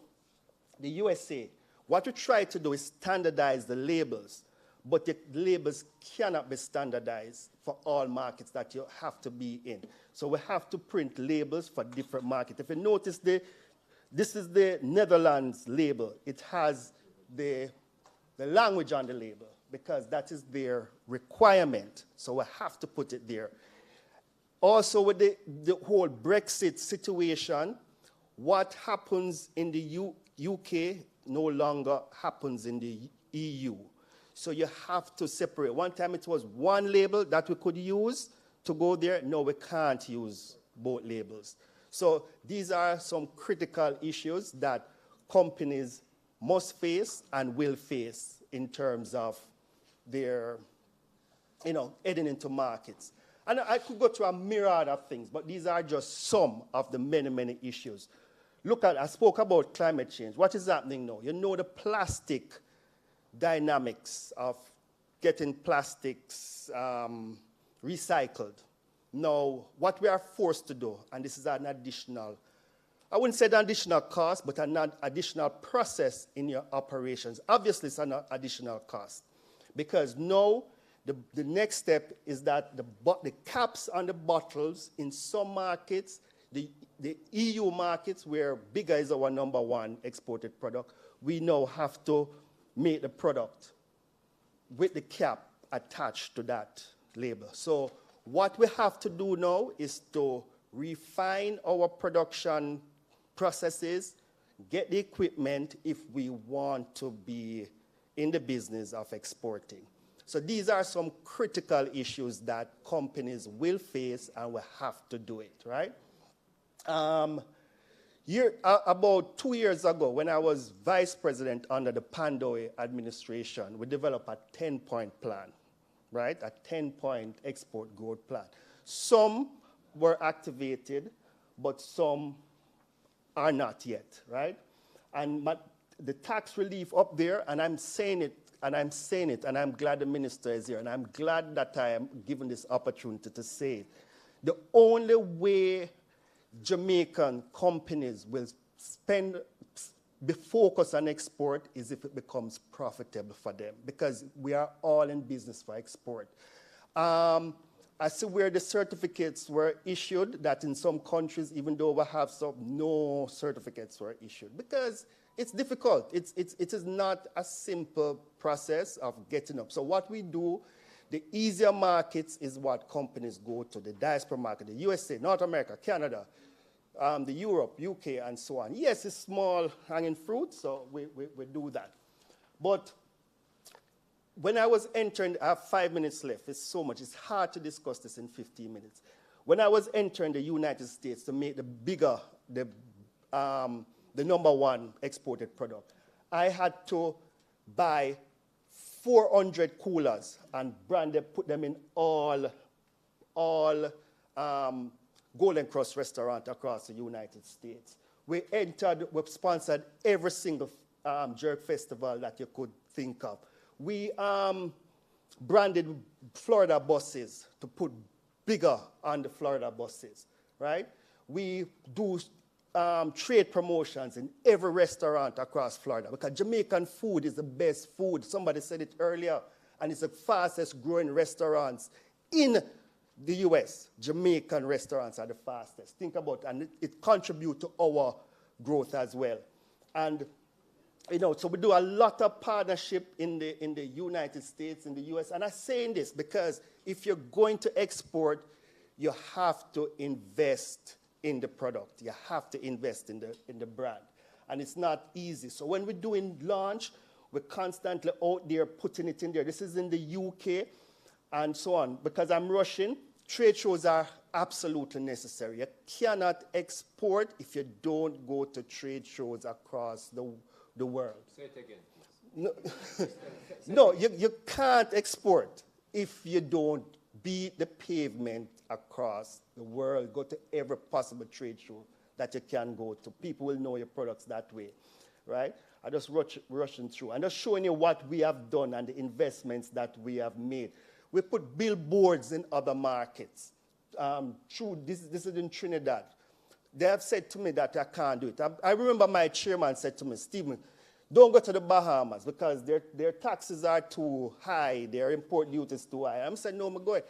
the USA. What we try to do is standardize the labels, but the labels cannot be standardized for all markets that you have to be in. So we have to print labels for different markets. If you notice, this is the Netherlands label. It has the language on the label because that is their requirement. So we have to put it there. Also, with the whole Brexit situation, what happens in the UK no longer happens in the EU. So you have to separate. One time it was one label that we could use to go there. No, we can't use both labels. So these are some critical issues that companies must face and will face in terms of their, heading into markets. And I could go through a myriad of things, but these are just some of the many, many issues. I spoke about climate change. What is happening now? You know the plastic dynamics of getting plastics recycled. Now, what we are forced to do, and this is an additional, I wouldn't say an additional cost, but an additional process in your operations. Obviously, it's an additional cost because now the next step is that the caps on the bottles in some markets, the EU markets where bigger is our number one exported product, we now have to make the product with the cap attached to that label. So what we have to do now is to refine our production processes, get the equipment if we want to be in the business of exporting. So these are some critical issues that companies will face and will have to do it, right? About 2 years ago, when I was vice president under the Pandoy administration, we developed a 10-point plan, right? A 10-point export growth plan. Some were activated, but some are not yet, right? And the tax relief up there, and I'm saying it, and I'm glad the minister is here, and I'm glad that I am given this opportunity to say it. The only way Jamaican companies will be focused on export is if it becomes profitable for them, because we are all in business for export. I see where the certificates were issued, that in some countries, even though we have some, no certificates were issued, because it's difficult. It is not a simple process of getting up. So what we do, the easier markets is what companies go to, the diaspora market, the USA, North America, Canada, the Europe, UK, and so on. Yes, it's small hanging fruit, so we do that. But when I was entering, I have 5 minutes left. It's so much. It's hard to discuss this in 15 minutes. When I was entering the United States to make the number one exported product, I had to buy 400 coolers and put them in all Golden Cross restaurants across the United States. We sponsored every single jerk festival that you could think of. We branded Florida buses to put bigger on the Florida buses, right? We do trade promotions in every restaurant across Florida because Jamaican food is the best food. Somebody said it earlier, and it's the fastest growing restaurants in the US. Jamaican restaurants are the fastest. Think about it, and it contributes to our growth as well. And so we do a lot of partnership in the United States, in the US, and I'm saying this because if you're going to export, you have to invest in the product. You have to invest in the brand. And it's not easy. So when we're doing launch, we're constantly out there putting it in there. This is in the UK and so on. Because I'm rushing, trade shows are absolutely necessary. You cannot export if you don't go to trade shows across the world. Say it again. No, you can't export if you don't beat the pavement across the world. Go to every possible trade show that you can go to. People will know your products that way, right? I just rushing through. I'm just showing you what we have done and the investments that we have made. We put billboards in other markets. This is in Trinidad. They have said to me that I can't do it. I remember my chairman said to me, Stephen, don't go to the Bahamas because their taxes are too high, their import duties too high. I'm saying, no, I'm going.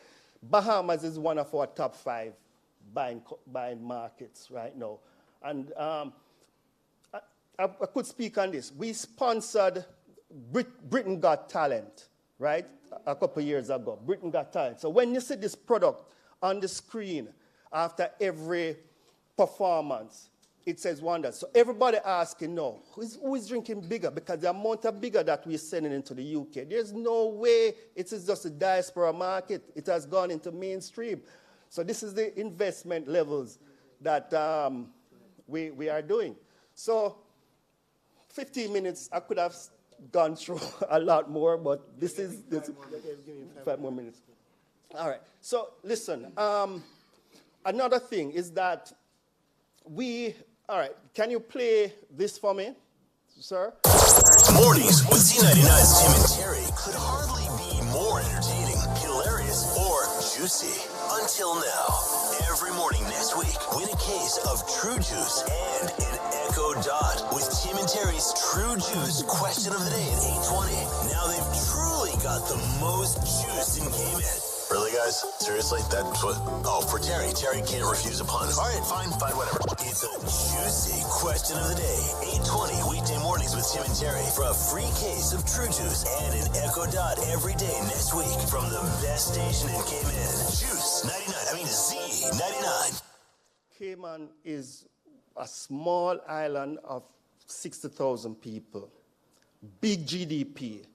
Bahamas is one of our top 5 buying markets right now. And I could speak on this. We sponsored Britain Got Talent, right, a couple years ago. Britain Got Talent. So when you see this product on the screen after every performance, it says wonders. So everybody asking now, who is drinking bigger? Because the amount of bigger that we're sending into the UK, there's no way it is just a diaspora market. It has gone into mainstream. So this is the investment levels that we are doing. So 15 minutes, I could have gone through a lot more, but this is 5 more minutes. All right. So listen, another thing is that all right, can you play this for me, sir? Mornings with Z99's Tim and Terry could hardly be more entertaining, hilarious, or juicy. Until now. Every morning next week, win a case of True Juice and an Echo Dot with Tim and Terry's True Juice question of the day at 8:20. Now they've truly got the most juice in Cayman. Really, guys? Seriously? That's what... Oh, for Terry. Terry can't refuse a pun. All right, fine, whatever. It's a juicy question of the day. 8:20 weekday mornings with Tim and Terry for a free case of True Juice and an Echo Dot every day next week from the best station in Cayman. Juice 99. Z99. Cayman is a small island of 60,000 people. Big GDP.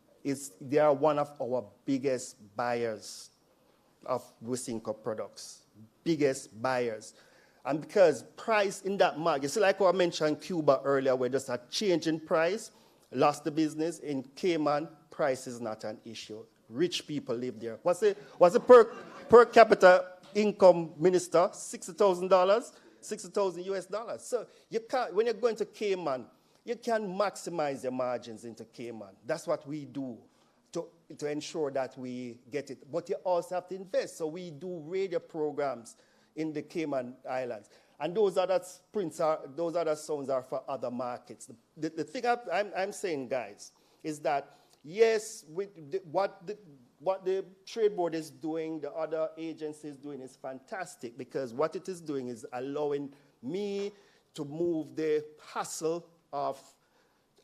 They are one of our biggest buyers of Wisynco products, biggest buyers. And because price in that market, so like I mentioned Cuba earlier, where just a change in price, lost the business. In Cayman, price is not an issue. Rich people live there. What's the per capita income, minister? $60,000, 60,000 US dollars. So you can't, when you're going to Cayman, you can maximize your margins into Cayman. That's what we do to ensure that we get it. But you also have to invest. So we do radio programs in the Cayman Islands. And those other sounds are for other markets. The thing I'm saying, guys, is that, yes, what the Trade Board is doing, the other agencies doing is fantastic, because what it is doing is allowing me to move the hassle of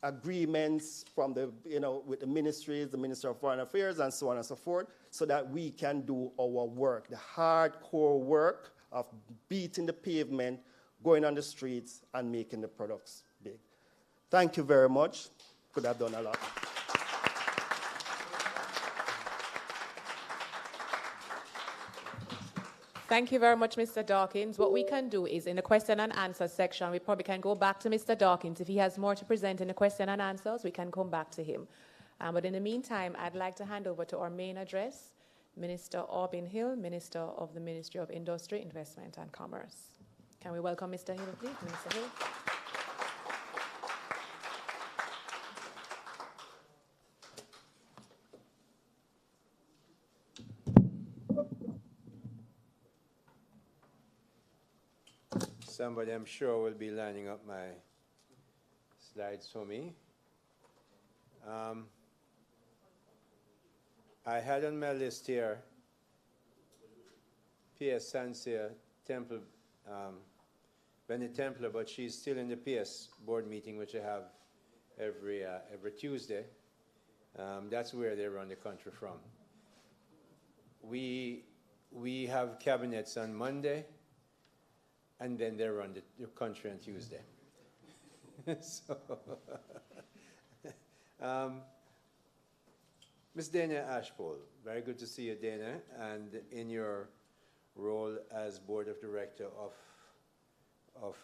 agreements from with the ministries, the Minister of Foreign Affairs, and so on and so forth, so that we can do our work, the hardcore work of beating the pavement, going on the streets, and making the products big. Thank you very much. Could have done a lot. Thank you very much, Mr. Dawkins. What we can do is in the question and answer section, we probably can go back to Mr. Dawkins. If he has more to present in the question and answers, we can come back to him. But in the meantime, I'd like to hand over to our main address, Minister Aubin Hill, Minister of the Ministry of Industry, Investment and Commerce. Can we welcome Mr. Hill, please? Minister Hill. Somebody, I'm sure, will be lining up my slides for me. I had on my list here PS Sansia Temple, Benny Templar, but she's still in the PS board meeting, which I have every Tuesday. That's where they run the country from. We have cabinets on Monday, and then they run the country on Tuesday. So, Ms. Dana Ashpole, very good to see you, Dana, and in your role as Board of Director of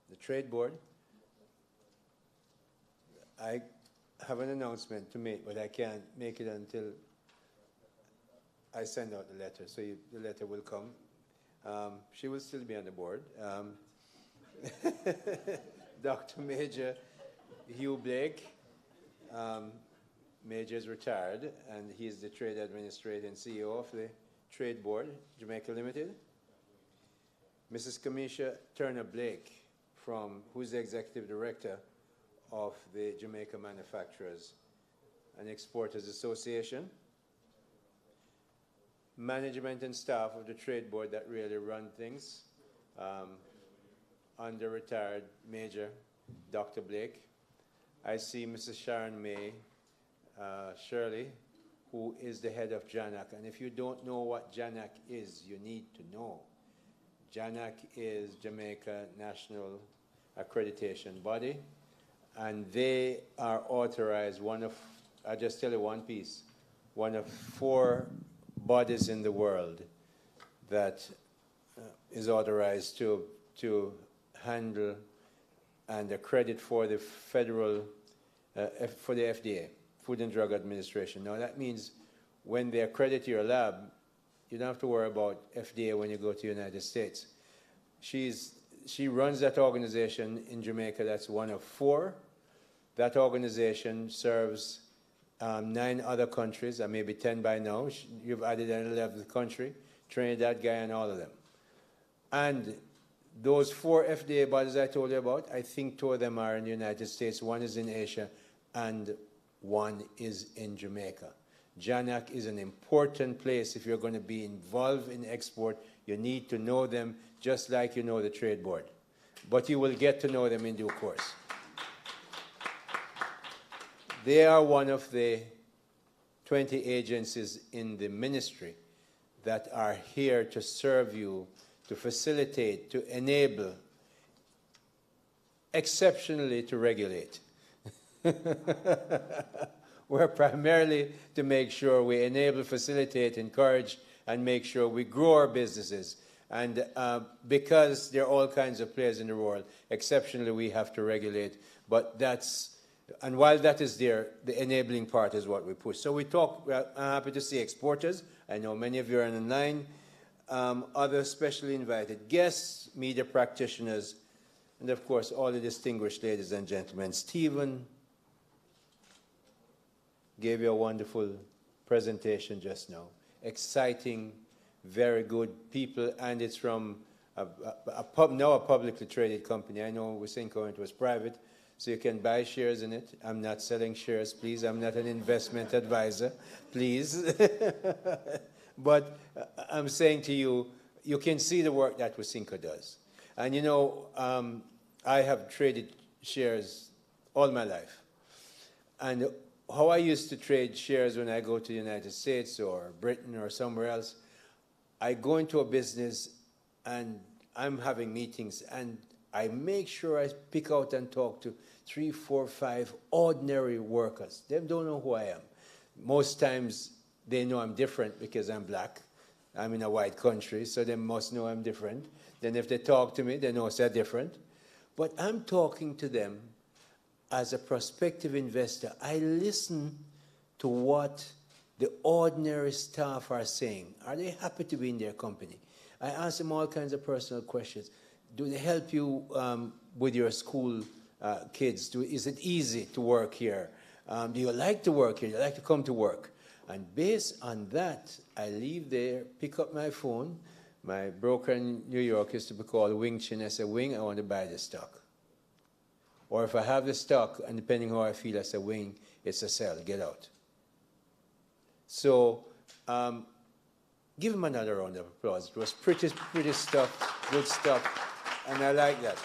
the Trade Board. I have an announcement to make, but I can't make it until I send out the letter, so the letter will come. She will still be on the board. Dr. Major Hugh Blake. Major is retired, and he is the Trade Administrator and CEO of the Trade Board, Jamaica Limited. Mrs. Kamisha Turner Blake, who's the Executive Director of the Jamaica Manufacturers and Exporters Association, management and staff of the trade board that really run things, under retired Major Dr. Blake. I see Mrs. Sharon May Shirley, who is the head of JANAC. And if you don't know what JANAC is, you need to know. JANAC is Jamaica National Accreditation Body, and they are authorized, I'll just tell you one piece, one of 4 bodies in the world that is authorized to handle and accredit for the federal, for the FDA, Food and Drug Administration. Now that means when they accredit your lab, you don't have to worry about FDA when you go to the United States. She runs that organization in Jamaica. That's one of 4. That organization serves 9 other countries, and maybe 10 by now. You've added an 11th country, Trinidad, Guyana, all of them. And those 4 FDA bodies I told you about, I think 2 of them are in the United States, 1 is in Asia, and 1 is in Jamaica. JANAC is an important place if you're going to be involved in export. You need to know them just like you know the trade board. But you will get to know them in due course. They are one of the 20 agencies in the ministry that are here to serve you, to facilitate, to enable, exceptionally to regulate. We're primarily to make sure we enable, facilitate, encourage, and make sure we grow our businesses. And because there are all kinds of players in the world, exceptionally we have to regulate. But that's, and while that is there, the enabling part is what we push. So we talk, I'm happy to see exporters. I know many of you are online. Other specially invited guests, media practitioners, and of course all the distinguished ladies and gentlemen. Stephen gave you a wonderful presentation just now. Exciting, very good people, and it's from now a publicly traded company. I know Wisynco it was private, so you can buy shares in it. I'm not selling shares, please. I'm not an investment advisor, please. But I'm saying to you, you can see the work that Wisynco does. And you know, I have traded shares all my life. And how I used to trade shares when I go to the United States or Britain or somewhere else, I go into a business and I'm having meetings and I make sure I pick out and talk to 3, 4, 5 ordinary workers. They don't know who I am. Most times they know I'm different because I'm black. I'm in a white country, so they must know I'm different. Then if they talk to me, they know they're different. But I'm talking to them as a prospective investor. I listen to what the ordinary staff are saying. Are they happy to be in their company? I ask them all kinds of personal questions. Do they help you with your school kids? Is it easy to work here? Do you like to work here? Do you like to come to work? And based on that, I leave there, pick up my phone. My broker in New York used to be called Wing Chin. I say, Wing, I want to buy the stock. Or if I have the stock, and depending how I feel, I say, Wing, it's a sell, get out. So give him another round of applause. It was pretty stuff, good stuff, and I like that.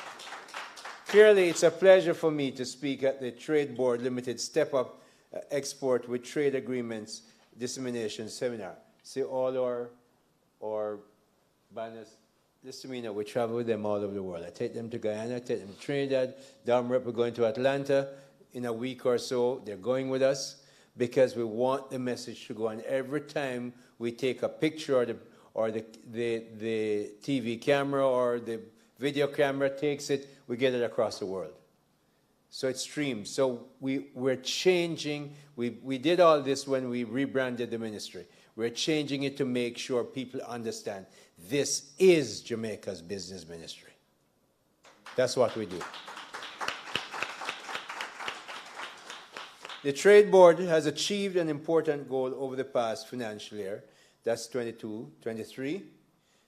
Clearly, it's a pleasure for me to speak at the Trade Board Limited Step Up Export with Trade Agreements Dissemination Seminar. See all our banners. Listen to me now, we travel with them all over the world. I take them to Guyana, I take them to Trinidad. We're going to Atlanta in a week or so. They're going with us because we want the message to go on. Every time we take a picture or the TV camera or the video camera takes it, we get it across the world. So it's streamed. So we're changing. We did all this when we rebranded the ministry. We're changing it to make sure people understand this is Jamaica's business ministry. That's what we do. The Trade Board has achieved an important goal over the past financial year. That's 22-23.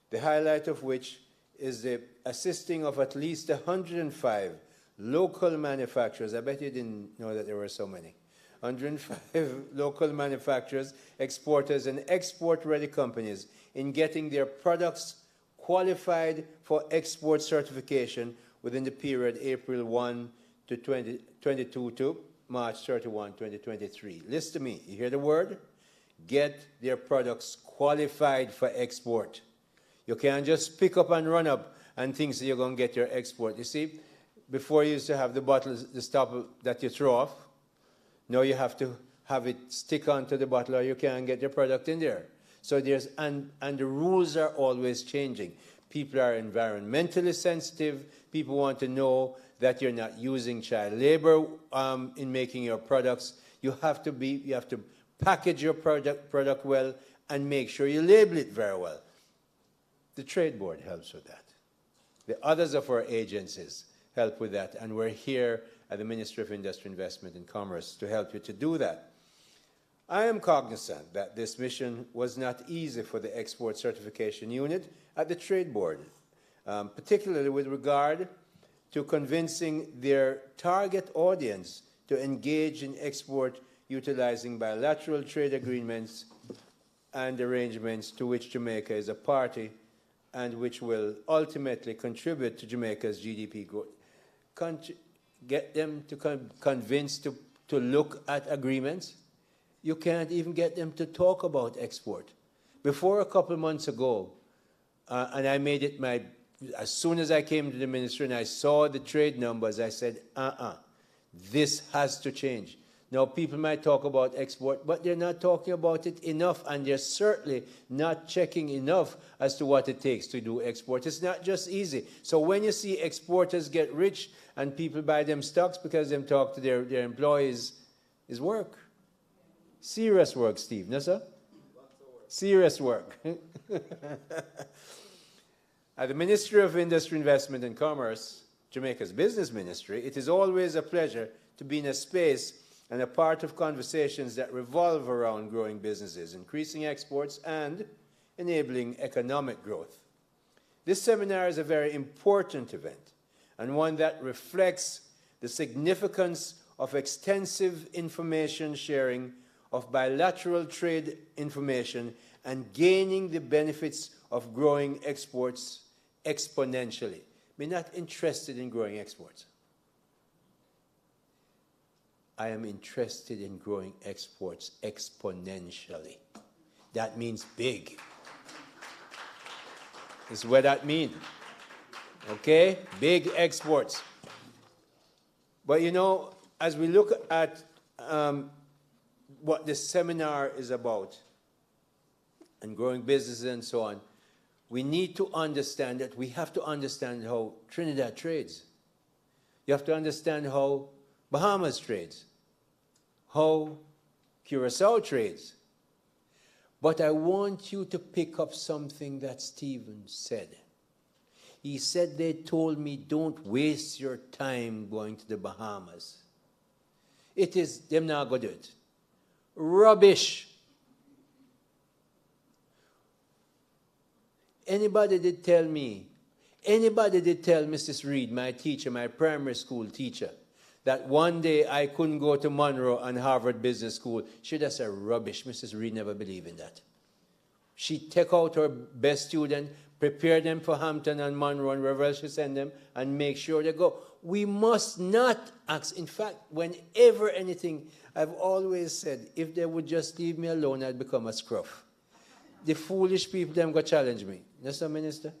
The highlight of which is the assisting of at least 105 local manufacturers. I bet you didn't know that there were so many. 105 local manufacturers, exporters, and export-ready companies in getting their products qualified for export certification within the period April 1 to 2022 to March 31, 2023. Listen to me. You hear the word? Get their products qualified for export. You can't just pick up and run up and think that you're going to get your export. You see, before you used to have the bottles, the stopper that you throw off. Now you have to have it stick onto the bottle or you can't get your product in there. So there's, and the rules are always changing. People are environmentally sensitive. People want to know that you're not using child labor in making your products. You have to package your product well and make sure you label it very well. The Trade Board helps with that. The others of our agencies help with that, and we're here at the Ministry of Industry, Investment and Commerce to help you to do that. I am cognizant that this mission was not easy for the Export Certification Unit at the Trade Board, particularly with regard to convincing their target audience to engage in export utilizing bilateral trade agreements and arrangements to which Jamaica is a party and which will ultimately contribute to Jamaica's GDP growth. Get them to convince to look at agreements. You can't even get them to talk about export. Before a couple of months ago, and I made it my, as soon as I came to the ministry and I saw the trade numbers, I said, this has to change. Now, people might talk about export, but they're not talking about it enough, and they're certainly not checking enough as to what it takes to do export. It's not just easy. So when you see exporters get rich and people buy them stocks because they talk to their employees, is work. Serious work, Steve. No, sir? Serious work. At the Ministry of Industry, Investment and Commerce, Jamaica's business ministry, it is always a pleasure to be in a space and a part of conversations that revolve around growing businesses, increasing exports, and enabling economic growth. This seminar is a very important event, and one that reflects the significance of extensive information sharing, of bilateral trade information, and gaining the benefits of growing exports exponentially. We're not interested in growing exports. I am interested in growing exports exponentially. That means big. Is what that means. Okay? Big exports. But you know, as we look at what this seminar is about, and growing businesses and so on, we need to understand that we have to understand how Trinidad trades. You have to understand how Bahamas trades, how Curacao trades. But I want you to pick up something that Stephen said. He said they told me, don't waste your time going to the Bahamas. It is, them not going to do it. Rubbish. Anybody did tell Mrs. Reed, my teacher, my primary school teacher, that one day I couldn't go to Monroe and Harvard Business School. She'd have said, rubbish. Mrs. Reed never believed in that. She'd take out her best student, prepare them for Hampton and Monroe and wherever else she send them, and make sure they go. We must not ask. In fact, whenever anything, I've always said, if they would just leave me alone, I'd become a scruff. The foolish people, them go challenge me. Yes, sir, Minister?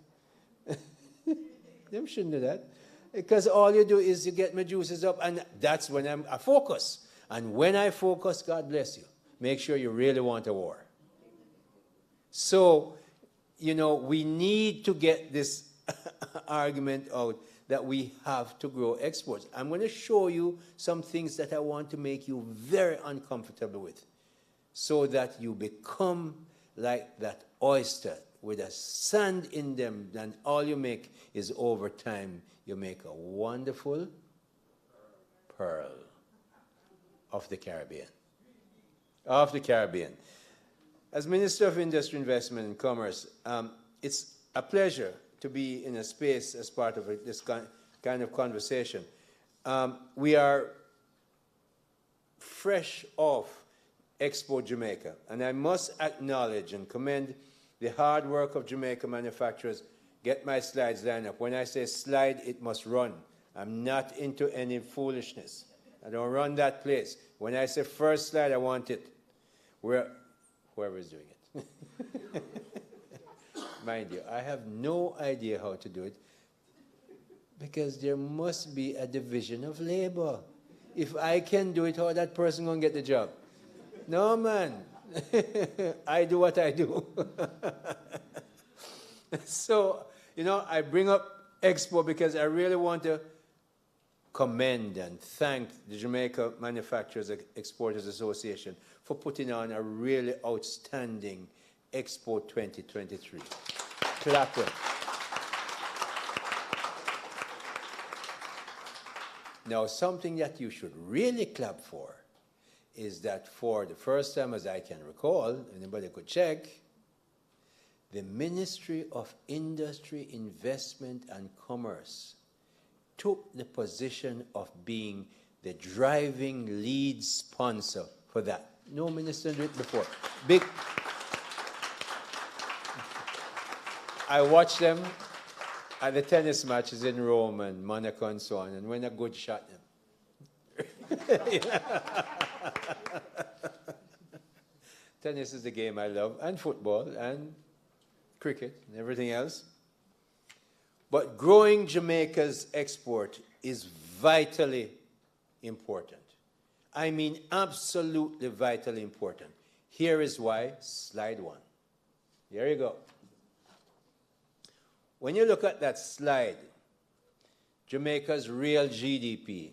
Them shouldn't do that. Because all you do is you get my juices up, and that's when I focus. And when I focus, God bless you. Make sure you really want a war. So, you know, we need to get this argument out that we have to grow exports. I'm going to show you some things that I want to make you very uncomfortable with, so that you become like that oyster with a sand in them, and all you make is over time, you make a wonderful pearl of the Caribbean. Of the Caribbean. As Minister of Industry, Investment and Commerce, it's a pleasure to be in a space as part of this kind of conversation. we are fresh off Expo Jamaica, and I must acknowledge and commend the hard work of Jamaica manufacturers. Get my slides lined up. When I say slide, it must run. I'm not into any foolishness. I don't run that place. When I say first slide, I want it. Whoever is doing it. Mind you, I have no idea how to do it because there must be a division of labor. If I can do it, how that person going to get the job? No, man. I do what I do. So, you know, I bring up Expo because I really want to commend and thank the Jamaica Manufacturers Exporters Association for putting on a really outstanding Expo 2023. Clap it. Now, something that you should really clap for is that for the first time, as I can recall, anybody could check, the Ministry of Industry, Investment and Commerce took the position of being the driving lead sponsor for that. No minister did it before. Big. I watched them at the tennis matches in Rome and Monaco and so on, and when a good shot them. Tennis is the game I love, and football, and cricket, and everything else. But growing Jamaica's export is vitally important. I mean, absolutely vitally important. Here is why. Slide 1. There you go. When you look at that slide, Jamaica's real GDP,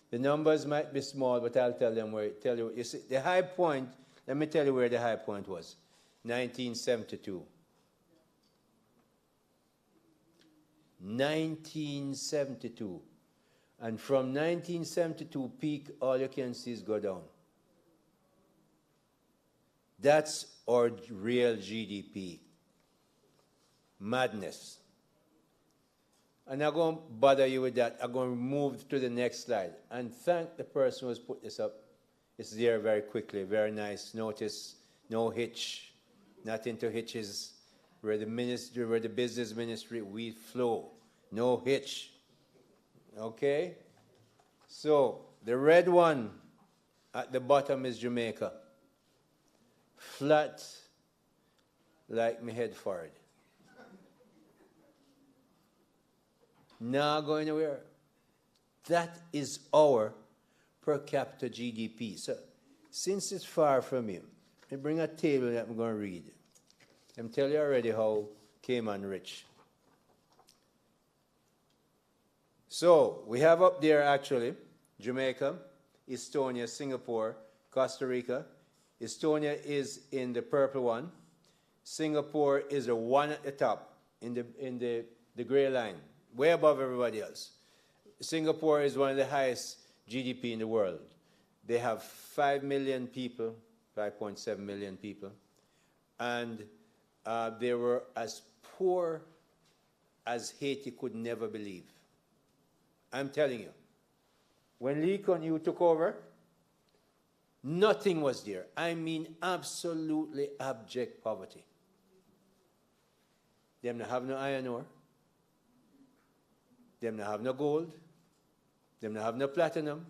the numbers might be small, but I'll tell you. You see, the high point, let me tell you where the high point was. 1972. 1972. And from 1972 peak, all you can see is go down. That's our real GDP. Madness. And I'm going to bother you with that. I'm going to move to the next slide and thank the person who's put this up. It's there very quickly, very nice. Notice, no hitch, not into hitches. We're the ministry, we're the business ministry, we flow. No hitch. Okay? So, the red one at the bottom is Jamaica. Flat, like my head forward. Not going anywhere. That is our per capita GDP. So, since it's far from you, I bring a table that I'm going to read. I'm telling you already how Cayman rich. So, we have up there actually Jamaica, Estonia, Singapore, Costa Rica. Estonia is in the purple one. Singapore is the one at the top in the gray line, way above everybody else. Singapore is one of the highest GDP in the world. They have 5 million people, 5.7 million people, and they were as poor as Haiti could never believe. I'm telling you. When Lee Kuan Yew took over, nothing was there. I mean, absolutely abject poverty. Them not have no iron ore. Them not have no gold. Them not have no platinum.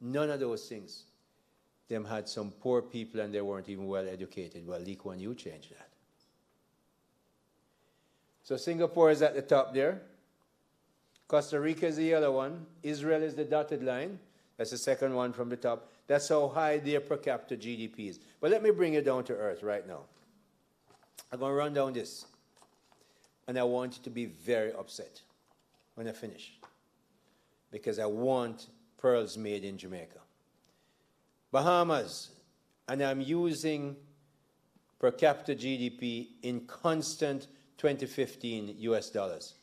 None of those things. Them had some poor people and they weren't even well educated. Well, Lee Kuan Yew changed that. So Singapore is at the top there. Costa Rica is the yellow one. Israel is the dotted line. That's the second one from the top. That's how high their per capita GDP is. But let me bring it down to earth right now. I'm going to run down this. And I want you to be very upset when I finish. Because I want pearls made in Jamaica. Bahamas, and I'm using per capita GDP in constant 2015 US dollars.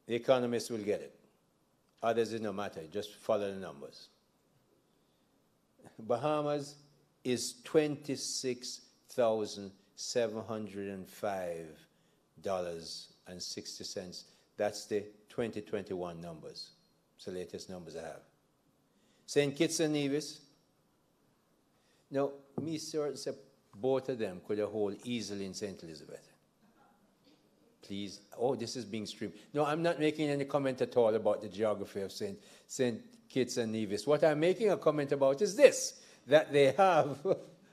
The economists will get it. Others, it no matter. Just follow the numbers. Bahamas is $26,705.60. That's the 2021 numbers. It's the latest numbers I have. St. Kitts and Nevis. Now, me certain say both of them could hold easily in St. Elizabeth. Please. Oh, this is being streamed. No, I'm not making any comment at all about the geography of St. Kitts and Nevis. What I'm making a comment about is this, that they have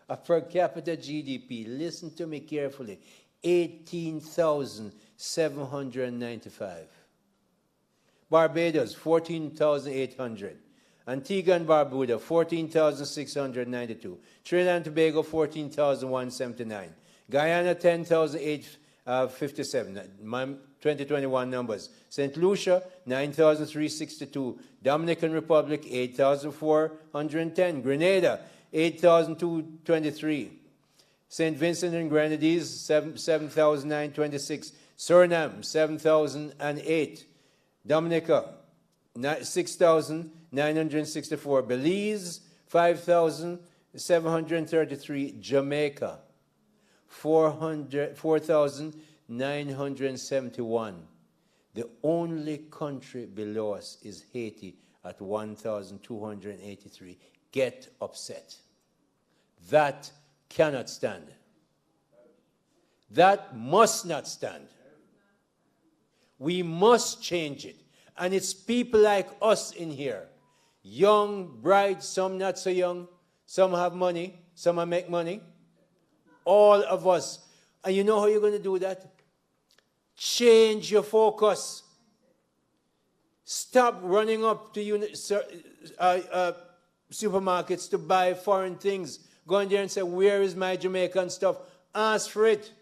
a per capita GDP, listen to me carefully, 18,795. Barbados, 14,800. Antigua and Barbuda, 14,692. Trinidad and Tobago, 14,179. Guyana, 10,857. 2021 numbers. St. Lucia, 9,362. Dominican Republic, 8,410. Grenada, 8,223. St. Vincent and Grenadines, 7,926. Suriname, 7,008. Dominica, 6,964. Belize, 5,733. Jamaica, 4,971. The only country below us is Haiti at 1,283. Get upset. That cannot stand. That must not stand. We must change it. And it's people like us in here. Young, bright, some not so young. Some have money. Some make money. All of us. And you know how you're going to do that? Change your focus. Stop running up to supermarkets to buy foreign things. Go in there and say, where is my Jamaican stuff? Ask for it.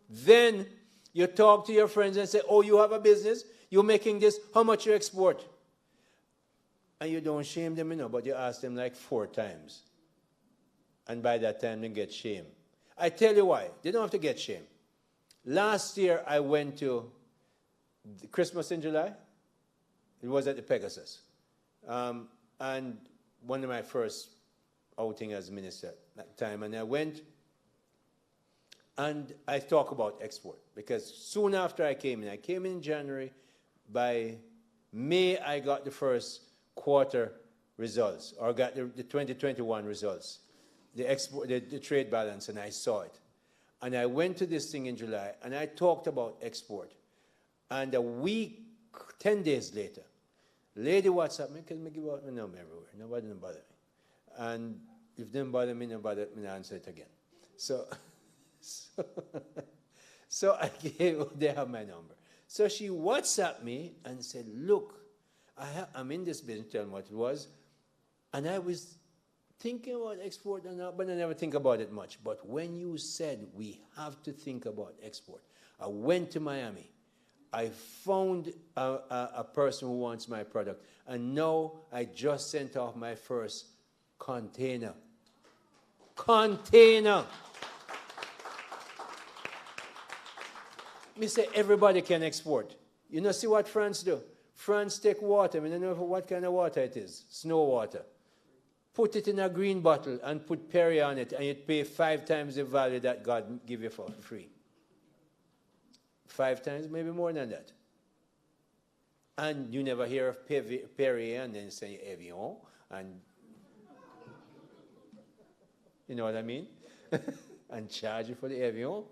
Then you talk to your friends and say, oh, you have a business? You're making this? How much you export? And you don't shame them, but you ask them like 4 times. And by that time, they get shame. I tell you why. They don't have to get shame. Last year, I went to Christmas in July. It was at the Pegasus. And one of my first outing as minister at that time. And I went and I talk about export. Because soon after I came in January. By May, I got the first quarter results, or got the 2021 results, the trade balance, and I saw it. And I went to this thing in July, and I talked about export. And a week, 10 days later, lady WhatsApp me, because I give out my number everywhere. Nobody don't bother me. And if they don't bother me, nobody me answer it again. So I gave, they have my number. So she WhatsApped me and said, look, I'm in this business, tell me what it was. And I was thinking about export, but I never think about it much. But when you said we have to think about export, I went to Miami. I found a person who wants my product. And now I just sent off my first container. Container! Me say everybody can export. You know, see what France do? France take water. I don't know what kind of water it is. Snow water. Put it in a green bottle and put Perrier on it, and you'd pay 5 times the value that God give you for free. 5 times, maybe more than that. And you never hear of Perrier and then say Evian, and you know what I mean? And charge you for the Evian.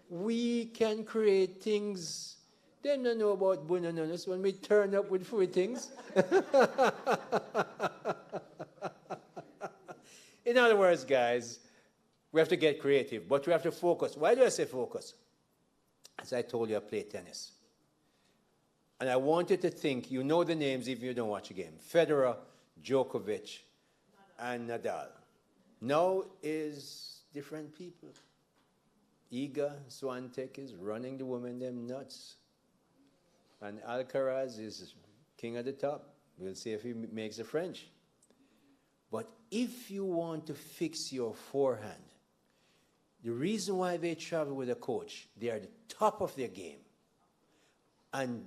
We can create things. They don't know about bananas when we turn up with free things. In other words, guys, we have to get creative, but we have to focus. Why do I say focus? As I told you, I play tennis. And I want you to think, you know the names even if you don't watch a game. Federer, Djokovic, and Nadal. Now is different people. Iga Swiatek is running the women them nuts. And Alcaraz is king at the top. We'll see if he makes the French. But if you want to fix your forehand, the reason why they travel with a coach, they are the top of their game. And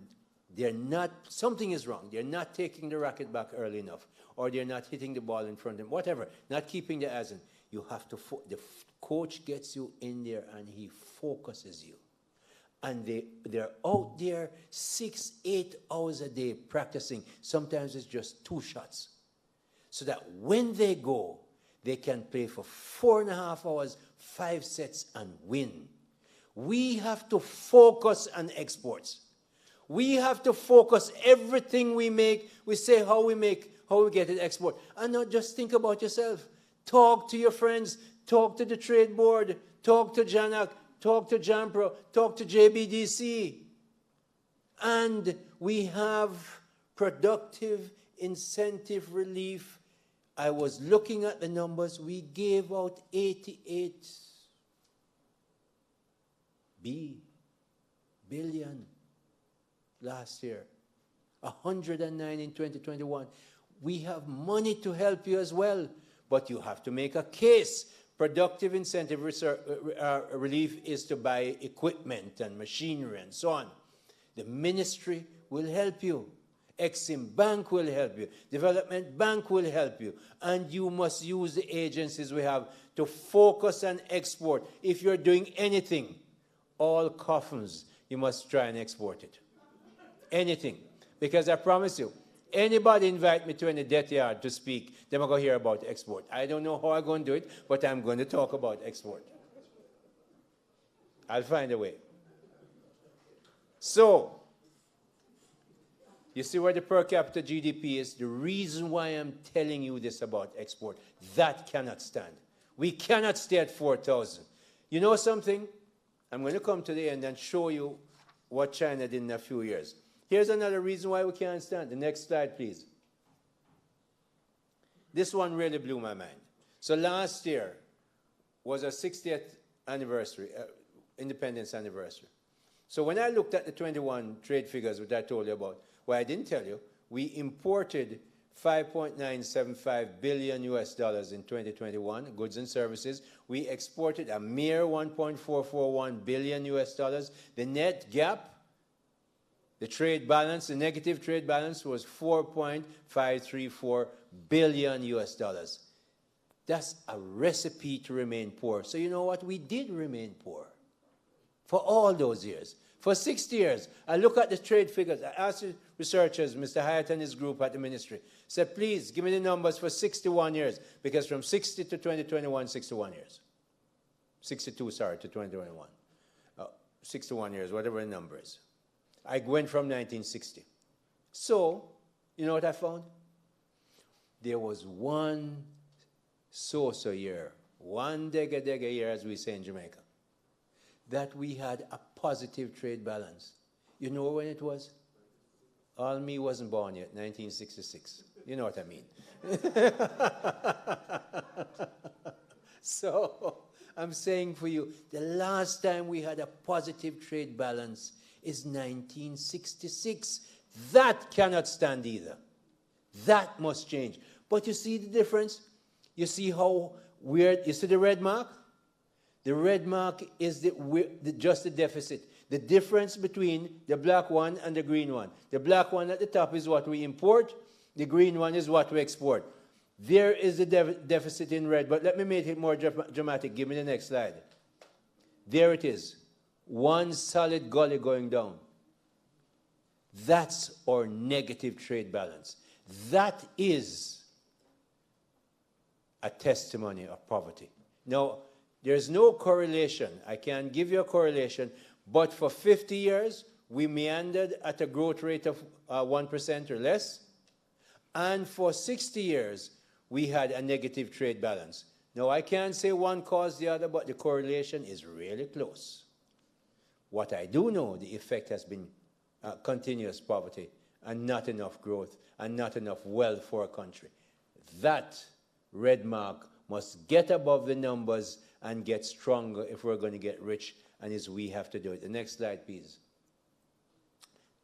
they're not, something is wrong. They're not taking the racket back early enough. Or they're not hitting the ball in front of them. Whatever. Not keeping the eyes in. You have to, the Coach gets you in there and he focuses you. And they're out there 6-8 hours a day practicing. Sometimes it's just 2 shots. So that when they go, they can play for 4.5 hours, 5 sets, and win. We have to focus on exports. We have to focus everything we make. We say how we get it export. And not just think about yourself. Talk to your friends. Talk to the trade board. Talk to Janak. Talk to Jampro. Talk to JBDC. And we have productive incentive relief. I was looking at the numbers. We gave out 88 billion last year. 109 in 2021. We have money to help you as well, but you have to make a case. Productive incentive relief is to buy equipment and machinery and so on. The ministry will help you. Exim Bank will help you. Development Bank will help you. And you must use the agencies we have to focus on export. If you're doing anything, all coffins, you must try and export it. Anything. Because I promise you, anybody invite me to any death yard to speak, they're going to hear about export. I don't know how I'm going to do it, but I'm going to talk about export. I'll find a way. So, you see where the per capita GDP is? The reason why I'm telling you this about export, that cannot stand. We cannot stay at 4,000. You know something? I'm going to come to the end and show you what China did in a few years. Here's another reason why we can't stand. The next slide, please. This one really blew my mind. So last year was our 60th anniversary, independence anniversary. So when I looked at the 21 trade figures, which I told you about, well, I didn't tell you, we imported $5.975 billion US in 2021, goods and services. We exported a mere $1.441 billion US. The net gap, the trade balance, the negative trade balance was $4.534 billion US. That's a recipe to remain poor. So you know what? We did remain poor for all those years. For 60 years, I look at the trade figures. I asked the researchers, Mr. Hyatt and his group at the ministry, said, please give me the numbers for 61 years, because from 60 to 2021, 61 years. 62, sorry, to 2021. 61 years, whatever the number is. I went from 1960. So, you know what I found? There was one so-so year, one dega year, as we say in Jamaica, that we had a positive trade balance. You know when it was? All me wasn't born yet, 1966. You know what I mean. So, I'm saying for you, the last time we had a positive trade balance is 1966. That cannot stand either. That must change. But you see the difference? You see how weird, you see the red mark? The red mark is just the deficit. The difference between the black one and the green one. The black one at the top is what we import. The green one is what we export. There is the deficit in red, but let me make it more dramatic. Give me the next slide. There it is. One solid gully going down. That's our negative trade balance. That is a testimony of poverty. Now, there's no correlation. I can't give you a correlation, but for 50 years, we meandered at a growth rate of 1% or less. And for 60 years, we had a negative trade balance. Now, I can't say one caused the other, but the correlation is really close. What I do know, the effect has been continuous poverty and not enough growth and not enough wealth for a country. That red mark must get above the numbers and get stronger if we're going to get rich, and is we have to do it. The next slide, please.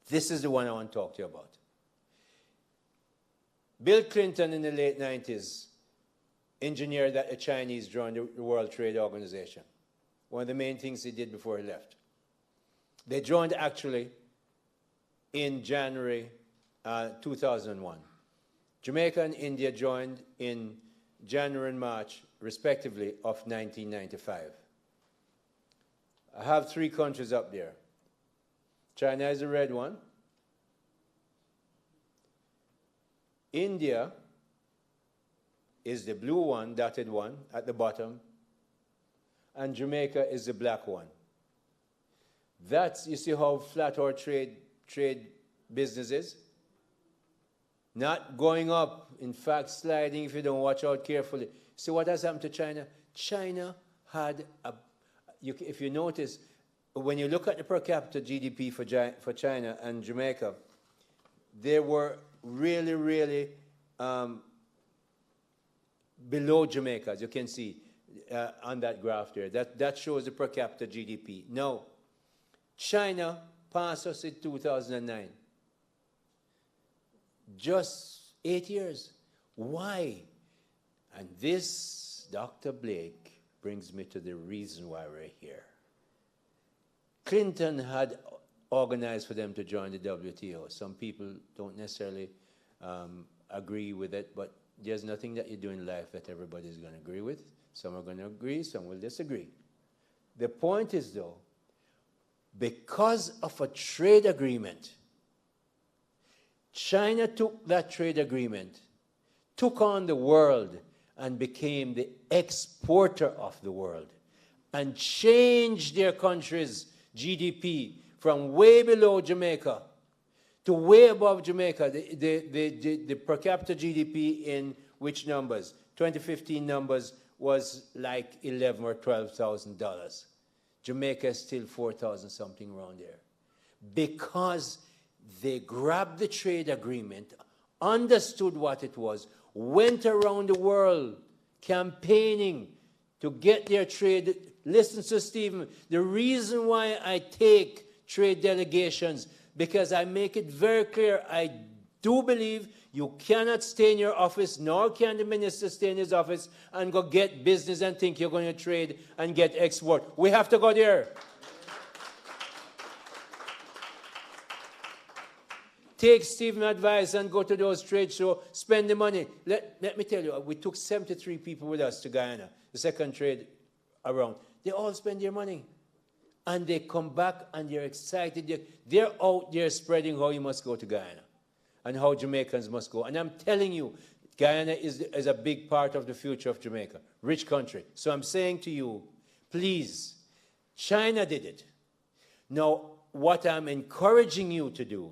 This is the one I want to talk to you about. Bill Clinton in the late 90s engineered that the Chinese joined the World Trade Organization. One of the main things he did before he left. They joined actually in January 2001. Jamaica and India joined in January and March respectively, of 1995. I have 3 countries up there. China is the red one. India is the blue one, dotted one, at the bottom. And Jamaica is the black one. That's, you see how flat our trade business is? Not going up, in fact, sliding if you don't watch out carefully. See what has happened to China? China had, if you notice, when you look at the per capita GDP for China and Jamaica, they were really, really below Jamaica, as you can see on that graph there. That shows the per capita GDP. Now, China passed us in 2009. Just 8 years. Why? And this, Dr. Blake, brings me to the reason why we're here. Clinton had organized for them to join the WTO. Some people don't necessarily agree with it, but there's nothing that you do in life that everybody's going to agree with. Some are going to agree, some will disagree. The point is, though, because of a trade agreement, China took that trade agreement, took on the world, and became the exporter of the world, and changed their country's GDP from way below Jamaica to way above Jamaica. The per capita GDP in which numbers? 2015 numbers was like $11,000 or $12,000. Jamaica is still 4,000 something around there. Because they grabbed the trade agreement, understood what it was, went around the world campaigning to get their trade. Listen to Stephen, the reason why I take trade delegations, because I make it very clear, I do believe you cannot stay in your office, nor can the minister stay in his office and go get business and think you're going to trade and get export. We have to go there. Take Stephen's advice and go to those trade shows, spend the money. Let me tell you, we took 73 people with us to Guyana, the second trade around. They all spend their money. And they come back and they're excited. They're out there spreading how you must go to Guyana and how Jamaicans must go. And I'm telling you, Guyana is a big part of the future of Jamaica. Rich country. So I'm saying to you, please, China did it. Now, what I'm encouraging you to do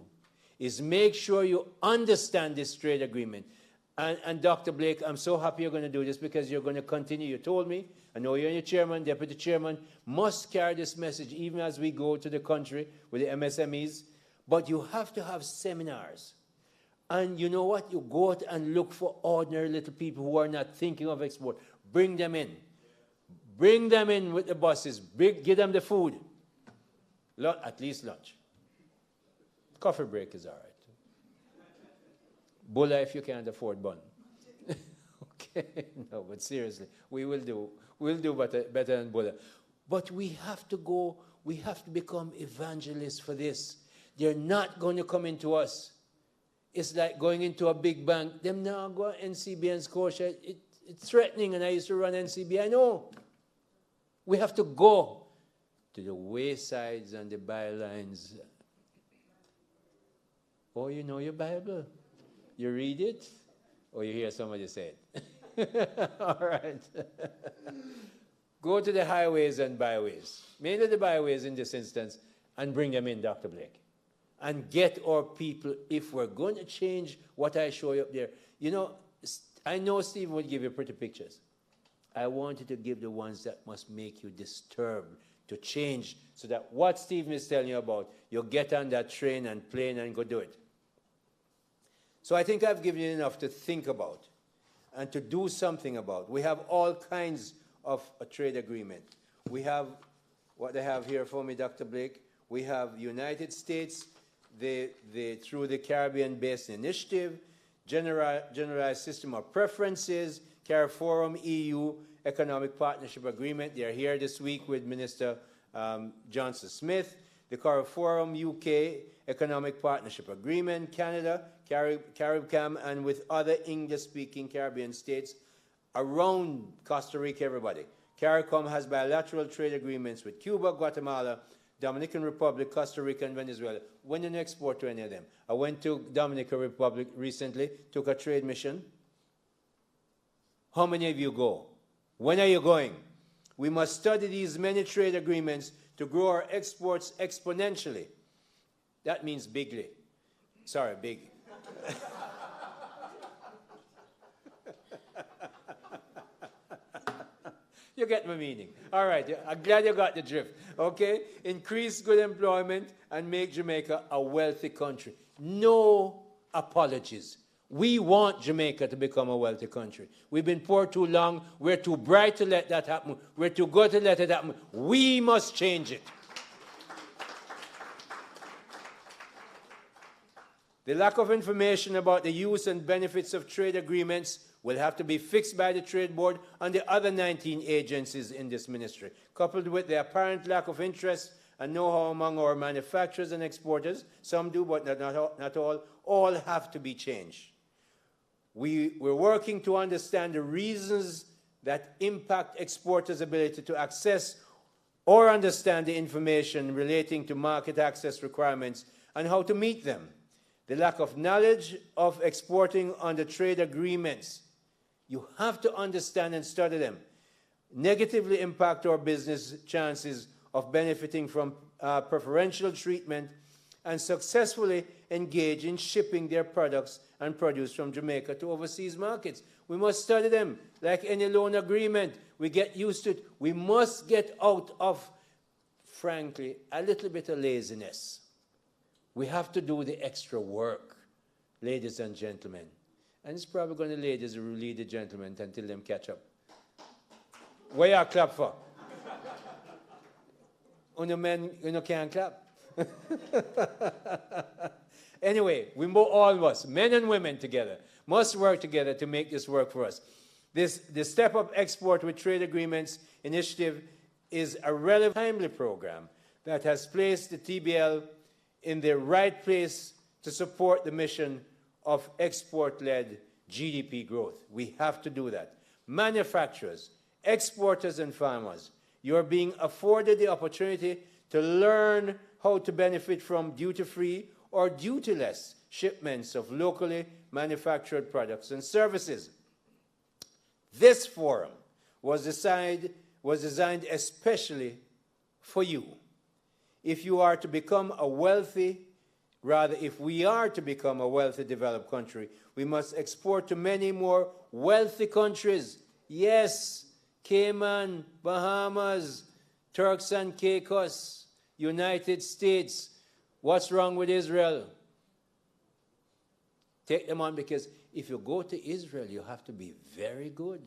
is make sure you understand this trade agreement. And Dr. Blake, I'm so happy you're going to do this because you're going to continue. You told me, I know you're your chairman, deputy chairman, must carry this message even as we go to the country with the MSMEs. But you have to have seminars. And you know what? You go out and look for ordinary little people who are not thinking of export. Bring them in. Bring them in with the buses. Give them the food. At least lunch. Coffee break is all right. Bulla if you can't afford bun. Okay, no, but seriously, we'll do better than Bulla. But we have to go, we have to become evangelists for this. They're not going to come into us. It's like going into a big bank. Them now go NCB and Scotia. It's threatening, and I used to run NCB. I know. We have to go to the waysides and the bylines. Oh, you know your Bible? You read it? Or you hear somebody say it? All right. Go to the highways and byways, mainly the byways in this instance, and bring them in, Dr. Blake. And get our people, if we're going to change what I show you up there. You know, I know Stephen will give you pretty pictures. I want you to give the ones that must make you disturbed to change, so that what Stephen is telling you about, you'll get on that train and plane and go do it. So I think I've given you enough to think about and to do something about. We have all kinds of a trade agreement. We have what they have here for me, Dr. Blake. We have United States, through the Caribbean Basin Initiative, Generalized System of Preferences, CARIFORUM EU Economic Partnership Agreement. They're here this week with Minister Johnson Smith. The CARIFORUM UK Economic Partnership Agreement, Canada, CARIBCAM, and with other English-speaking Caribbean states. around Costa Rica, everybody. CARICOM has bilateral trade agreements with Cuba, Guatemala, Dominican Republic, Costa Rica, and Venezuela. When you export to any of them? I went to Dominican Republic recently, took a trade mission. How many of you go? When are you going? We must study these many trade agreements to grow our exports exponentially. That means bigly. Sorry, big. You get my meaning. All right, I'm glad you got the drift. Okay? Increase good employment and make Jamaica a wealthy country. No apologies. We want Jamaica to become a wealthy country. We've been poor too long. We're too bright to let that happen. We're too good to let it happen. We must change it. The lack of information about the use and benefits of trade agreements will have to be fixed by the Trade Board and the other 19 agencies in this ministry, coupled with the apparent lack of interest and know-how among our manufacturers and exporters. Some do, but not all have to be changed. We're working to understand the reasons that impact exporters' ability to access or understand the information relating to market access requirements and how to meet them. The lack of knowledge of exporting under trade agreements, you have to understand and study them, negatively impact our business chances of benefiting from preferential treatment and successfully engage in shipping their products and produce from Jamaica to overseas markets. We must study them like any loan agreement. We get used to it. We must get out of, frankly, a little bit of laziness. We have to do the extra work, ladies and gentlemen. And it's probably going to ladies who lead the gentlemen until them catch up. Where you clap for? Uno men, uno can't clap. Anyway, we all of us, men and women together, must work together to make this work for us. The Step Up Export with Trade Agreements initiative is a relevant, timely program that has placed the TBL in the right place to support the mission of export-led GDP growth. We have to do that. Manufacturers, exporters, and farmers, you are being afforded the opportunity to learn how to benefit from duty-free or duty-less shipments of locally manufactured products and services. This forum was designed especially for you. If we are to become a wealthy developed country, we must export to many more wealthy countries. Yes, Cayman, Bahamas, Turks and Caicos, United States. What's wrong with Israel? Take them on, because if you go to Israel, you have to be very good.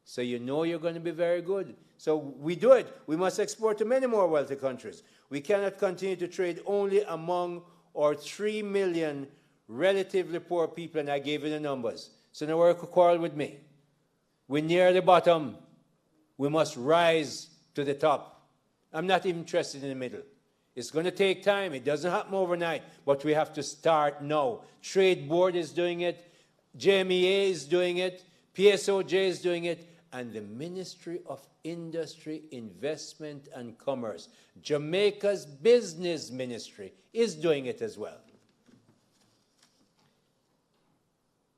So you know you're going to be very good. So we do it. We must export to many more wealthy countries. We cannot continue to trade only among our 3 million relatively poor people, and I gave you the numbers. So no one could quarrel with me. We're near the bottom. We must rise to the top. I'm not even interested in the middle. It's going to take time. It doesn't happen overnight, but we have to start now. Trade Board is doing it. JMEA is doing it. PSOJ is doing it. And the Ministry of Industry, Investment and Commerce, Jamaica's business ministry, is doing it as well.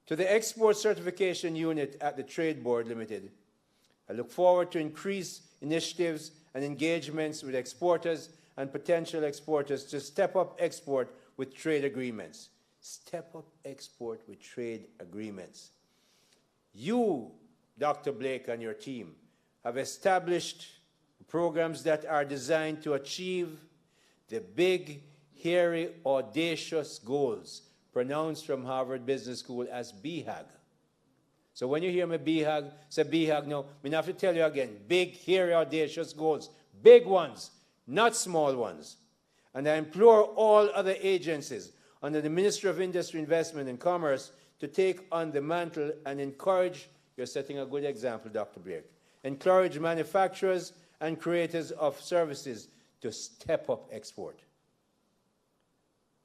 To the Export Certification Unit at the Trade Board Limited, I look forward to increased initiatives and engagements with exporters and potential exporters to step up export with trade agreements. Step up export with trade agreements. You, Dr. Blake, and your team have established programs that are designed to achieve the big, hairy, audacious goals pronounced from Harvard Business School as BHAG. So when you hear me BHAG, say BHAG, no, I have to tell you again, big, hairy, audacious goals, big ones, not small ones. And I implore all other agencies under the Ministry of Industry, Investment and Commerce to take on the mantle and encourage, you're setting a good example, Dr. Blake, encourage manufacturers and creators of services to step up export.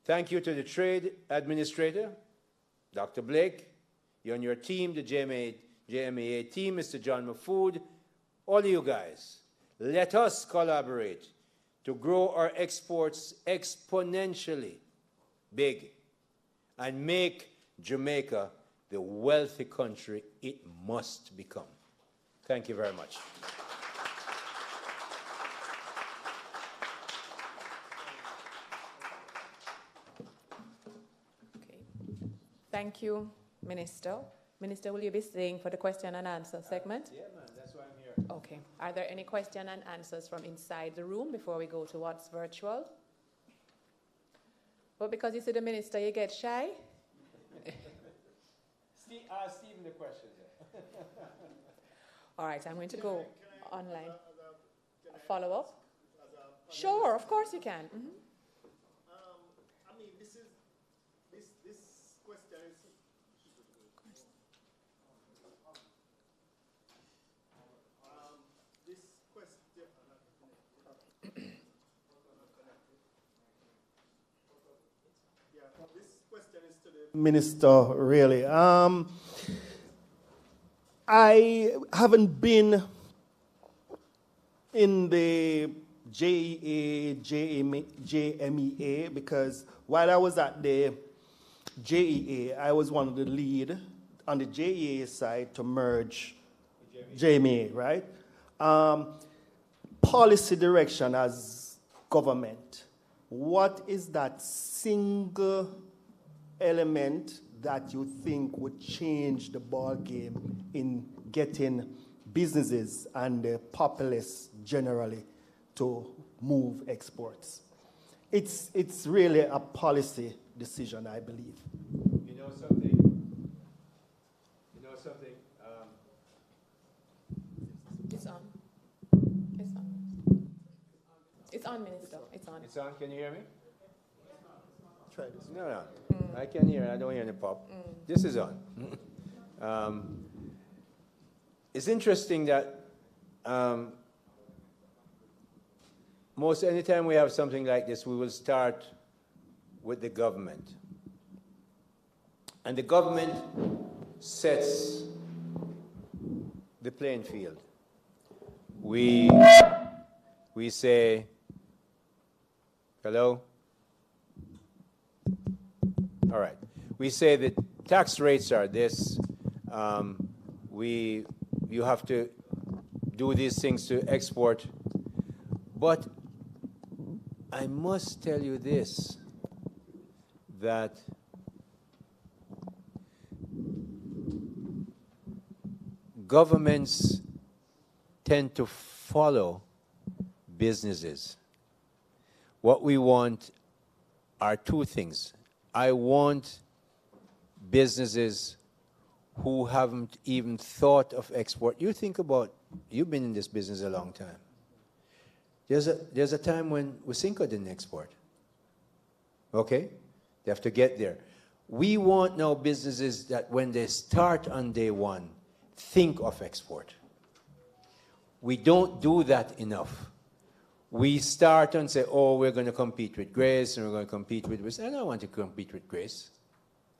Thank you to the Trade Administrator, Dr. Blake, you and your team, the JMEA team, Mr. John Mafood, all of you guys, let us collaborate to grow our exports exponentially big and make Jamaica the wealthy country it must become. Thank you very much. Okay. Thank you, Minister. Minister, will you be staying for the question and answer segment? Yeah, man, that's why I'm here. Okay. Are there any question and answers from inside the room before we go to what's virtual? But because you see the minister, you get shy? Stephen the questions. All right, I'm going to go online. Follow up? Sure, of course you can. Mm-hmm. I mean, this question is. This question. Yeah, this question is to the minister, really. I haven't been in the JMEA because while I was at the JEA, I was one of the lead on the JEA side to merge JMEA, right? Policy direction as government, what is that single element that you think would change the ball game in getting businesses and the populace generally to move exports? It's really a policy decision, I believe. You know something? It's on. It's on. It's on, Minister. It's on. It's on. Can you hear me? Try this. No. I can hear. I don't hear any pop. This is on. It's interesting that most anytime we have something like this, we will start with the government. And the government sets the playing field. We say, hello? All right. We say that tax rates are this. You have to do these things to export. But I must tell you this, that governments tend to follow businesses. What we want are two things. I want businesses who haven't even thought of export. You think about, you've been in this business a long time. There's a time when Wisynco didn't export. Okay? They have to get there. We want now businesses that when they start on day one, think of export. We don't do that enough. We start and say, oh, we're going to compete with Grace, and we're going to compete with this. I don't want to compete with Grace.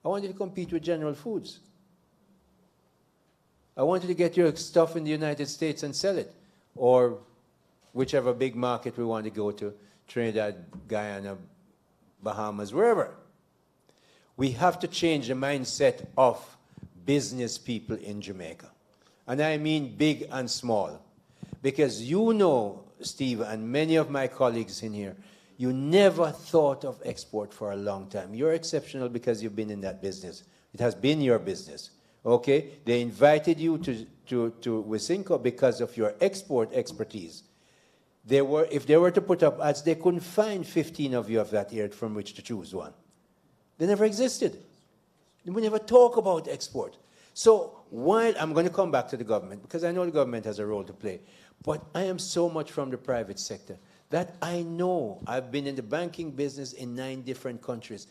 I want you to compete with General Foods. I want you to get your stuff in the United States and sell it, or whichever big market we want to go to, Trinidad, Guyana, Bahamas, wherever. We have to change the mindset of business people in Jamaica. And I mean big and small. Because you know, Steve, and many of my colleagues in here, you never thought of export for a long time. You're exceptional because you've been in that business. It has been your business. Okay? They invited you to Wisynco because of your export expertise. If they were to put up ads, they couldn't find 15 of you of that area from which to choose one. They never existed. We never talk about export. So while I'm going to come back to the government, because I know the government has a role to play, but I am so much from the private sector that I know I've been in the banking business in 9 different countries.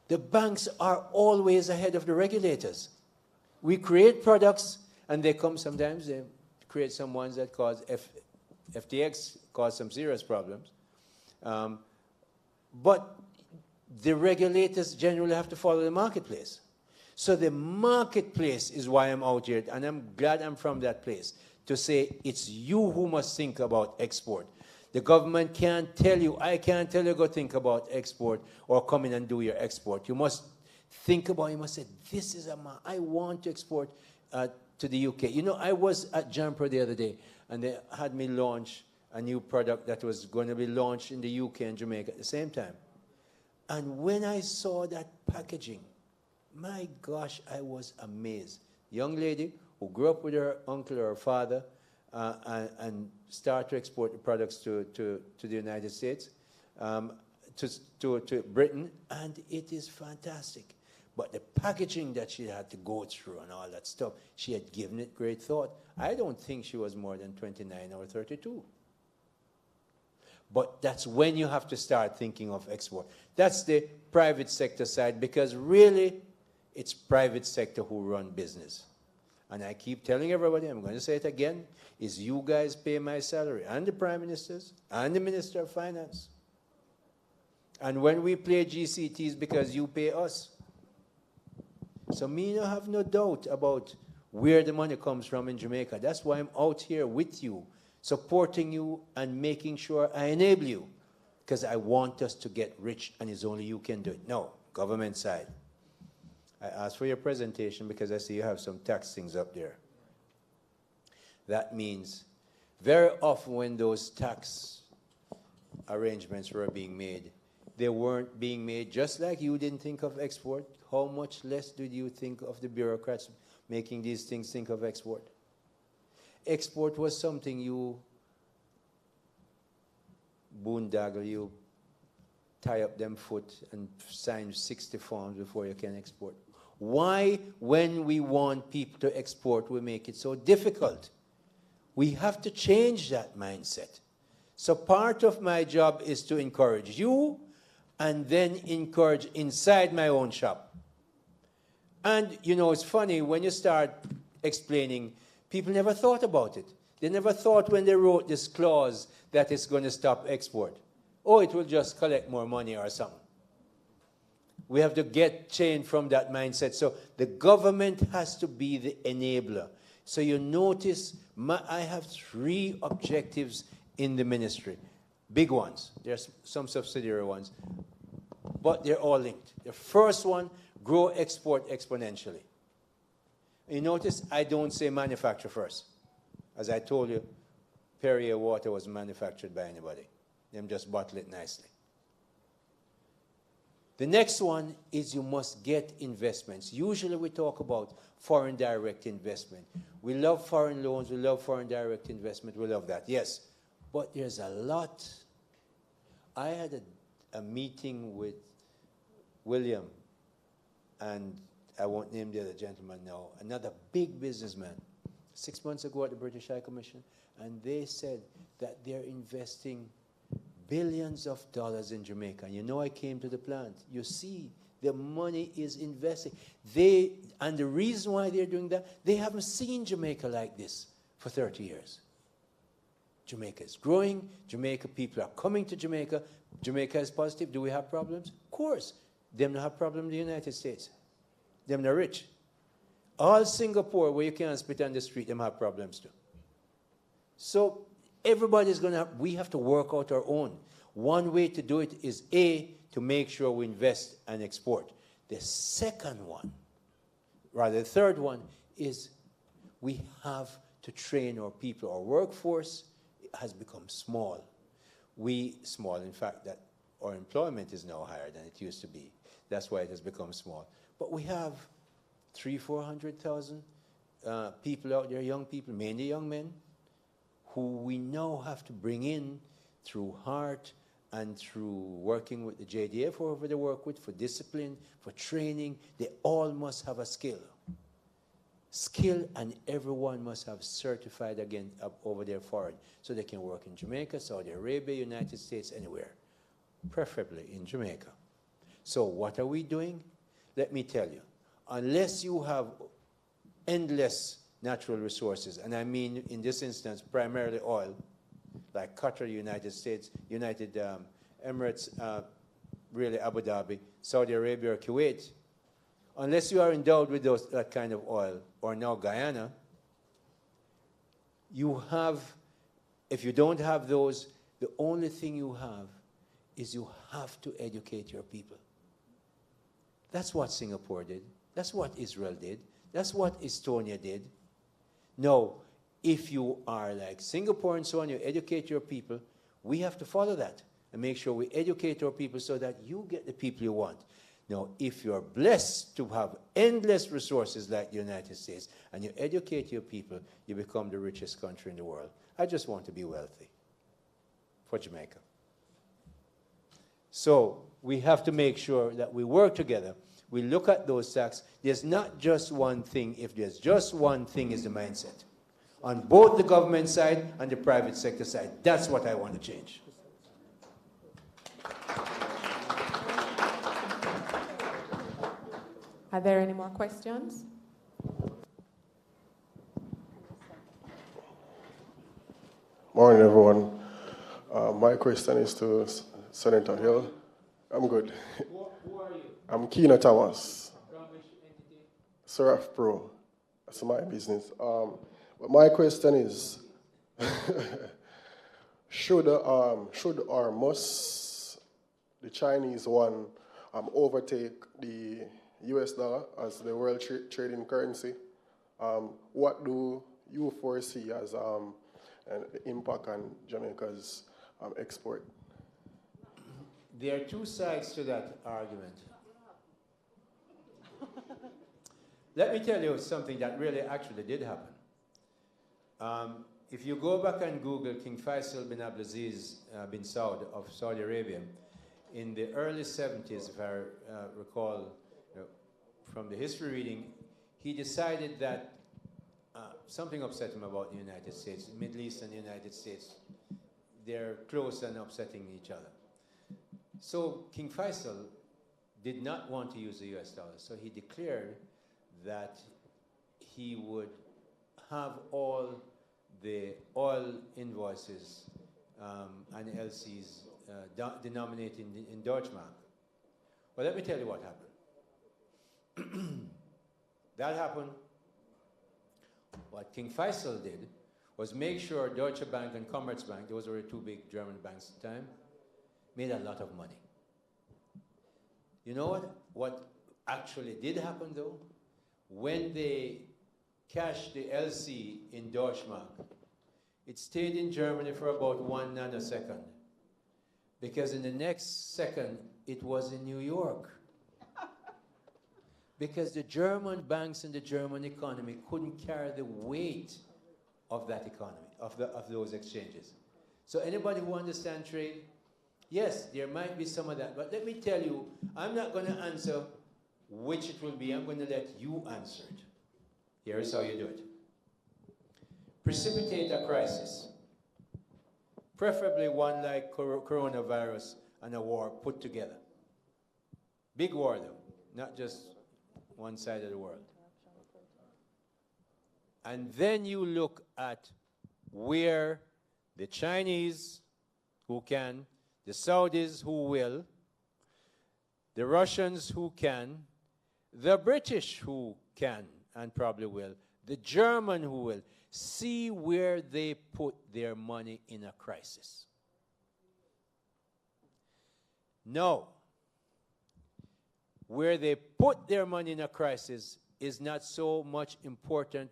The banks are always ahead of the regulators. We create products, and they come sometimes, they create some ones that cause FTX, cause some serious problems. But the regulators generally have to follow the marketplace. So the marketplace is why I'm out here, and I'm glad I'm from that place, to say it's you who must think about export. The government can't tell you, I can't tell you go think about export or come in and do your export. You must think about it. You must say, this is I want to export to the UK. You know, I was at Jamaica the other day, and they had me launch a new product that was going to be launched in the UK and Jamaica at the same time. And when I saw that packaging, my gosh, I was amazed. Young lady who grew up with her uncle or her father and started to export the products to the United States, to Britain, and it is fantastic. But the packaging that she had to go through and all that stuff, she had given it great thought. I don't think she was more than 29 or 32. But that's when you have to start thinking of export. That's the private sector side, because really, it's private sector who run business. And I keep telling everybody, I'm going to say it again, is you guys pay my salary, and the Prime Minister's, and the Minister of Finance. And when we play GCTs, because you pay us. So me I have no doubt about where the money comes from in Jamaica. That's why I'm out here with you, supporting you and making sure I enable you, because I want us to get rich, and it's only you can do it. No, government side. I asked for your presentation because I see you have some tax things up there. That means very often when those tax arrangements were being made, they weren't being made just like you didn't think of export. How much less did you think of the bureaucrats making these things think of export? Export was something you boondoggle, you tie up them foot and sign 60 forms before you can export. Why, when we want people to export, we make it so difficult? We have to change that mindset. So part of my job is to encourage you and then encourage inside my own shop. And, you know, it's funny, when you start explaining, people never thought about it. They never thought when they wrote this clause that it's going to stop export. Oh, it will just collect more money or something. We have to get changed from that mindset. So the government has to be the enabler. So you notice I have 3 objectives in the ministry. Big ones. There's some subsidiary ones. But they're all linked. The first one, grow export exponentially. You notice I don't say manufacture first. As I told you, Perrier water was manufactured by anybody. Them just bottle it nicely. The next one is you must get investments. Usually we talk about foreign direct investment. We love foreign loans, we love foreign direct investment, we love that, yes. But there's a lot. I had a meeting with William, and I won't name the other gentleman now, another big businessman, 6 months ago at the British High Commission, and they said that they're investing billions of dollars in Jamaica. And you know, I came to the plant. You see, the money is invested. And the reason why they're doing that, they haven't seen Jamaica like this for 30 years. Jamaica is growing. Jamaica people are coming to Jamaica. Jamaica is positive. Do we have problems? Of course. Them don't have problems in the United States. Them not rich. All Singapore, where you can't spit on the street, them have problems too. So everybody's going to have, we have to work out our own. One way to do it is A, to make sure we invest and export. The second one, rather the third one, is we have to train our people. Our workforce has become small. Small, in fact, that our employment is now higher than it used to be. That's why it has become small. But we have 300,000 people out there, young people, mainly young men, who we now have to bring in through heart and through working with the JDF, whoever they work with, for discipline, for training. They all must have a skill. Skill, and everyone must have certified again over there foreign, so they can work in Jamaica, Saudi Arabia, United States, anywhere, preferably in Jamaica. So what are we doing? Let me tell you, unless you have endless natural resources, and I mean in this instance primarily oil, like Qatar, United States, United Emirates, really Abu Dhabi, Saudi Arabia or Kuwait, unless you are endowed with that kind of oil, or now Guyana, you have, if you don't have those, the only thing you have is you have to educate your people. That's what Singapore did. That's what Israel did. That's what Estonia did. No, if you are like Singapore and so on, you educate your people, we have to follow that and make sure we educate our people so that you get the people you want. Now, if you're blessed to have endless resources like the United States and you educate your people, you become the richest country in the world. I just want to be wealthy for Jamaica. So we have to make sure that we work together. We look at those taxes. There's not just one thing. If there's just one thing, is the mindset. On both the government side and the private sector side. That's what I want to change. Are there any more questions? Morning, everyone. My question is to Senator Hill. I'm good. Who are you? I'm Keena Thomas. From which entity? Seraph Pro. That's my business. But my question is, should or must the Chinese one overtake the US dollar as the world trading currency? What do you foresee as an impact on Jamaica's export? There are two sides to that argument. Let me tell you something that really actually did happen. If you go back and Google King Faisal bin Abdulaziz bin Saud of Saudi Arabia, in the early 70s, if I recall from the history reading, he decided that something upset him about the United States. The Middle East and the United States, they're close and upsetting each other. So King Faisal did not want to use the US dollar, so he declared that he would have all the oil invoices and LCs denominated in Deutschmark. Well, let me tell you what happened. That happened. What King Faisal did was make sure Deutsche Bank and Commerzbank, those were the two big German banks at the time, made a lot of money. You know what? What actually did happen though? When they cashed the LC in Deutschmark, it stayed in Germany for about 1 nanosecond. Because in the next second, it was in New York. Because the German banks and the German economy couldn't carry the weight of that economy, of those exchanges. So anybody who understands trade, yes, there might be some of that. But let me tell you, I'm not going to answer which it will be. I'm going to let you answer it. Here's how you do it. Precipitate a crisis. Preferably one like coronavirus and a war put together. Big war, though, not just one side of the world. And then you look at where the Chinese, who can, the Saudis, who will, the Russians, who can, the British, who can and probably will, the German, who will, see where they put their money in a crisis. No. Where they put their money in a crisis is not so much important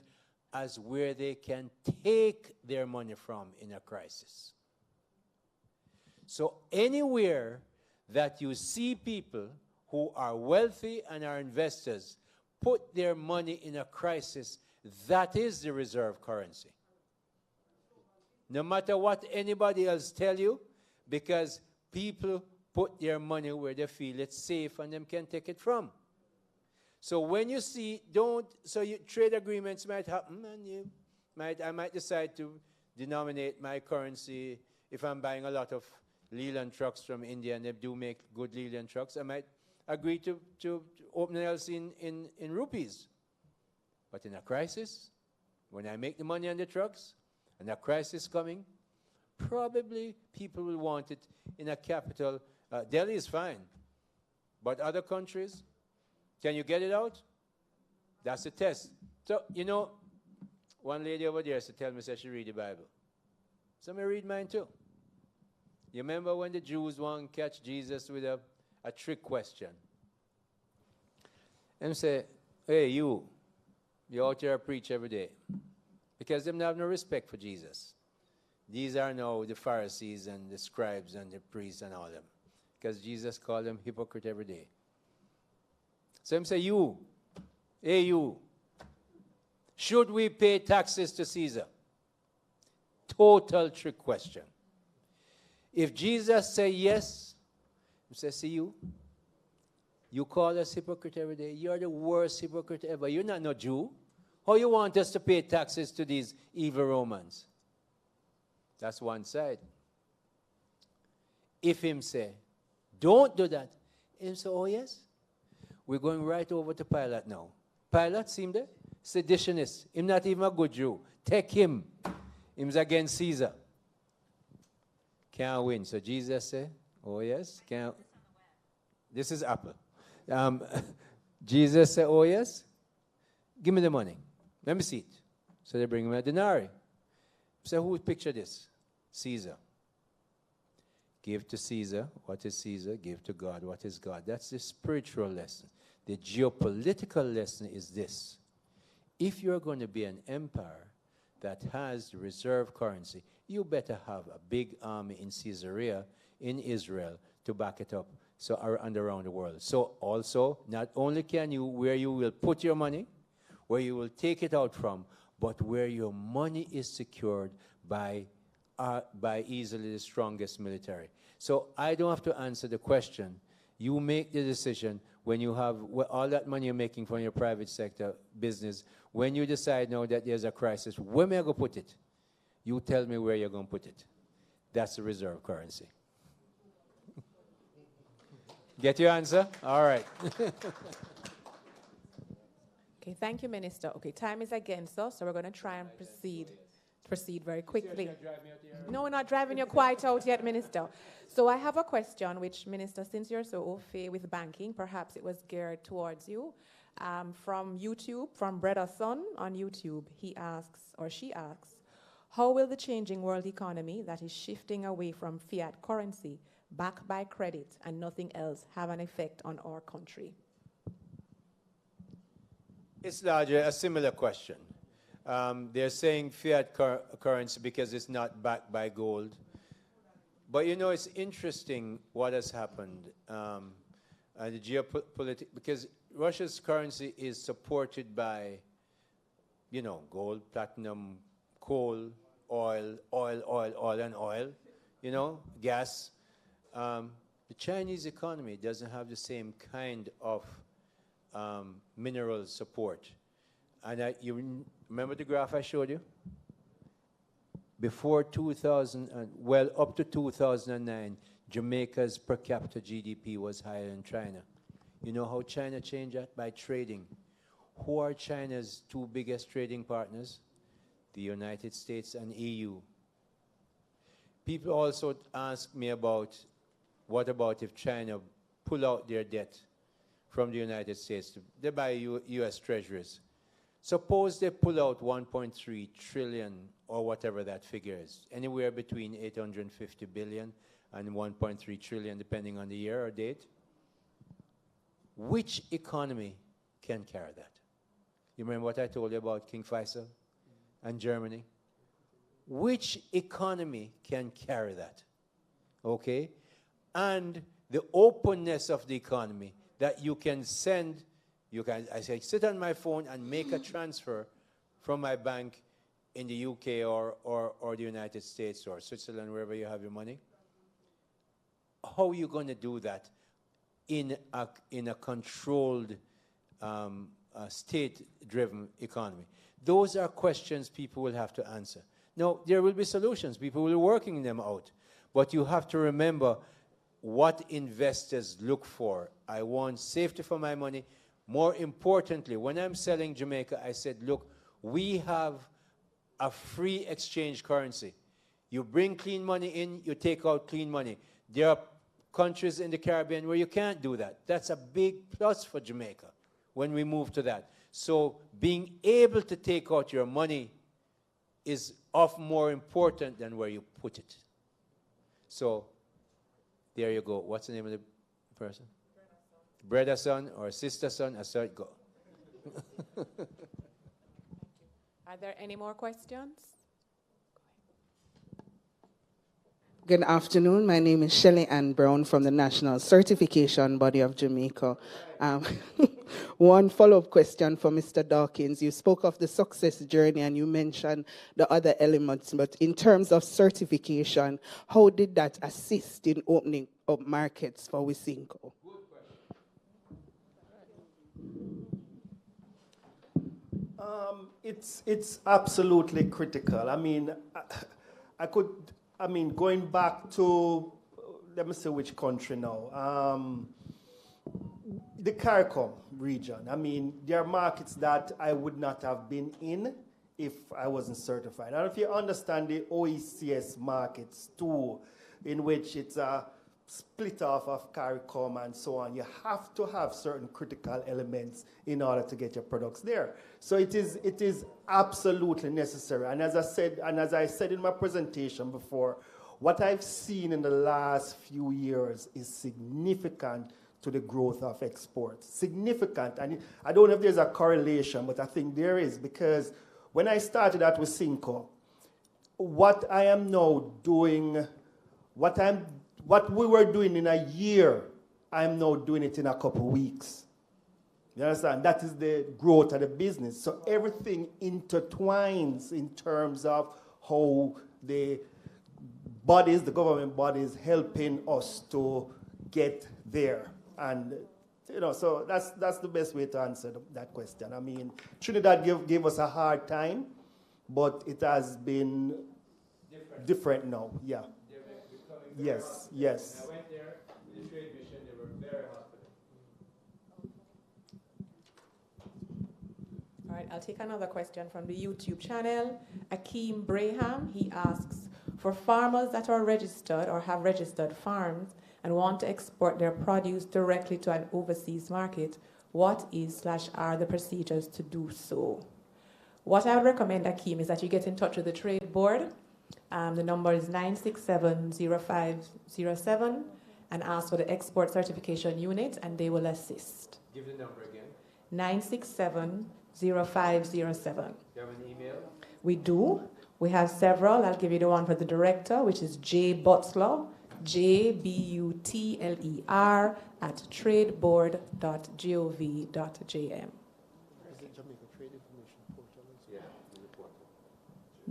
as where they can take their money from in a crisis. So anywhere that you see people who are wealthy and are investors put their money in a crisis, that is the reserve currency. No matter what anybody else tell you, because people put their money where they feel it's safe and them can take it from. So when you see, trade agreements might happen, and I might decide to denominate my currency. If I'm buying a lot of Leland trucks from India and they do make good Leland trucks, I might agree to open an LC in rupees. But in a crisis, when I make the money on the trucks, and a crisis coming, probably people will want it in a capital. Delhi is fine, but other countries, Can you get it out? That's the test. So, you know, one lady over there used to tell me, said she read the Bible. So I read mine too. You remember when the Jews want to catch Jesus with a trick question? And say, hey, you out here preach every day. Because them have no respect for Jesus. These are now the Pharisees and the scribes and the priests and all them. Because Jesus called them hypocrite every day. So him say, you, hey you, should we pay taxes to Caesar? Total trick question. If Jesus say yes, he says, see you call us hypocrite every day. You're the worst hypocrite ever. You're not no Jew. How you want us to pay taxes to these evil Romans? That's one side. If him say, don't do that, him say, oh yes, we're going right over to Pilate now. Pilate, seem there? Seditionist. Him not even a good Jew. Take him. Him's against Caesar. Can't win. So Jesus say, oh yes, can't. This is Apple. Jesus said, oh yes, give me the money. Let me see it. So they bring him a denarii. So who picture this? Caesar. Give to Caesar what is Caesar. Give to God what is God. That's the spiritual lesson. The geopolitical lesson is this. If you're going to be an empire that has the reserve currency, you better have a big army in Caesarea, in Israel, to back it up. So and around the world. So also, not only can you, where you will put your money, where you will take it out from, but where your money is secured by easily the strongest military. So I don't have to answer the question. You make the decision when you have all that money you're making from your private sector business. When you decide now that there's a crisis, where am I going to put it? You tell me where you're going to put it. That's the reserve currency. Get your answer? All right. Okay, thank you, Minister. Okay, time is against us, so we're going to try and proceed very quickly. No, we're not driving you quite out yet, Minister. So I have a question, which, Minister, since you're so au fait with banking, perhaps it was geared towards you. From YouTube, from Brother Son on YouTube, he asks, or she asks, how will the changing world economy that is shifting away from fiat currency, backed by credit and nothing else, have an effect on our country? It's largely a similar question. They're saying fiat currency because it's not backed by gold. But you know, it's interesting what has happened. The geopolitics, because Russia's currency is supported by, you know, gold, platinum, coal, oil, and oil, you know, gas. The Chinese economy doesn't have the same kind of mineral support. And you remember the graph I showed you? Before 2000, up to 2009, Jamaica's per capita GDP was higher than China. You know how China changed that? By trading. Who are China's two biggest trading partners? The United States and EU. People also ask me about, what about if China pull out their debt from the United States? They buy U.S. treasuries. Suppose they pull out 1.3 trillion or whatever that figure is, anywhere between 850 billion and 1.3 trillion, depending on the year or date. Which economy can carry that? You remember what I told you about King Faisal and Germany? Which economy can carry that? Okay? And the openness of the economy, that you can send, I say, sit on my phone and make a transfer from my bank in the UK or the United States or Switzerland, wherever you have your money. How are you going to do that in a controlled, state-driven economy? Those are questions people will have to answer. Now, there will be solutions. People will be working them out. But you have to remember what investors look for. I want safety for my money. More importantly, when I'm selling Jamaica, I said, look, we have a free exchange currency. You bring clean money in, you take out clean money. There are countries in the Caribbean where you can't do that. That's a big plus for Jamaica. when we move to that. So being able to take out your money is of more important than where you put it. So there you go. What's the name of the person? Brother son or sister son, I saw it go. Are there any more questions? Good afternoon. My name is Shelley Ann Brown from the National Certification Body of Jamaica. One follow-up question for Mr. Dawkins. You spoke of the success journey and you mentioned the other elements, but in terms of certification, how did that assist in opening up markets for Wisynco? It's absolutely critical. I mean, going back to, let me say which country now. The CARICOM region. I mean, there are markets that I would not have been in if I wasn't certified. And if you understand the OECS markets too, in which it's a split off of CARICOM and so on, you have to have certain critical elements in order to get your products there. So it is absolutely necessary. And as I said in my presentation before, what I've seen in the last few years is significant to the growth of exports. Significant. And I don't know if there's a correlation, but I think there is, because when I started at Wisynco, what I am now doing, what we were doing in a year, I'm now doing it in a couple of weeks. You understand? That is the growth of the business. So everything intertwines in terms of how the bodies, the government bodies, helping us to get there. And, so that's the best way to answer that question. I mean, Trinidad gave us a hard time, but it has been different now, yeah. Yes. When I went there, the trade mission, they were very hospitable. All right, I'll take another question from the YouTube channel. Akeem Braham, he asks, for farmers that are registered or have registered farms and want to export their produce directly to an overseas market, what are the procedures to do so? What I would recommend, Akeem, is that you get in touch with the trade board. The number is 967-0507 and ask for the export certification unit and they will assist. Give the number again. 967-0507. Do you have an email? We do. We have several. I'll give you the one for the director, which is J. Butler, JBUTLER @tradeboard.gov.jm.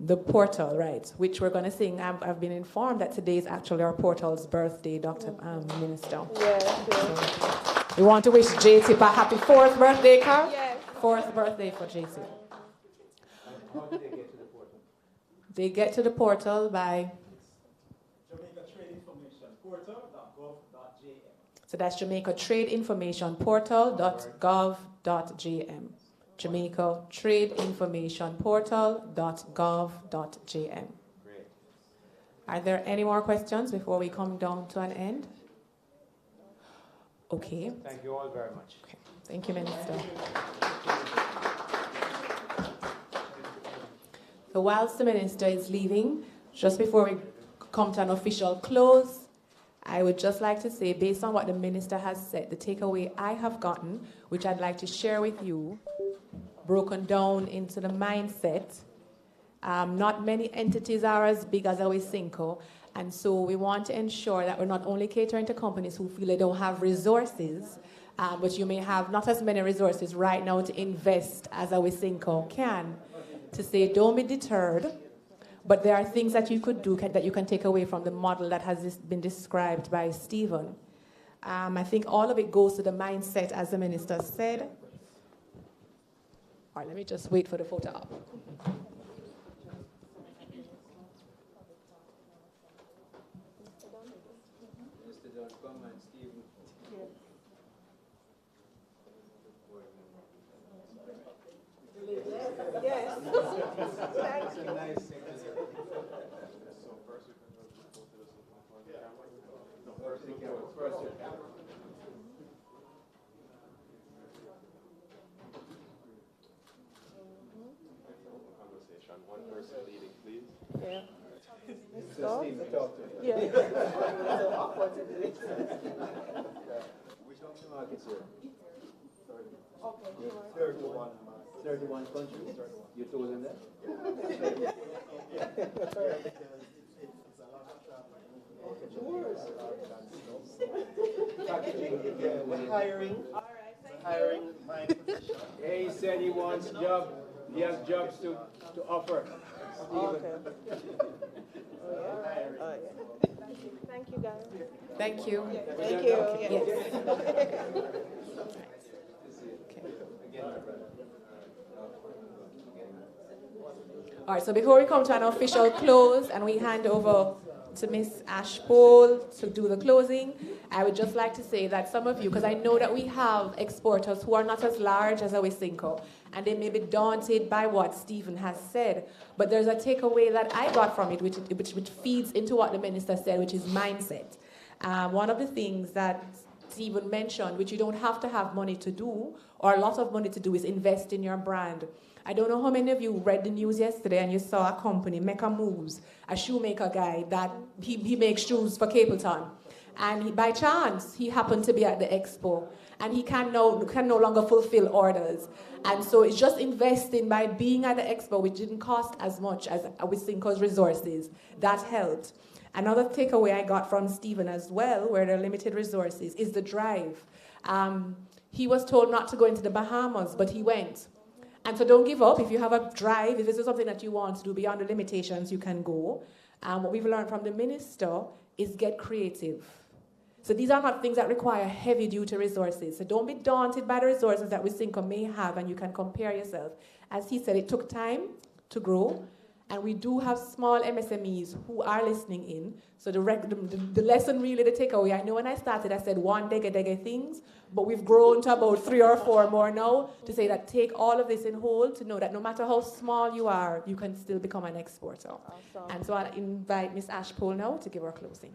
The portal, right, which we're going to sing. I've been informed that today is actually our portal's birthday, Dr. Minister. Yes. We want to wish JT a happy 4th birthday, Carl? Yes. 4th birthday for JT. How do they get to the portal? They get to the portal by... Jamaica Trade Information Portal.gov.jm. So that's Jamaica Trade Information Portal.gov.jm. Jamaica Trade Information Portal.gov.jm. Great. Are there any more questions before we come down to an end? Okay. Thank you all very much. Okay. Thank you, Minister. So whilst the Minister is leaving, just before we come to an official close, I would just like to say, based on what the Minister has said, the takeaway I have gotten, which I'd like to share with you, broken down into the mindset. Not many entities are as big as Wisynco, and so we want to ensure that we're not only catering to companies who feel they don't have resources, but you may have not as many resources right now to invest as Wisynco can, to say don't be deterred, but there are things that you could do that you can take away from the model that has been described by Stephen. I think all of it goes to the mindset, as the Minister said. All right, let me just wait for the photo up. Yes. Thank you. One person leading, please. Yeah. Let's go. Yeah. So awkward to do this. Which of the markets here? Okay. 31. 31 countries? You told them that? Hiring. Hiring. He said he wants job. He has jobs to offer. Okay. Thank you, guys. Thank you. Thank you. Yes. All right, so before we come to an official close and we hand over to Ms. Ashpole to do the closing, I would just like to say that some of you, because I know that we have exporters who are not as large as Awisinko, and they may be daunted by what Stephen has said, but there's a takeaway that I got from it, which feeds into what the minister said, which is mindset. One of the things that Stephen mentioned, which you don't have to have money to do, or a lot of money to do, is invest in your brand. I don't know how many of you read the news yesterday and you saw a company, Mecca Moves, a shoemaker guy that he makes shoes for Capleton. And by chance, he happened to be at the expo. And he can no longer fulfill orders. And so it's just investing by being at the expo, which didn't cost as much as Awisinko's resources. That helped. Another takeaway I got from Stephen as well, where there are limited resources, is the drive. He was told not to go into the Bahamas, but he went. And so don't give up. If you have a drive, if this is something that you want to do beyond the limitations, you can go. What we've learned from the minister is get creative. So these are not things that require heavy-duty resources. So don't be daunted by the resources that Awisinko may have, and you can compare yourself. As he said, it took time to grow, and we do have small MSMEs who are listening in. So the lesson, really, the takeaway, I know when I started, I said one dege things, but we've grown to about 3 or 4 more now to say that take all of this in hold, to know that no matter how small you are, you can still become an exporter. Awesome. And so I'll invite Ms. Ashpole now to give her closing.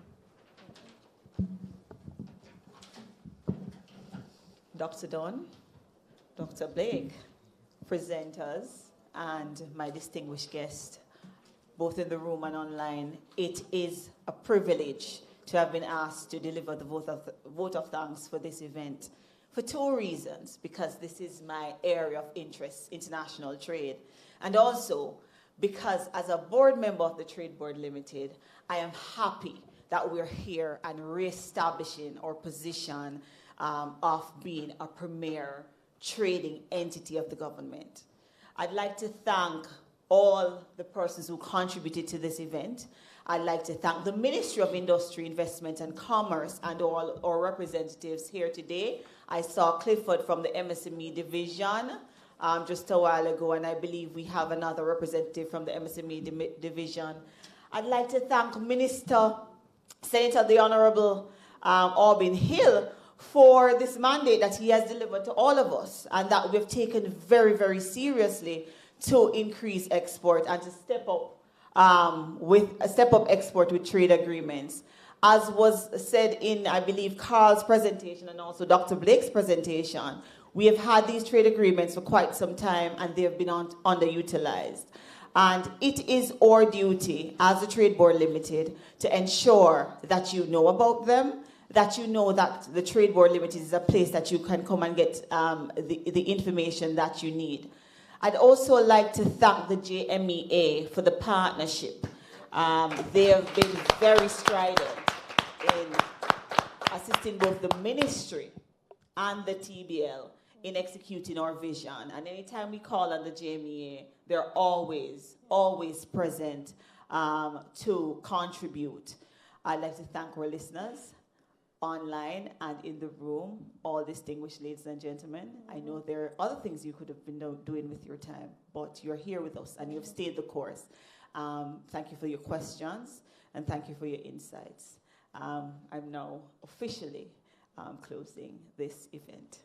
Dr. Don, Dr. Blake, presenters, and my distinguished guest, both in the room and online, it is a privilege to have been asked to deliver the vote of thanks for this event for 2 reasons, because this is my area of interest, international trade, and also because as a board member of the Trade Board Limited, I am happy that we're here and reestablishing our position of being a premier trading entity of the government. I'd like to thank all the persons who contributed to this event. I'd like to thank the Ministry of Industry, Investment and Commerce and all our representatives here today. I saw Clifford from the MSME division just a while ago, and I believe we have another representative from the MSME division. I'd like to thank Senator the Honorable Aubin Hill for this mandate that he has delivered to all of us, and that we've taken very, very seriously to increase export and to step up export with trade agreements. As was said in, I believe, Carl's presentation and also Dr. Blake's presentation, we have had these trade agreements for quite some time and they have been underutilized. And it is our duty as a Trade Board Limited to ensure that you know about them, that you know that the Trade Board Limited is a place that you can come and get the information that you need. I'd also like to thank the JMEA for the partnership. They have been very strident in assisting both the ministry and the TBL in executing our vision. And anytime we call on the JMEA, they're always present to contribute. I'd like to thank our listeners online and in the room, all distinguished ladies and gentlemen. I know there are other things you could have been doing with your time, but you're here with us and you've stayed the course. Thank you for your questions and thank you for your insights. I'm now officially closing this event.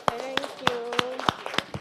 Thank you.